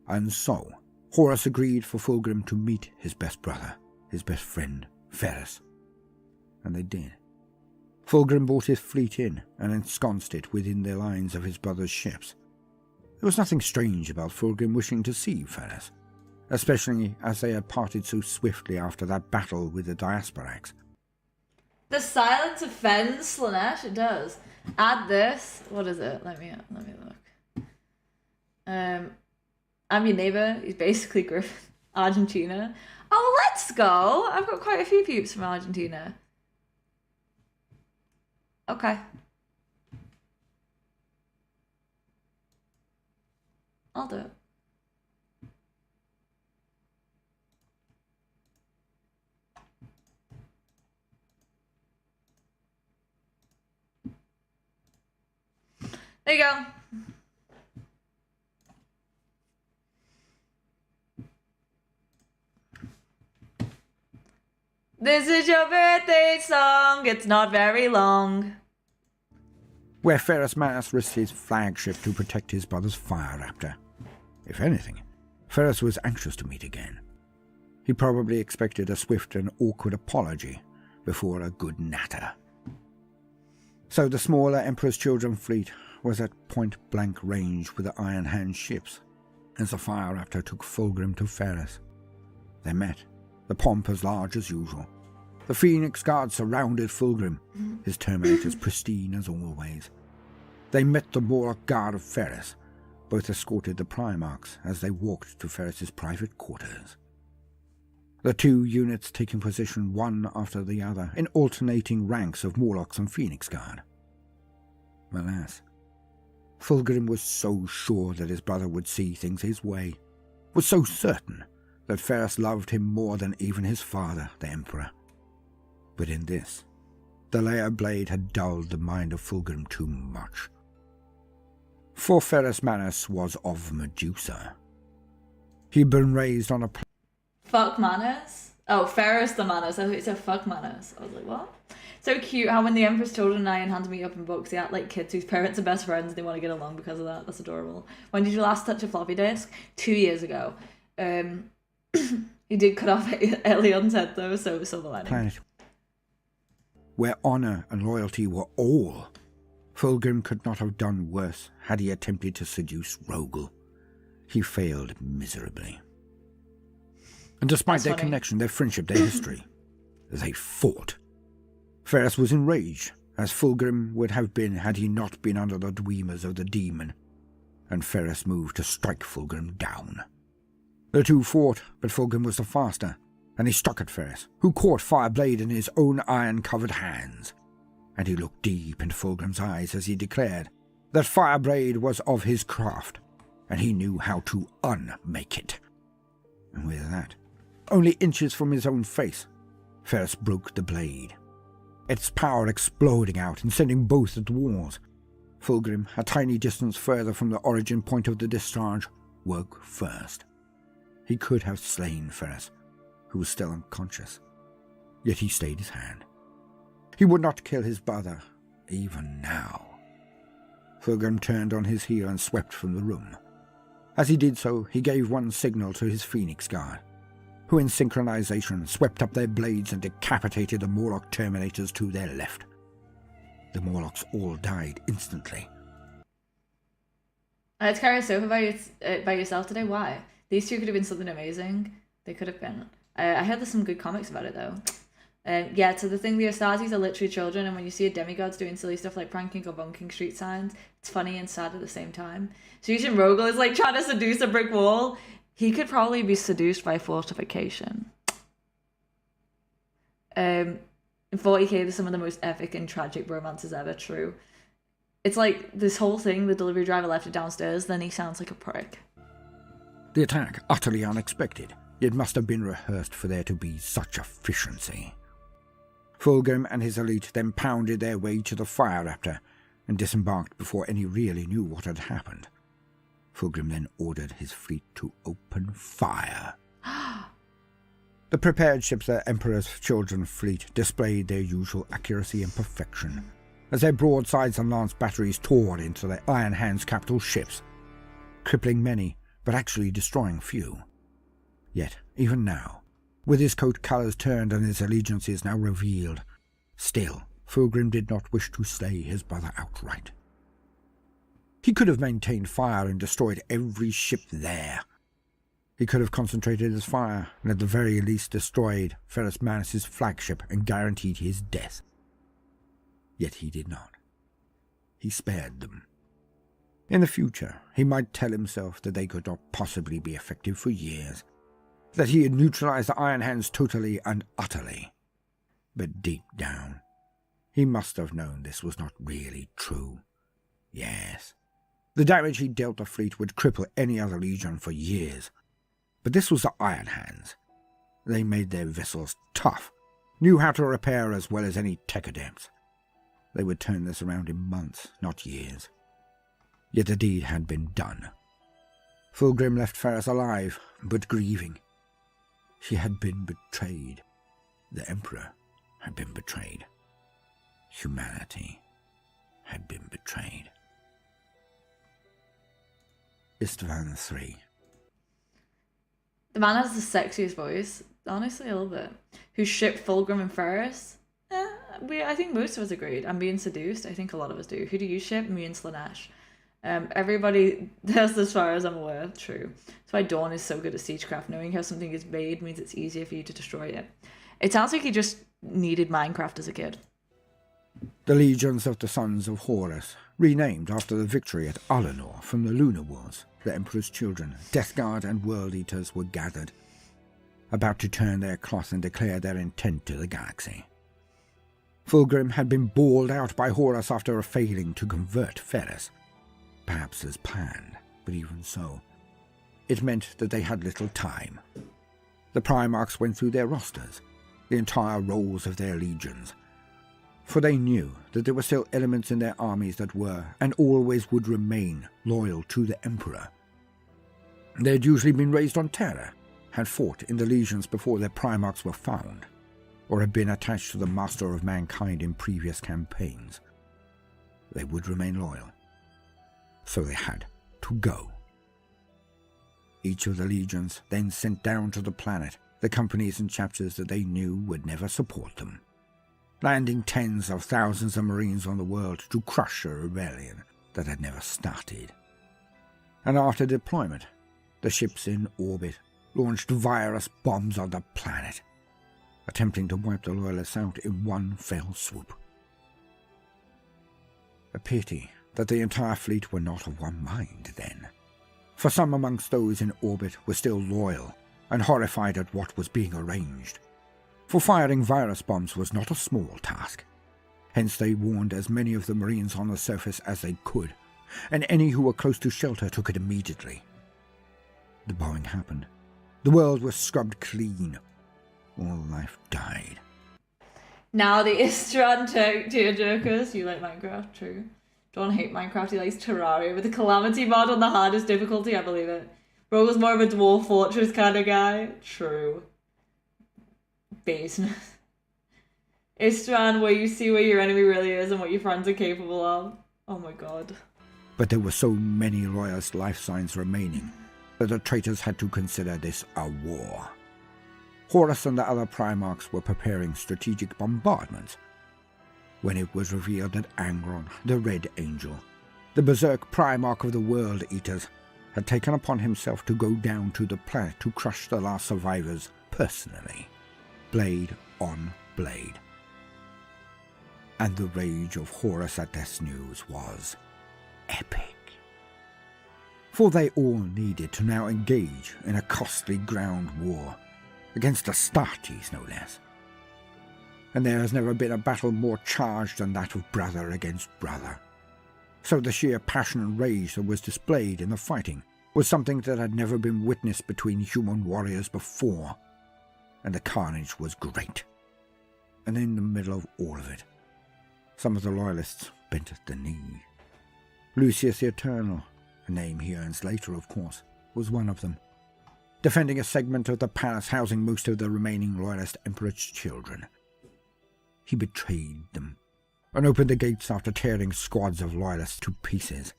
Speaker 2: And so, Horus agreed for Fulgrim to meet his best brother, his best friend, Ferris. And they did. Fulgrim brought his fleet in and ensconced it within the lines of his brother's ships. There was nothing strange about Fulgrim wishing to see Ferris, especially as they had parted so swiftly after that battle with the Diasporax.
Speaker 1: The silence offends, Slanesh, it does. Add this. What is it? Let me look. I'm your neighbour. He's basically Griffin. Argentina. Oh, let's go. I've got quite a few peeps from Argentina. Okay. I'll do it. There you go. This is your birthday song. It's not very long.
Speaker 2: Where Ferris Manus risked his flagship to protect his brother's fire raptor. If anything, Ferris was anxious to meet again. He probably expected a swift and awkward apology before a good natter. So the smaller Emperor's Children fleet was at point-blank range with the Iron Hand ships, as the fire raptor took Fulgrim to Ferris. They met, the pomp as large as usual. The Phoenix Guard surrounded Fulgrim, his Terminators pristine as always. They met the Warlock Guard of Ferris. Both escorted the Primarks as they walked to Ferris's private quarters. the two units taking position one after the other in alternating ranks of Morlocks and Phoenix Guard. Alas, Fulgrim was so sure that his brother would see things his way, was so certain that Ferris loved him more than even his father, the Emperor. But in this, the Laer blade had dulled the mind of Fulgrim too much. For Ferris Manus was of Medusa. He'd been raised on a
Speaker 1: Fuck Manus? Oh, Ferris the Manus. I thought you said fuck Manus. I was like, what? So cute how when the Emperor's children and Iron Hand meet up in books, they act like kids whose parents are best friends and they want to get along because of that. That's adorable. When did you last touch a floppy disk? 2 years ago. He did cut off Elion's head though, so silver lining.
Speaker 2: Planet where honour and loyalty were all. Fulgrim could not have done worse had he attempted to seduce Rogel. He failed miserably. And despite their connection, their friendship, their history, they fought. Ferris was enraged, as Fulgrim would have been had he not been under the dweemers of the demon, and Ferris moved to strike Fulgrim down. The two fought, but Fulgrim was the faster, and he struck at Ferris, who caught Fireblade in his own iron-covered hands. And he looked deep into Fulgrim's eyes as he declared that Fireblade was of his craft, and he knew how to unmake it. And with that, only inches from his own face, Ferris broke the blade, its power exploding out and sending both at the walls. Fulgrim, a tiny distance further from the origin point of the discharge, woke first. He could have slain Ferris, who was still unconscious, yet he stayed his hand. He would not kill his brother, even now. Fulgrim turned on his heel and swept from the room. As he did so, he gave one signal to his Phoenix Guard, who in synchronization swept up their blades and decapitated the Morlock Terminators to their left. The Morlocks all died instantly.
Speaker 1: To carry a sofa by yourself today? Why? These two could have been something amazing. They could have been. I heard there's some good comics about it though. Yeah, so the thing, the Astartes are literally children, and when you see a demigods doing silly stuff like pranking or bunking street signs, it's funny and sad at the same time. So usually Rogel is like trying to seduce a brick wall. He could probably be seduced by fortification. In 40k, there's some of the most epic and tragic romances ever, true. It's like this whole thing, the delivery driver left it downstairs, then he sounds like a prick.
Speaker 2: The attack, utterly unexpected, yet must have been rehearsed for there to be such efficiency. Fulgrim and his elite then pounded their way to the Fire Raptor and disembarked before any really knew what had happened. Fulgrim then ordered his fleet to open fire. The prepared ships of the Emperor's Children fleet displayed their usual accuracy and perfection, as their broadsides and lance batteries tore into the Iron Hand's capital ships, crippling many, but actually destroying few. Yet, even now, with his coat colours turned and his allegiances now revealed, still, Fulgrim did not wish to slay his brother outright. He could have maintained fire and destroyed every ship there. He could have concentrated his fire and at the very least destroyed Ferris Manus' flagship and guaranteed his death. Yet he did not. He spared them. In the future, he might tell himself that they could not possibly be effective for years, that he had neutralized the Iron Hands totally and utterly. But deep down, he must have known this was not really true. Yes, the damage he dealt the fleet would cripple any other legion for years. But this was the Iron Hands. They made their vessels tough, knew how to repair as well as any tech adepts. They would turn this around in months, not years. Yet the deed had been done. Fulgrim left Ferris alive, but grieving. She had been betrayed. The Emperor had been betrayed. Humanity had been betrayed. Istvan 3.
Speaker 1: The man has the sexiest voice, honestly, a little bit. Who shipped Fulgrim and Ferris? I think most of us agreed. I'm being seduced. I think a lot of us do. Who do you ship? Me and Slanesh. Everybody does, as far as I'm aware. True. That's why Dawn is so good at siegecraft. Knowing how something is made means it's easier for you to destroy it. It sounds like he just needed Minecraft as a kid.
Speaker 2: The legions of the Sons of Horus, renamed after the victory at Alinor from the Lunar Wars, the Emperor's children, Death Guard and World Eaters were gathered. about to turn their cloth and declare their intent to the galaxy. Fulgrim had been bawled out by Horus after failing to convert Ferris, perhaps as planned, but even so, it meant that they had little time. The Primarks went through their rosters, the entire rolls of their legions, for they knew that there were still elements in their armies that were, and always would remain, loyal to the Emperor. They had usually been raised on Terra, had fought in the legions before their Primarks were found, or had been attached to the Master of Mankind in previous campaigns. They would remain loyal. So they had to go. Each of the legions then sent down to the planet the companies and chapters that they knew would never support them, landing tens of thousands of Marines on the world to crush a rebellion that had never started. And after deployment, the ships in orbit launched virus bombs on the planet, attempting to wipe the Loyalists out in one fell swoop. A pity that the entire fleet were not of one mind then, for some amongst those in orbit were still loyal and horrified at what was being arranged, for firing virus bombs was not a small task. Hence they warned as many of the Marines on the surface as they could, and any who were close to shelter took it immediately. The bombing happened. The world was scrubbed clean. All life died.
Speaker 1: Now the Istran tearjerkers. You like Minecraft? True. John hate Minecraft. He likes Terraria with the Calamity mod on the hardest difficulty. I believe it. Bro was more of a Dwarf Fortress kind of guy. True. Business. Istran, where you see where your enemy really is and what your friends are capable of. Oh my god.
Speaker 2: But there were so many Royalist life signs remaining that the traitors had to consider this a war. Horus and the other Primarks were preparing strategic bombardments when it was revealed that Angron, the Red Angel, the berserk Primarch of the World Eaters, had taken upon himself to go down to the planet to crush the last survivors personally, blade on blade. And the rage of Horus at this news was epic. For they all needed to now engage in a costly ground war, against the Astartes no less. And there has never been a battle more charged than that of brother against brother. So the sheer passion and rage that was displayed in the fighting was something that had never been witnessed between human warriors before, and the carnage was great. And in the middle of all of it, some of the Loyalists bent the knee. Lucius the Eternal, a name he earns later of course, was one of them, defending a segment of the palace housing most of the remaining Loyalist Emperor's children. He betrayed them, and opened the gates after tearing squads of Loyalists to pieces.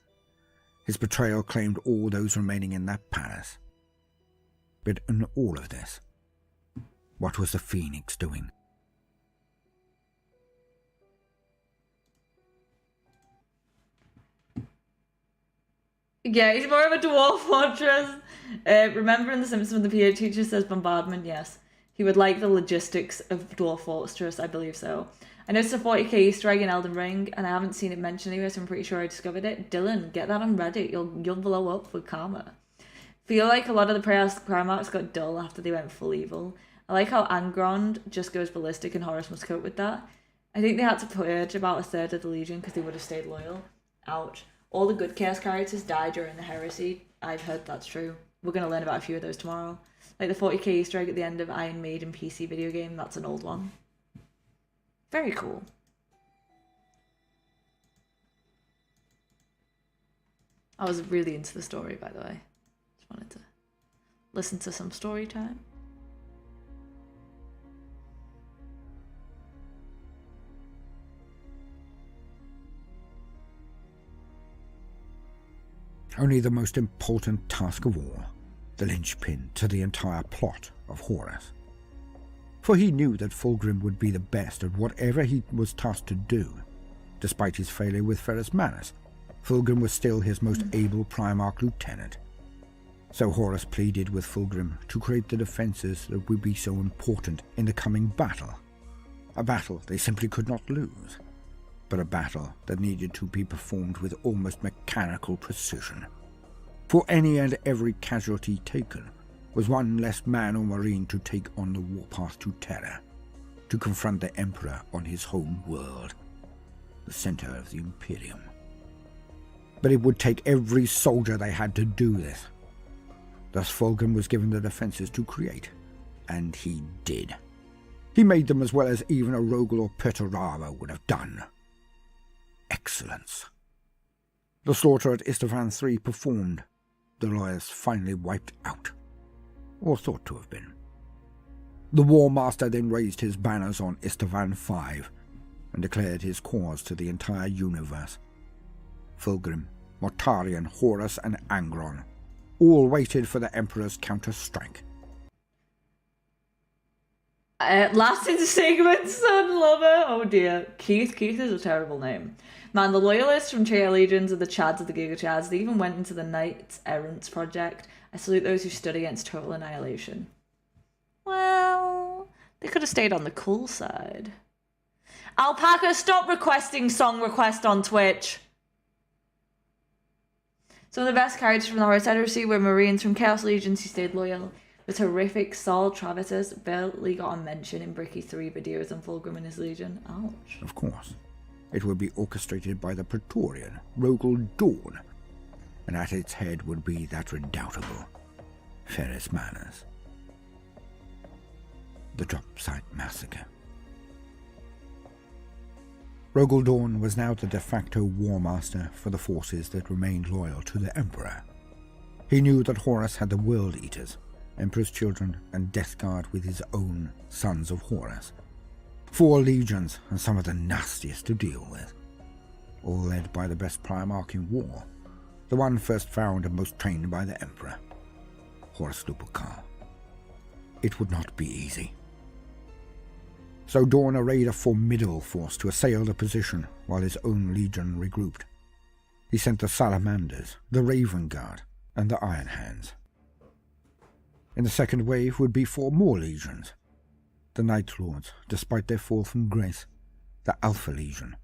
Speaker 2: His betrayal claimed all those remaining in that palace. But in all of this, what was the Phoenix doing?
Speaker 1: Yeah, he's more of a Dwarf Fortress. Remember in The Simpsons when the PA teacher says bombardment? Yes. He would like the logistics of Dwarf Fortress, I believe so. I noticed a 40k Easter egg in Elden Ring, and I haven't seen it mentioned anywhere, so I'm pretty sure I discovered it. Dylan, get that on Reddit. You'll blow up with karma. Feel like a lot of the Primarks got dull after they went full evil. I like how Angron just goes ballistic and Horus must cope with that. I think they had to purge about a third of the Legion because they would have stayed loyal. Ouch. All the good Chaos characters died during the Heresy. I've heard that's true. We're going to learn about a few of those tomorrow. Like the 40k Easter egg at the end of Iron Maiden PC video game, that's an old one. Very cool. I was really into the story, by the way. Just wanted to listen to some story time.
Speaker 2: Only the most important task of all, the linchpin to the entire plot of Horus. For he knew that Fulgrim would be the best at whatever he was tasked to do. Despite his failure with Ferris Manus, Fulgrim was still his most able Primarch lieutenant. So Horus pleaded with Fulgrim to create the defences that would be so important in the coming battle. A battle they simply could not lose, but a battle that needed to be performed with almost mechanical precision. For any and every casualty taken was one less man or marine to take on the warpath to Terra, to confront the Emperor on his home world, the center of the Imperium. But it would take every soldier they had to do this. Thus Fulgrim was given the defenses to create, and he did. He made them as well as even a Rogel or Perturaba would have done. Excellence. The slaughter at Istvan III performed, the Laers finally wiped out, or thought to have been. The War Master then raised his banners on Istvan V and declared his cause to the entire universe. Fulgrim, Mortarion, Horus, and Angron all waited for the Emperor's counter-strike.
Speaker 1: Last in segment, son lover. Oh dear. Keith is a terrible name. Man, the loyalists from Chaos Legions are the Chads of the Giga Chads. They even went into the Knights Errants project. I salute those who stood against total annihilation. Well, they could have stayed on the cool side. Alpaca, stop requesting song request on Twitch. Some of the best characters from the Confederacy were Marines from Chaos Legions who stayed loyal. The terrific Saul Travitus barely got a mention in Bricky 3 videos and Fulgrim and his Legion. Ouch.
Speaker 2: Of course. It would be orchestrated by the Praetorian, Rogel Dawn, and at its head would be that redoubtable Ferris Manus. The Dropsite Massacre. Rogel Dawn was now the de facto war master for the forces that remained loyal to the Emperor. He knew that Horus had the World Eaters, Emperor's Children, and Death Guard with his own Sons of Horus. 4 legions and some of the nastiest to deal with, all led by the best Primark in war, the one first found and most trained by the Emperor, Horus Lupercal. It would not be easy. So Dawn arrayed a formidable force to assail the position while his own legion regrouped. He sent the Salamanders, the Raven Guard, and the Iron Hands. In the second wave would be 4 more legions. The Night Lords, despite their fall from grace, the Alpha Legion,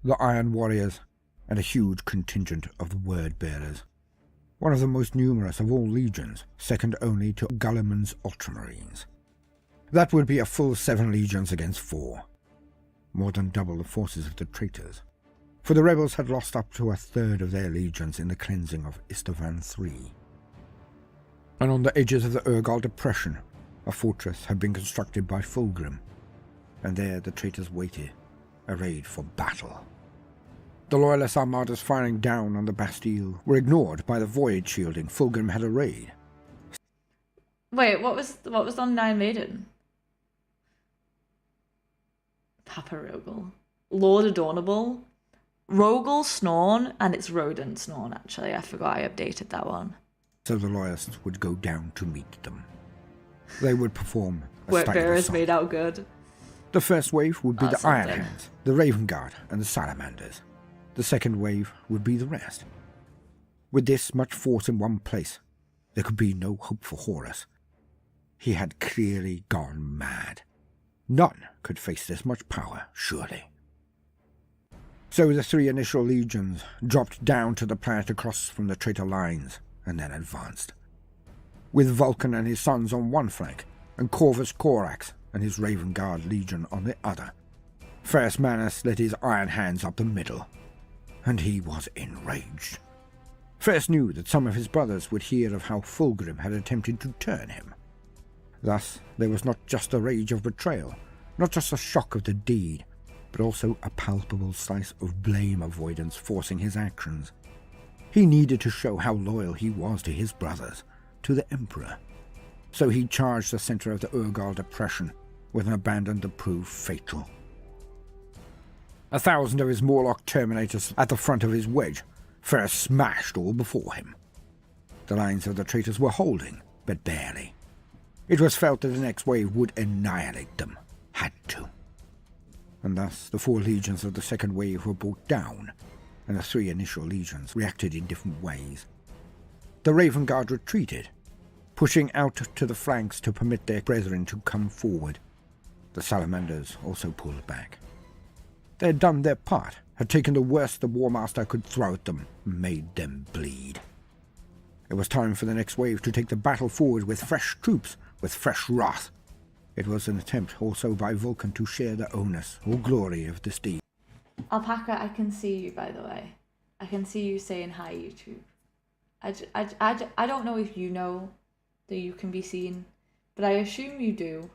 Speaker 2: the Iron Warriors, and a huge contingent of the Word Bearers. One of the most numerous of all legions, second only to Gulliman's Ultramarines. That would be a full 7 legions against 4. More than double the forces of the traitors. For the rebels had lost up to a third of their legions in the cleansing of Istvan III. And on the edges of the Urgal Depression, a fortress had been constructed by Fulgrim, and there the traitors waited, arrayed for battle. The loyalist armadas firing down on the Bastille were ignored by the void shielding Fulgrim had arrayed.
Speaker 1: Wait, what was on Nine Maiden? Papa Rogel. Lord Adornable. Rogel Snorn, and it's Rodent Snorn actually. I forgot I updated that one.
Speaker 2: So the loyalists would go down to meet them. They would perform a
Speaker 1: Word
Speaker 2: staggered
Speaker 1: Bearers
Speaker 2: assault.
Speaker 1: made out good.
Speaker 2: The first wave would be the Iron
Speaker 1: something.
Speaker 2: Hands, the Raven Guard, and the Salamanders. The second wave would be the rest. With this much force in one place, there could be no hope for Horus. He had clearly gone mad. None could face this much power, surely. So the 3 initial legions dropped down to the planet across from the traitor lines, and then advanced. With Vulcan and his sons on one flank, and Corvus Corax and his Raven Guard legion on the other. Ferris Manus led his Iron Hands up the middle, and he was enraged. Ferris knew that some of his brothers would hear of how Fulgrim had attempted to turn him. Thus, there was not just the rage of betrayal, not just the shock of the deed, but also a palpable slice of blame avoidance forcing his actions. He needed to show how loyal he was to his brothers, to the Emperor. So he charged the center of the Urgal Depression with an abandon that proved fatal. 1,000 of his Morlock Terminators at the front of his wedge, Ferris smashed all before him. The lines of the traitors were holding, but barely. It was felt that the next wave would annihilate them. Had to. And thus the 4 legions of the second wave were brought down, and the 3 initial legions reacted in different ways. The Raven Guard retreated, pushing out to the flanks to permit their brethren to come forward. The Salamanders also pulled back. They had done their part, had taken the worst the War Master could throw at them, and made them bleed. It was time for the next wave to take the battle forward with fresh troops, with fresh wrath. It was an attempt also by Vulcan to share the onus or glory of this deed.
Speaker 1: Alpaca, I can see you, by the way. I can see you saying hi, YouTube. I don't know if you know that you can be seen, but I assume you do.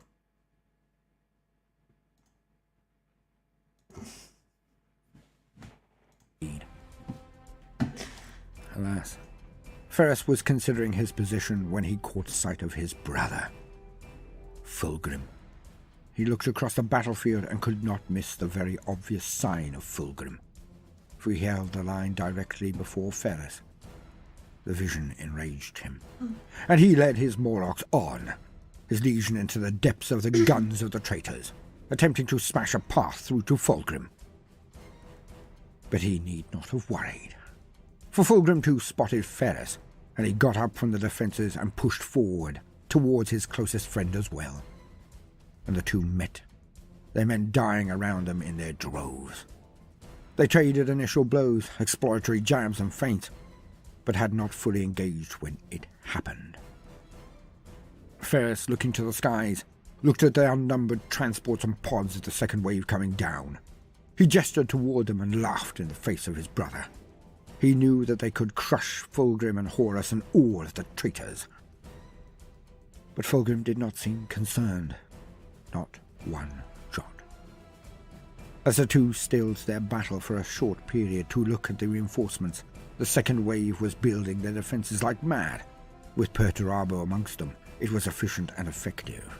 Speaker 2: Alas, Ferris was considering his position when he caught sight of his brother, Fulgrim. He looked across the battlefield and could not miss the very obvious sign of Fulgrim, for he held the line directly before Ferris. The vision enraged him, and he led his Morlocks on, his legion into the depths of the guns of the traitors, attempting to smash a path through to Fulgrim. But he need not have worried, for Fulgrim too spotted Ferris, and he got up from the defences and pushed forward towards his closest friend as well. And the two met, their men dying around them in their droves. They traded initial blows, exploratory jabs and feints, but had not fully engaged when it happened. Ferris, looking to the skies, looked at the unnumbered transports and pods of the second wave coming down. He gestured toward them and laughed in the face of his brother. He knew that they could crush Fulgrim and Horus and all of the traitors. But Fulgrim did not seem concerned. Not one jot. As the two stilled their battle for a short period to look at the reinforcements, the second wave was building their defences like mad. With Perturabo amongst them, it was efficient and effective.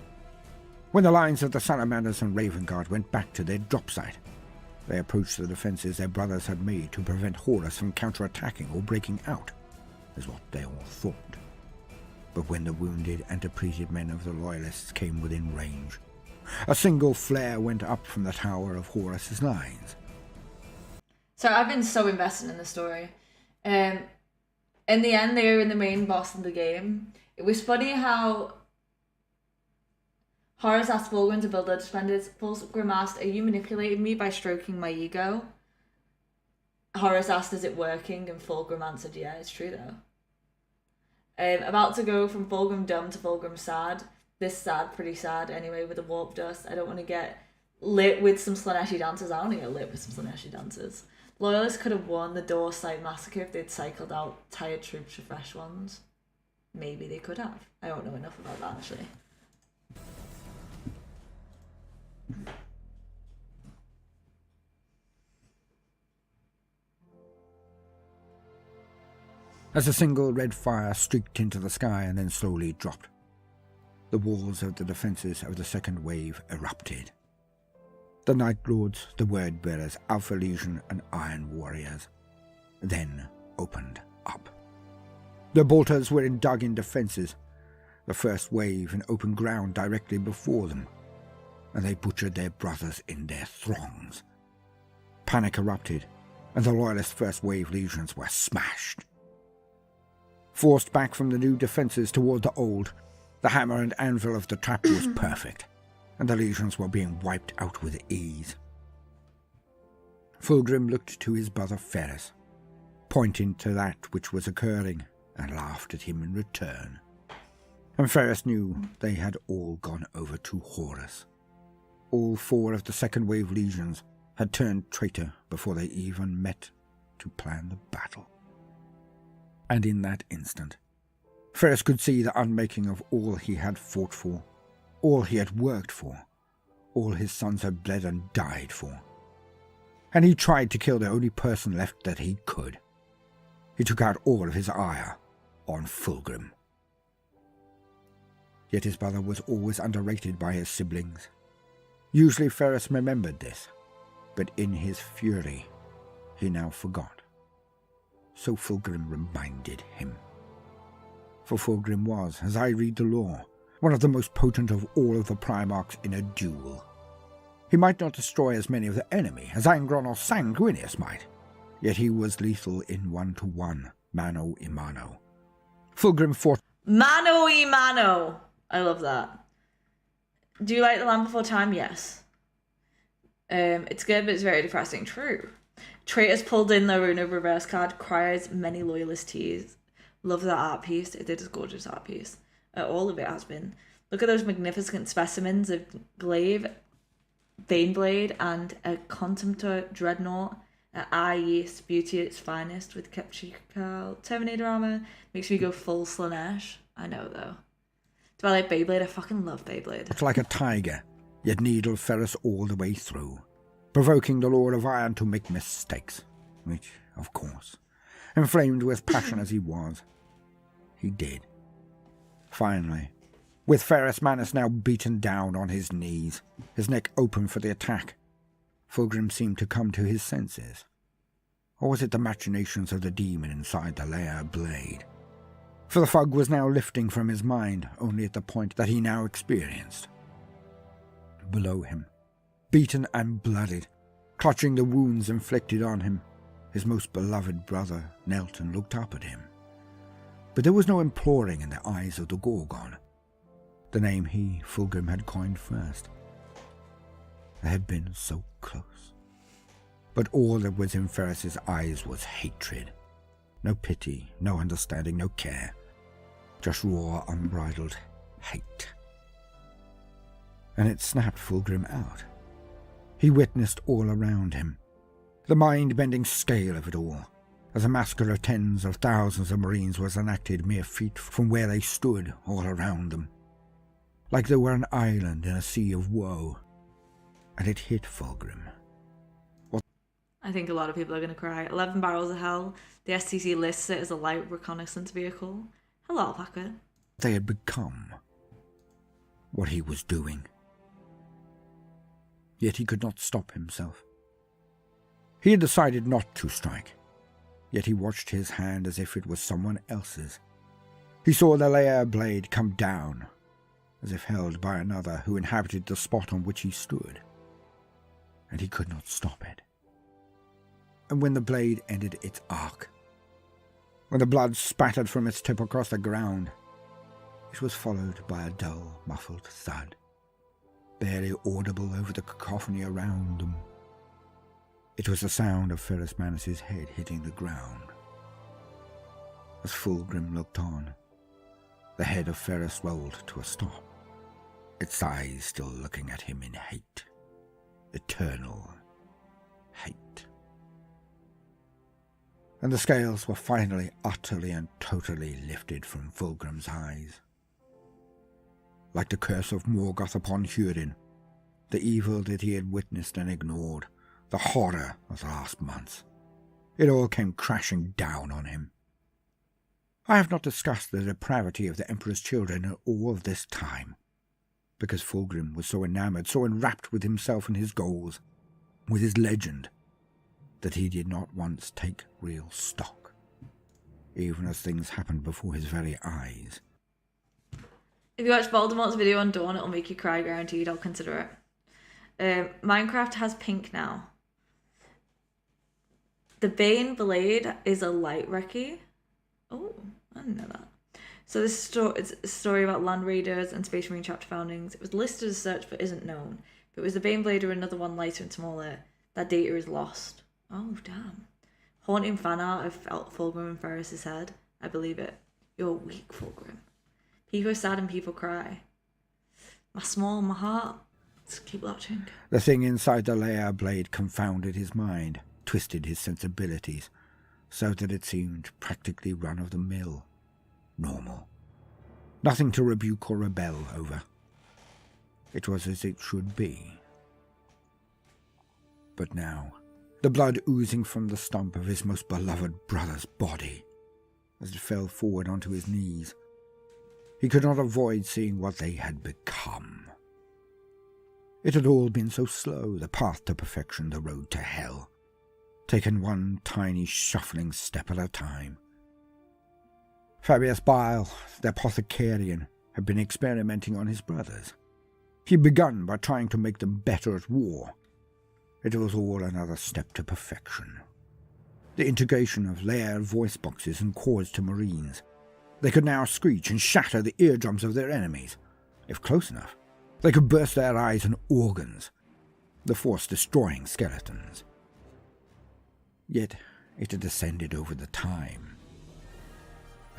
Speaker 2: When the lines of the Salamanders and Raven Guard went back to their drop site, they approached the defences their brothers had made to prevent Horus from counterattacking or breaking out, is what they all thought. But when the wounded and depleted men of the Loyalists came within range, a single flare went up from the tower of Horus's lines.
Speaker 1: So I've been so invested in the story. In the end, they were in the main boss of the game. It was funny how Horus asked Fulgrim to build their defenders. Fulgrim asked, "Are you manipulating me by stroking my ego?" Horus asked, "Is it working?" And Fulgrim answered, "Yeah, it's true though." About to go from Fulgrim dumb to Fulgrim sad. This sad, pretty sad anyway, with the warp dust. I don't want to get lit with some Slaneshi dancers. I want to get lit with some Slaneshi dancers. Loyalists could have won the Dropsite Massacre if they'd cycled out tired troops for fresh ones. Maybe they could have. I don't know enough about that actually.
Speaker 2: As a single red fire streaked into the sky and then slowly dropped, the walls of the defences of the second wave erupted. The Night Lords, the Word Bearers, Alpha Legion and Iron Warriors then opened up. The bolters were dug in defences, the first wave in open ground directly before them, and they butchered their brothers in their throngs. Panic erupted, and the Loyalist first wave legions were smashed. Forced back from the new defences toward the old, the hammer and anvil of the trap was perfect, and the legions were being wiped out with ease. Fulgrim looked to his brother Ferris, pointing to that which was occurring, and laughed at him in return. And Ferris knew they had all gone over to Horus. All four of the second wave legions had turned traitor before they even met to plan the battle. And in that instant, Ferris could see the unmaking of all he had fought for, all he had worked for, all his sons had bled and died for. And he tried to kill the only person left that he could. He took out all of his ire on Fulgrim. Yet his brother was always underrated by his siblings. Usually Ferris remembered this, but in his fury, he now forgot. So Fulgrim reminded him. For Fulgrim was, as I read the lore, one of the most potent of all of the Primarks in a duel. He might not destroy as many of the enemy as Angron or Sanguinius might, yet he was lethal in 1-to-1, mano a mano. Fulgrim fought
Speaker 1: Mano y mano. I love that. Do you like The Land Before Time? Yes. It's good, but it's very depressing. True. Traitors pulled in the Runa reverse card, cries many loyalist tears. Love that art piece. It is a gorgeous art piece. All of it has been. Look at those magnificent specimens of Glaive, Baneblade, and a Contemptor Dreadnought. Yes, beauty at its finest with Kepchikal Terminator armor. Makes me go full Slanesh. I know though. Do I like Beyblade? I fucking love Beyblade.
Speaker 2: It's like a tiger, yet needled Ferris all the way through, provoking the Lord of Iron to make mistakes, which, of course, inflamed with passion as he was, he did. Finally, with Ferris Manus now beaten down on his knees, his neck open for the attack, Fulgrim seemed to come to his senses. Or was it the machinations of the demon inside the Laer blade? For the fog was now lifting from his mind only at the point that he now experienced. Below him, beaten and bloodied, clutching the wounds inflicted on him, his most beloved brother knelt and looked up at him. But there was no imploring in the eyes of the Gorgon, the name he, Fulgrim, had coined first. They had been so close. But all that was in Ferris's eyes was hatred. No pity, no understanding, no care. Just raw, unbridled hate. And it snapped Fulgrim out. He witnessed all around him, the mind-bending scale of it all, as a massacre of tens of thousands of Marines was enacted mere feet from where they stood all around them, like they were an island in a sea of woe. And it hit Fulgrim.
Speaker 1: I think a lot of people are going to cry. 11 Barrels of Hell. The STC lists it as a light reconnaissance vehicle. Hello, Alpaca.
Speaker 2: They had become what he was doing. Yet he could not stop himself. He had decided not to strike, yet he watched his hand as if it was someone else's. He saw the Laer blade come down, as if held by another who inhabited the spot on which he stood, and he could not stop it. And when the blade ended its arc, when the blood spattered from its tip across the ground, it was followed by a dull, muffled thud, barely audible over the cacophony around them. It was the sound of Ferris Manus's head hitting the ground. As Fulgrim looked on, the head of Ferris rolled to a stop, its eyes still looking at him in hate, eternal hate. And the scales were finally utterly and totally lifted from Fulgrim's eyes. Like the curse of Morgoth upon Húrin, the evil that he had witnessed and ignored, the horror of the last months, it all came crashing down on him. I have not discussed the depravity of the Emperor's children in all of this time, because Fulgrim was so enamored, so enwrapped with himself and his goals, with his legend, that he did not once take real stock, even as things happened before his very eyes.
Speaker 1: If you watch Baldermort's video on Dawn, it'll make you cry, guaranteed. I'll consider it. Minecraft has pink now. The Bane Blade is a light recce. Oh, I didn't know that. So this it's a story about Land Raiders and Space Marine chapter foundings. It was listed as such but isn't known. If it was the Bane Blade or another one lighter and smaller, that data is lost. Oh, damn. Haunting fan art of Fulgrim and Ferris's head. I believe it. You're weak, Fulgrim. People are sad and people cry. My heart. Let's keep watching.
Speaker 2: The thing inside the Laer blade confounded his mind, twisted his sensibilities, so that it seemed practically run-of-the-mill, normal. Nothing to rebuke or rebel over. It was as it should be. But now, the blood oozing from the stump of his most beloved brother's body, as it fell forward onto his knees, he could not avoid seeing what they had become. It had all been so slow, the path to perfection, the road to hell, taken one tiny shuffling step at a time. Fabius Bile, the apothecarian, had been experimenting on his brothers. He had begun by trying to make them better at war. It was all another step to perfection. The integration of Laer voice boxes and cords to Marines. They could now screech and shatter the eardrums of their enemies. If close enough, they could burst their eyes and organs, the force-destroying skeletons. Yet it had descended over the time.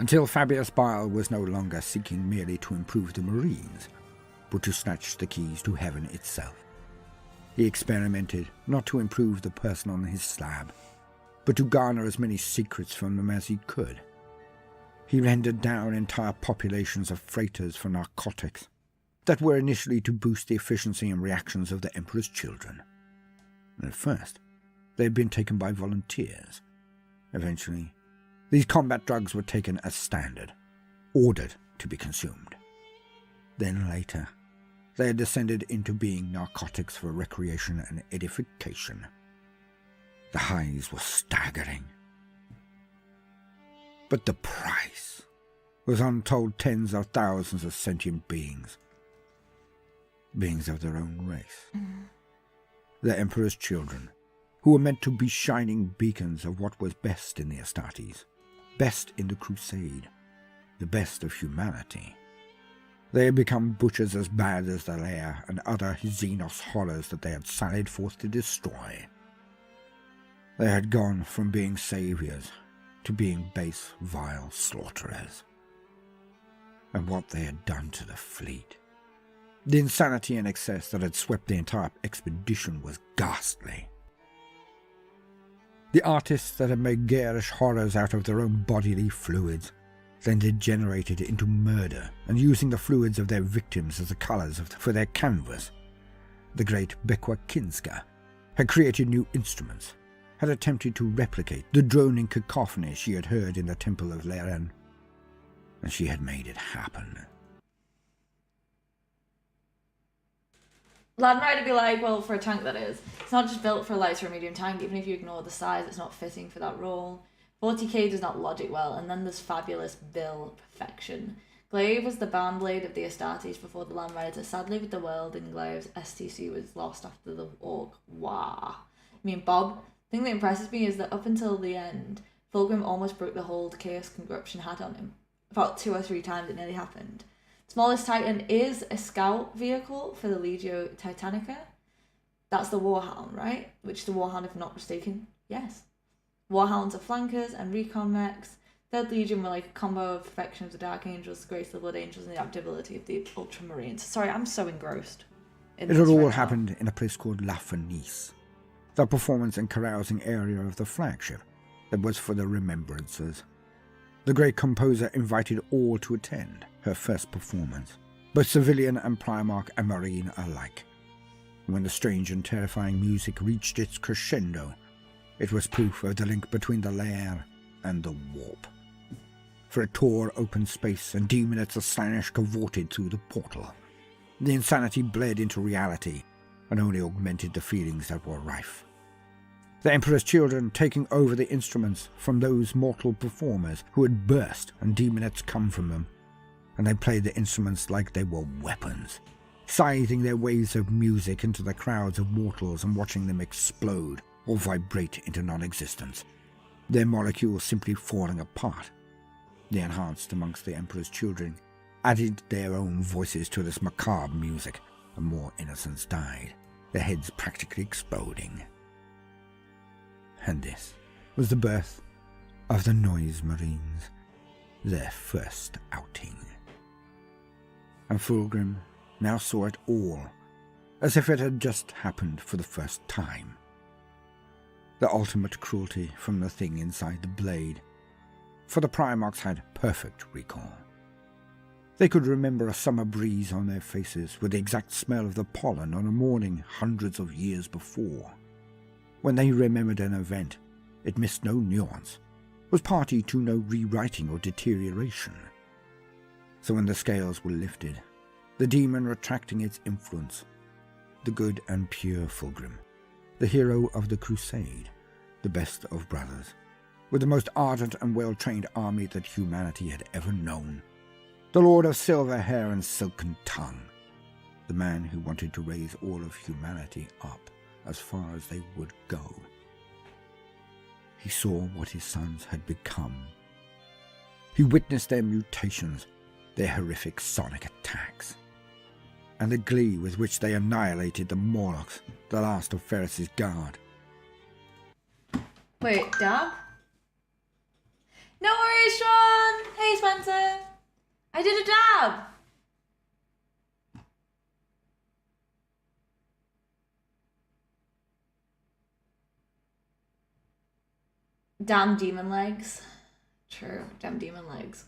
Speaker 2: until Fabius Bile was no longer seeking merely to improve the Marines, but to snatch the keys to heaven itself. He experimented not to improve the person on his slab, but to garner as many secrets from them as he could. He rendered down entire populations of freighters for narcotics that were initially to boost the efficiency and reactions of the Emperor's children. At first, they had been taken by volunteers. Eventually, these combat drugs were taken as standard, ordered to be consumed. Then later, they had descended into being narcotics for recreation and edification. The highs were staggering. But the price was untold tens of thousands of sentient beings. Beings of their own race. The Emperor's children, who were meant to be shining beacons of what was best in the Astartes, best in the Crusade, the best of humanity. They had become butchers as bad as the Laer and other Xenos horrors that they had sallied forth to destroy. They had gone from being saviors to being base, vile slaughterers. And what they had done to the fleet. The insanity and excess that had swept the entire expedition was ghastly. The artists that had made garish horrors out of their own bodily fluids then degenerated into murder and using the fluids of their victims as the colours for their canvas. The great Bekwa Kinska had created new instruments, had attempted to replicate the droning cacophony she had heard in the Temple of Laer, and she had made it happen.
Speaker 1: Landride would be like, well, for a tank that is, it's not just built for a light or a medium tank. Even if you ignore the size, it's not fitting for that role. 40k does not logic well, and then there's fabulous Bill perfection. Glaive was the bandblade of the Astartes before the Land Rider. Sadly, with the world in Glaive's, STC was lost after the Orc. Wow. I mean, Bob, the thing that impresses me is that up until the end, Fulgrim almost broke the hold Chaos Corruption had on him. About 2 or 3 times it nearly happened. Smallest Titan is a scout vehicle for the Legio Titanica. That's the Warhound, right? Which is the Warhound, if I'm not mistaken. Yes. Warhounds are flankers and recon mechs. Third Legion were like a combo of perfection of the Dark Angels, the Grace of the Blood Angels, and the adaptability of the Ultramarines. Sorry, I'm so engrossed.
Speaker 2: It had all happened in a place called La Fenice, the performance and carousing area of the flagship that was for the remembrancers. The great composer invited all to attend her first performance, both civilian and Primark and Marine alike. When the strange and terrifying music reached its crescendo, it was proof of the link between the Lair and the warp. For it tore open space, and demonettes of Slaanesh cavorted through the portal. The insanity bled into reality, and only augmented the feelings that were rife. The Emperor's children taking over the instruments from those mortal performers who had burst and demonettes come from them, and they played the instruments like they were weapons, scything their waves of music into the crowds of mortals and watching them explode or vibrate into non-existence, their molecules simply falling apart. The enhanced amongst the Emperor's children added their own voices to this macabre music, and more innocents died, their heads practically exploding. And this was the birth of the Noise Marines, their first outing. And Fulgrim now saw it all, as if it had just happened for the first time. The ultimate cruelty from the thing inside the blade, for the Primarks had perfect recall. They could remember a summer breeze on their faces with the exact smell of the pollen on a morning hundreds of years before. When they remembered an event, it missed no nuance, was party to no rewriting or deterioration. So when the scales were lifted, the demon retracting its influence, the good and pure Fulgrim, the hero of the Crusade, the best of brothers, with the most ardent and well-trained army that humanity had ever known, the lord of silver hair and silken tongue, the man who wanted to raise all of humanity up as far as they would go. He saw what his sons had become. He witnessed their mutations, their horrific sonic attacks, and the glee with which they annihilated the Morlocks, the last of Ferris's guard.
Speaker 1: Wait, Dab? No worries, Sean! Hey, Spencer! I did a dab! Damn demon legs. True, damn demon legs.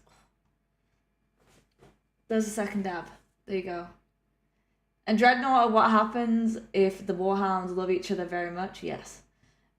Speaker 1: There's a second dab. There you go. And Dreadnought, what happens if the Warhounds love each other very much? Yes.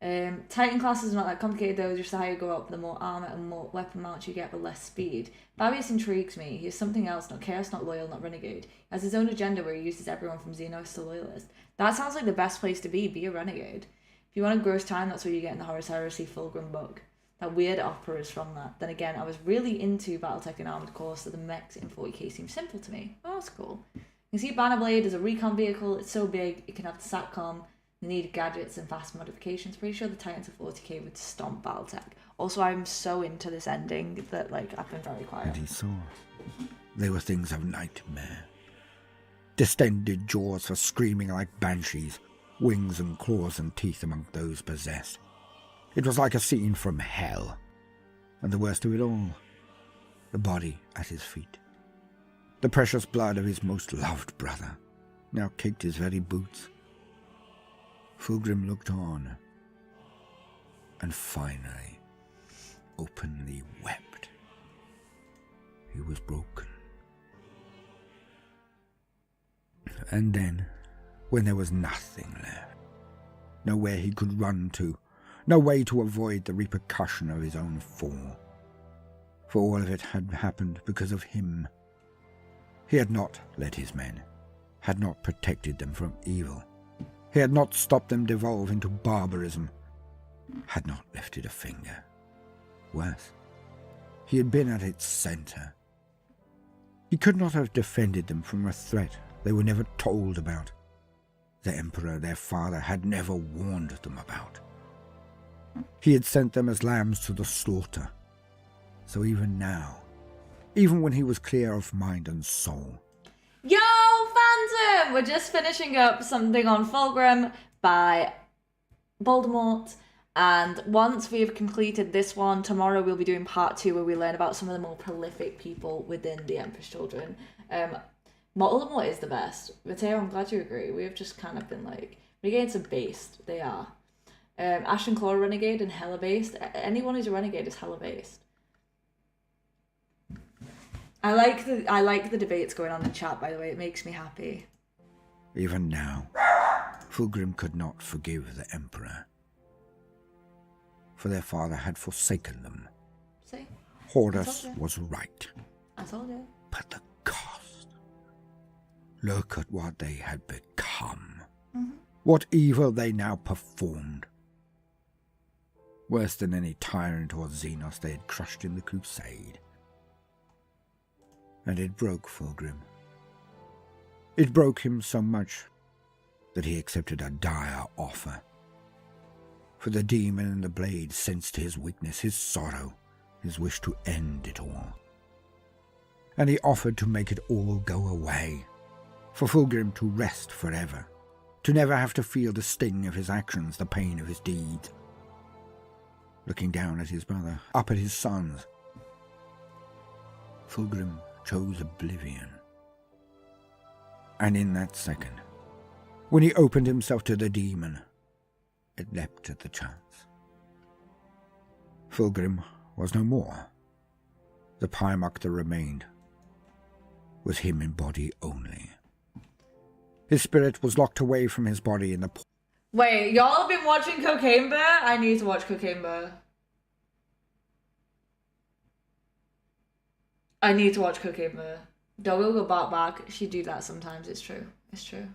Speaker 1: Titan classes are not that complicated though, just the higher you go up, the more armor and more weapon mounts you get, but less speed. Fabius intrigues me. He's something else, not chaos, not loyal, not renegade. He has his own agenda where he uses everyone from Xenos to loyalist. That sounds like the best place to be a renegade. If you want a gross time, that's what you get in the Horus Heresy Fulgrim book. That weird opera is from that. Then again, I was really into Battletech and Armored Core, so the mechs in 40k seem simple to me. Oh, that's cool. You can see Bannerblade as a recon vehicle. It's so big, it can have the SATCOM. You need gadgets and fast modifications. Pretty sure the Titans of 40k would stomp Battletech. Also, I'm so into this ending that, like, I've been very quiet.
Speaker 2: And he saw. They were things of nightmare. Distended jaws for screaming like banshees, wings and claws and teeth among those possessed. It was like a scene from hell. And the worst of it all, the body at his feet. The precious blood of his most loved brother now kicked his very boots. Fulgrim looked on, and finally, openly wept. He was broken. And then, when there was nothing left, nowhere he could run to, no way to avoid the repercussion of his own fall, for all of it had happened because of him. He had not led his men, had not protected them from evil. He had not stopped them devolve into barbarism, had not lifted a finger. Worse, he had been at its center. He could not have defended them from a threat they were never told about. The Emperor, their father, had never warned them about. He had sent them as lambs to the slaughter. So even now, even when he was clear of mind and soul.
Speaker 1: Yo, Phantom! We're just finishing up something on Fulgrim by Baldermort. And once we've completed this one, tomorrow we'll be doing part 2 where we learn about some of the more prolific people within the Emperor's Children. Baldermort is the best. Mateo, I'm glad you agree. We have just kind of been like, renegades are based. They are. Ash and Claw are renegade and hella based. Anyone who's a renegade is hella based. I like the debates going on in chat, by the way. It makes me happy.
Speaker 2: Even now, Fulgrim could not forgive the Emperor. For their father had forsaken them.
Speaker 1: See?
Speaker 2: Horus was right.
Speaker 1: I told you.
Speaker 2: But the cost. Look at what they had become. Mm-hmm. What evil they now performed. Worse than any tyrant or Xenos they had crushed in the Crusade. And it broke Fulgrim. It broke him so much that he accepted a dire offer. For the demon in the blade sensed his weakness, his sorrow, his wish to end it all. And he offered to make it all go away, for Fulgrim to rest forever, to never have to feel the sting of his actions, the pain of his deeds. Looking down at his brother, up at his sons, Fulgrim chose oblivion. And in that second, when he opened himself to the demon, it leapt at the chance. Fulgrim was no more. The Primark that remained was him in body only. His spirit was locked away from his body in the...
Speaker 1: Wait, y'all have been watching Cocaine Bear? I need to watch Cocaine Bear. I need to watch Cocaine Bear. Doggo go back. She do that sometimes. It's true. It's true.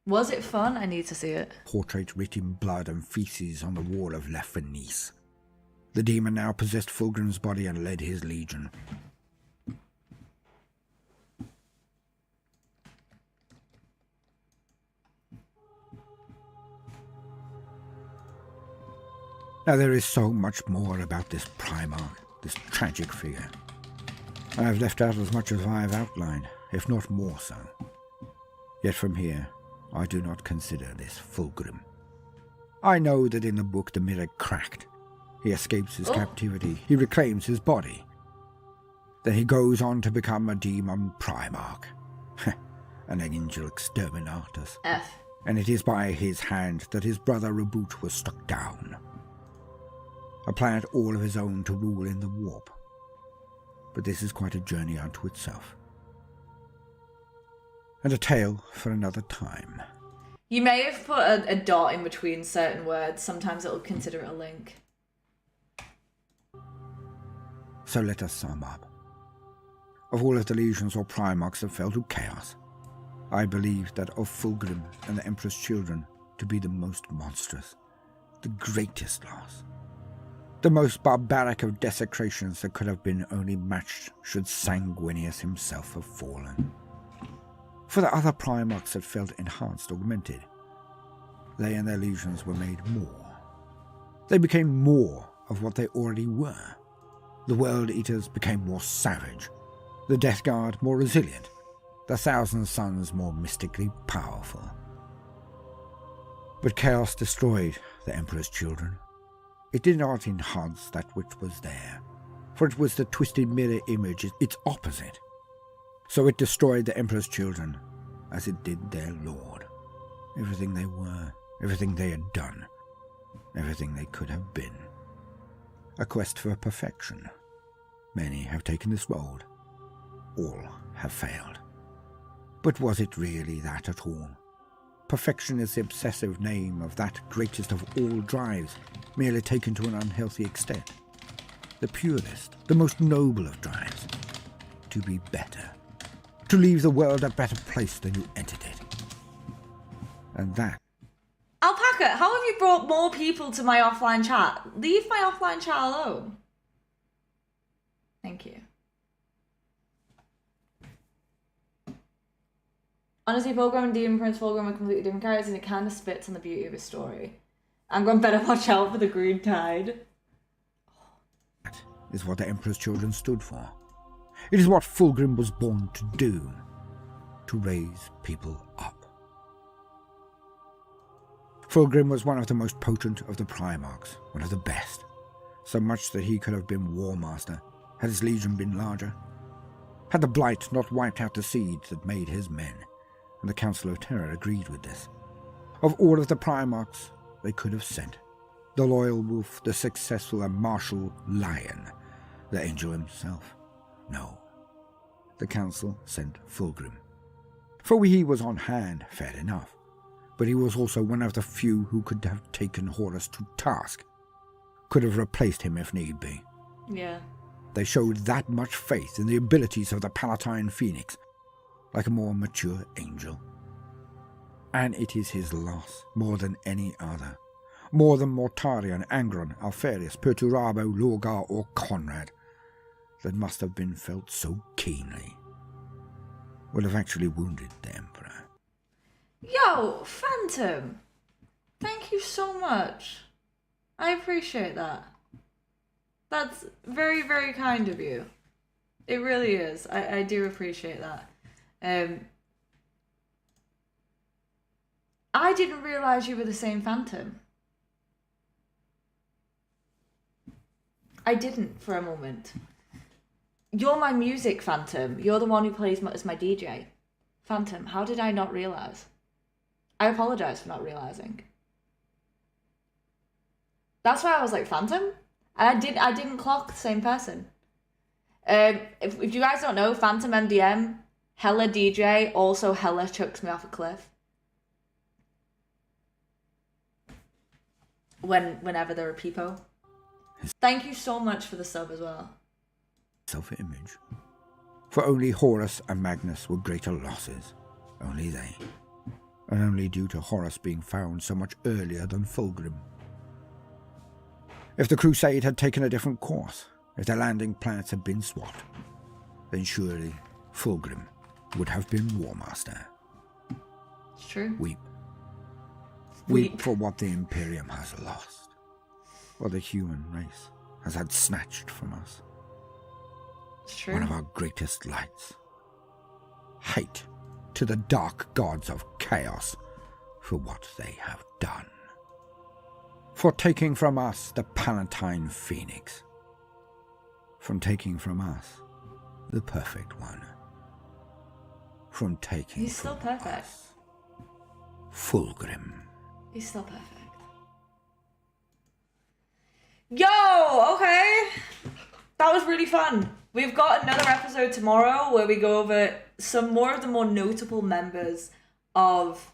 Speaker 1: Was it fun? I need to see it.
Speaker 2: Portrait written in blood and feces on the wall of La Fenice. The demon now possessed Fulgrim's body and led his legion. Now there is so much more about this Primark, this tragic figure. I have left out as much as I have outlined, if not more so. Yet from here, I do not consider this Fulgrim. I know that in the book the mirror cracked, He escapes his captivity. He reclaims his body. Then he goes on to become a demon Primark. An angel exterminatus.
Speaker 1: F.
Speaker 2: And it is by his hand that his brother Reboot was struck down. A planet all of his own to rule in the warp. But this is quite a journey unto itself. And a tale for another time.
Speaker 1: You may have put a dot in between certain words. Sometimes it'll consider it a link.
Speaker 2: So let us sum up. Of all of the legions or Primarks that fell to chaos, I believe that of Fulgrim and the Emperor's children to be the most monstrous, the greatest loss. The most barbaric of desecrations that could have been only matched should Sanguinius himself have fallen. For the other Primarks that felt enhanced, augmented, they and their legions were made more. They became more of what they already were. The World Eaters became more savage, the Death Guard more resilient, the Thousand Suns more mystically powerful. But chaos destroyed the Emperor's children. It did not enhance that which was there, for it was the twisted mirror image, its opposite. So it destroyed the Emperor's children, as it did their lord. Everything they were, everything they had done, everything they could have been. A quest for perfection. Many have taken this road. All have failed. But was it really that at all? Perfection is the obsessive name of that greatest of all drives, merely taken to an unhealthy extent. The purest, the most noble of drives. To be better. To leave the world a better place than you entered it. And that...
Speaker 1: Alpaca, how have you brought more people to my offline chat? Leave my offline chat alone. Thank you. Honestly, Fulgrim and Demon Prince Fulgrim are completely different characters, and it kind of spits on the beauty of his story. I'm going to better watch out for the Green Tide.
Speaker 2: That is what the Emperor's children stood for. It is what Fulgrim was born to do. To raise people up. Fulgrim was one of the most potent of the Primarks, one of the best. So much that he could have been War Master, had his legion been larger. Had the Blight not wiped out the seeds that made his men, and the Council of Terror agreed with this. Of all of the Primarks they could have sent, the loyal wolf, the successful and martial lion, the angel himself. No. The Council sent Fulgrim. For he was on hand, fair enough, but he was also one of the few who could have taken Horus to task, could have replaced him if need be.
Speaker 1: Yeah.
Speaker 2: They showed that much faith in the abilities of the Palatine Phoenix, like a more mature angel. And it is his loss, more than any other, more than Mortarion, Angron, Alfarius, Perturabo, Lorgar, or Conrad, that must have been felt so keenly, would have actually wounded the Emperor.
Speaker 1: Yo, Phantom! Thank you so much. I appreciate that. That's very, very kind of you. It really is. I do appreciate that. I didn't realise you were the same Phantom. I didn't for a moment. You're my music Phantom. You're the one who plays as my DJ. Phantom, how did I not realise? I apologise for not realising. That's why I was like, Phantom? And I didn't clock the same person. If you guys don't know, Phantom MDM, hella DJ, also hella chucks me off a cliff. Whenever there are people. Thank you so much for the sub as well.
Speaker 2: Self-image. For only Horus and Magnus were greater losses. Only they. And only due to Horus being found so much earlier than Fulgrim. If the Crusade had taken a different course, if the landing planets had been swapped, then surely Fulgrim would have been War Master.
Speaker 1: It's true.
Speaker 2: Weep. Weep for what the Imperium has lost, what the human race has had snatched from us.
Speaker 1: It's true.
Speaker 2: One of our greatest lights. Hate to the dark gods of chaos for what they have done. for taking from us the Palatine Phoenix, from taking from us the perfect one, from taking
Speaker 1: He's still
Speaker 2: from
Speaker 1: perfect.
Speaker 2: us Fulgrim.
Speaker 1: He's still perfect. Yo, okay. That was really fun. We've got another episode tomorrow where we go over some more of the more notable members of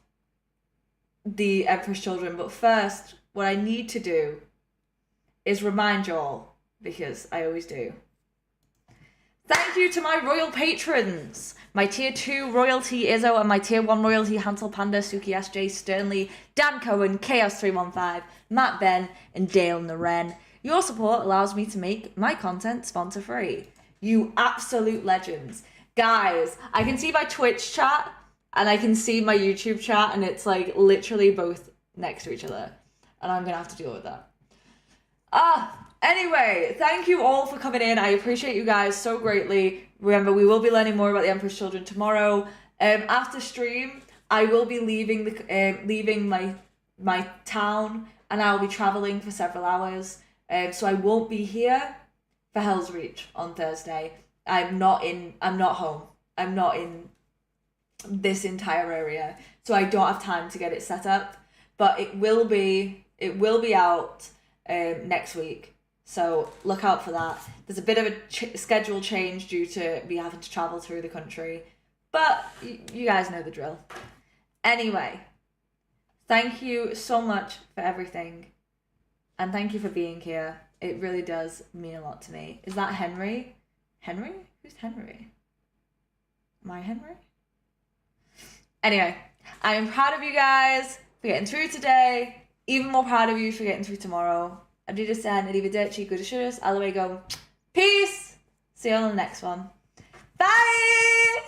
Speaker 1: the Emperor's Children. But first, what I need to do is remind y'all, because I always do. Thank you to my royal patrons. My tier 2 royalty Izzo and my tier 1 royalty Hansel Panda, Suki SJ, Sternly, Dan Cohen, Chaos315, Matt Ben, and Dale Naren. Your support allows me to make my content sponsor free. You absolute legends. Guys, I can see my Twitch chat and I can see my YouTube chat, and it's like literally both next to each other. And I'm gonna have to deal with that. Anyway, thank you all for coming in. I appreciate you guys so greatly. Remember, we will be learning more about the Emperor's Children tomorrow. After stream, I will be leaving my town, and I'll be traveling for several hours. So I won't be here for Hell's Reach on Thursday. I'm not home. I'm not in this entire area, so I don't have time to get it set up. But it will be out next week. So look out for that. There's a bit of a schedule change due to me having to travel through the country. But you guys know the drill. Anyway, thank you so much for everything. And thank you for being here. It really does mean a lot to me. Is that Henry? Henry? Who's Henry? Am I Henry? Anyway, I am proud of you guys for getting through today. Even more proud of you for getting through tomorrow. Arrivederci, arrivederci, good to All the way go. Peace. See you on the next one. Bye.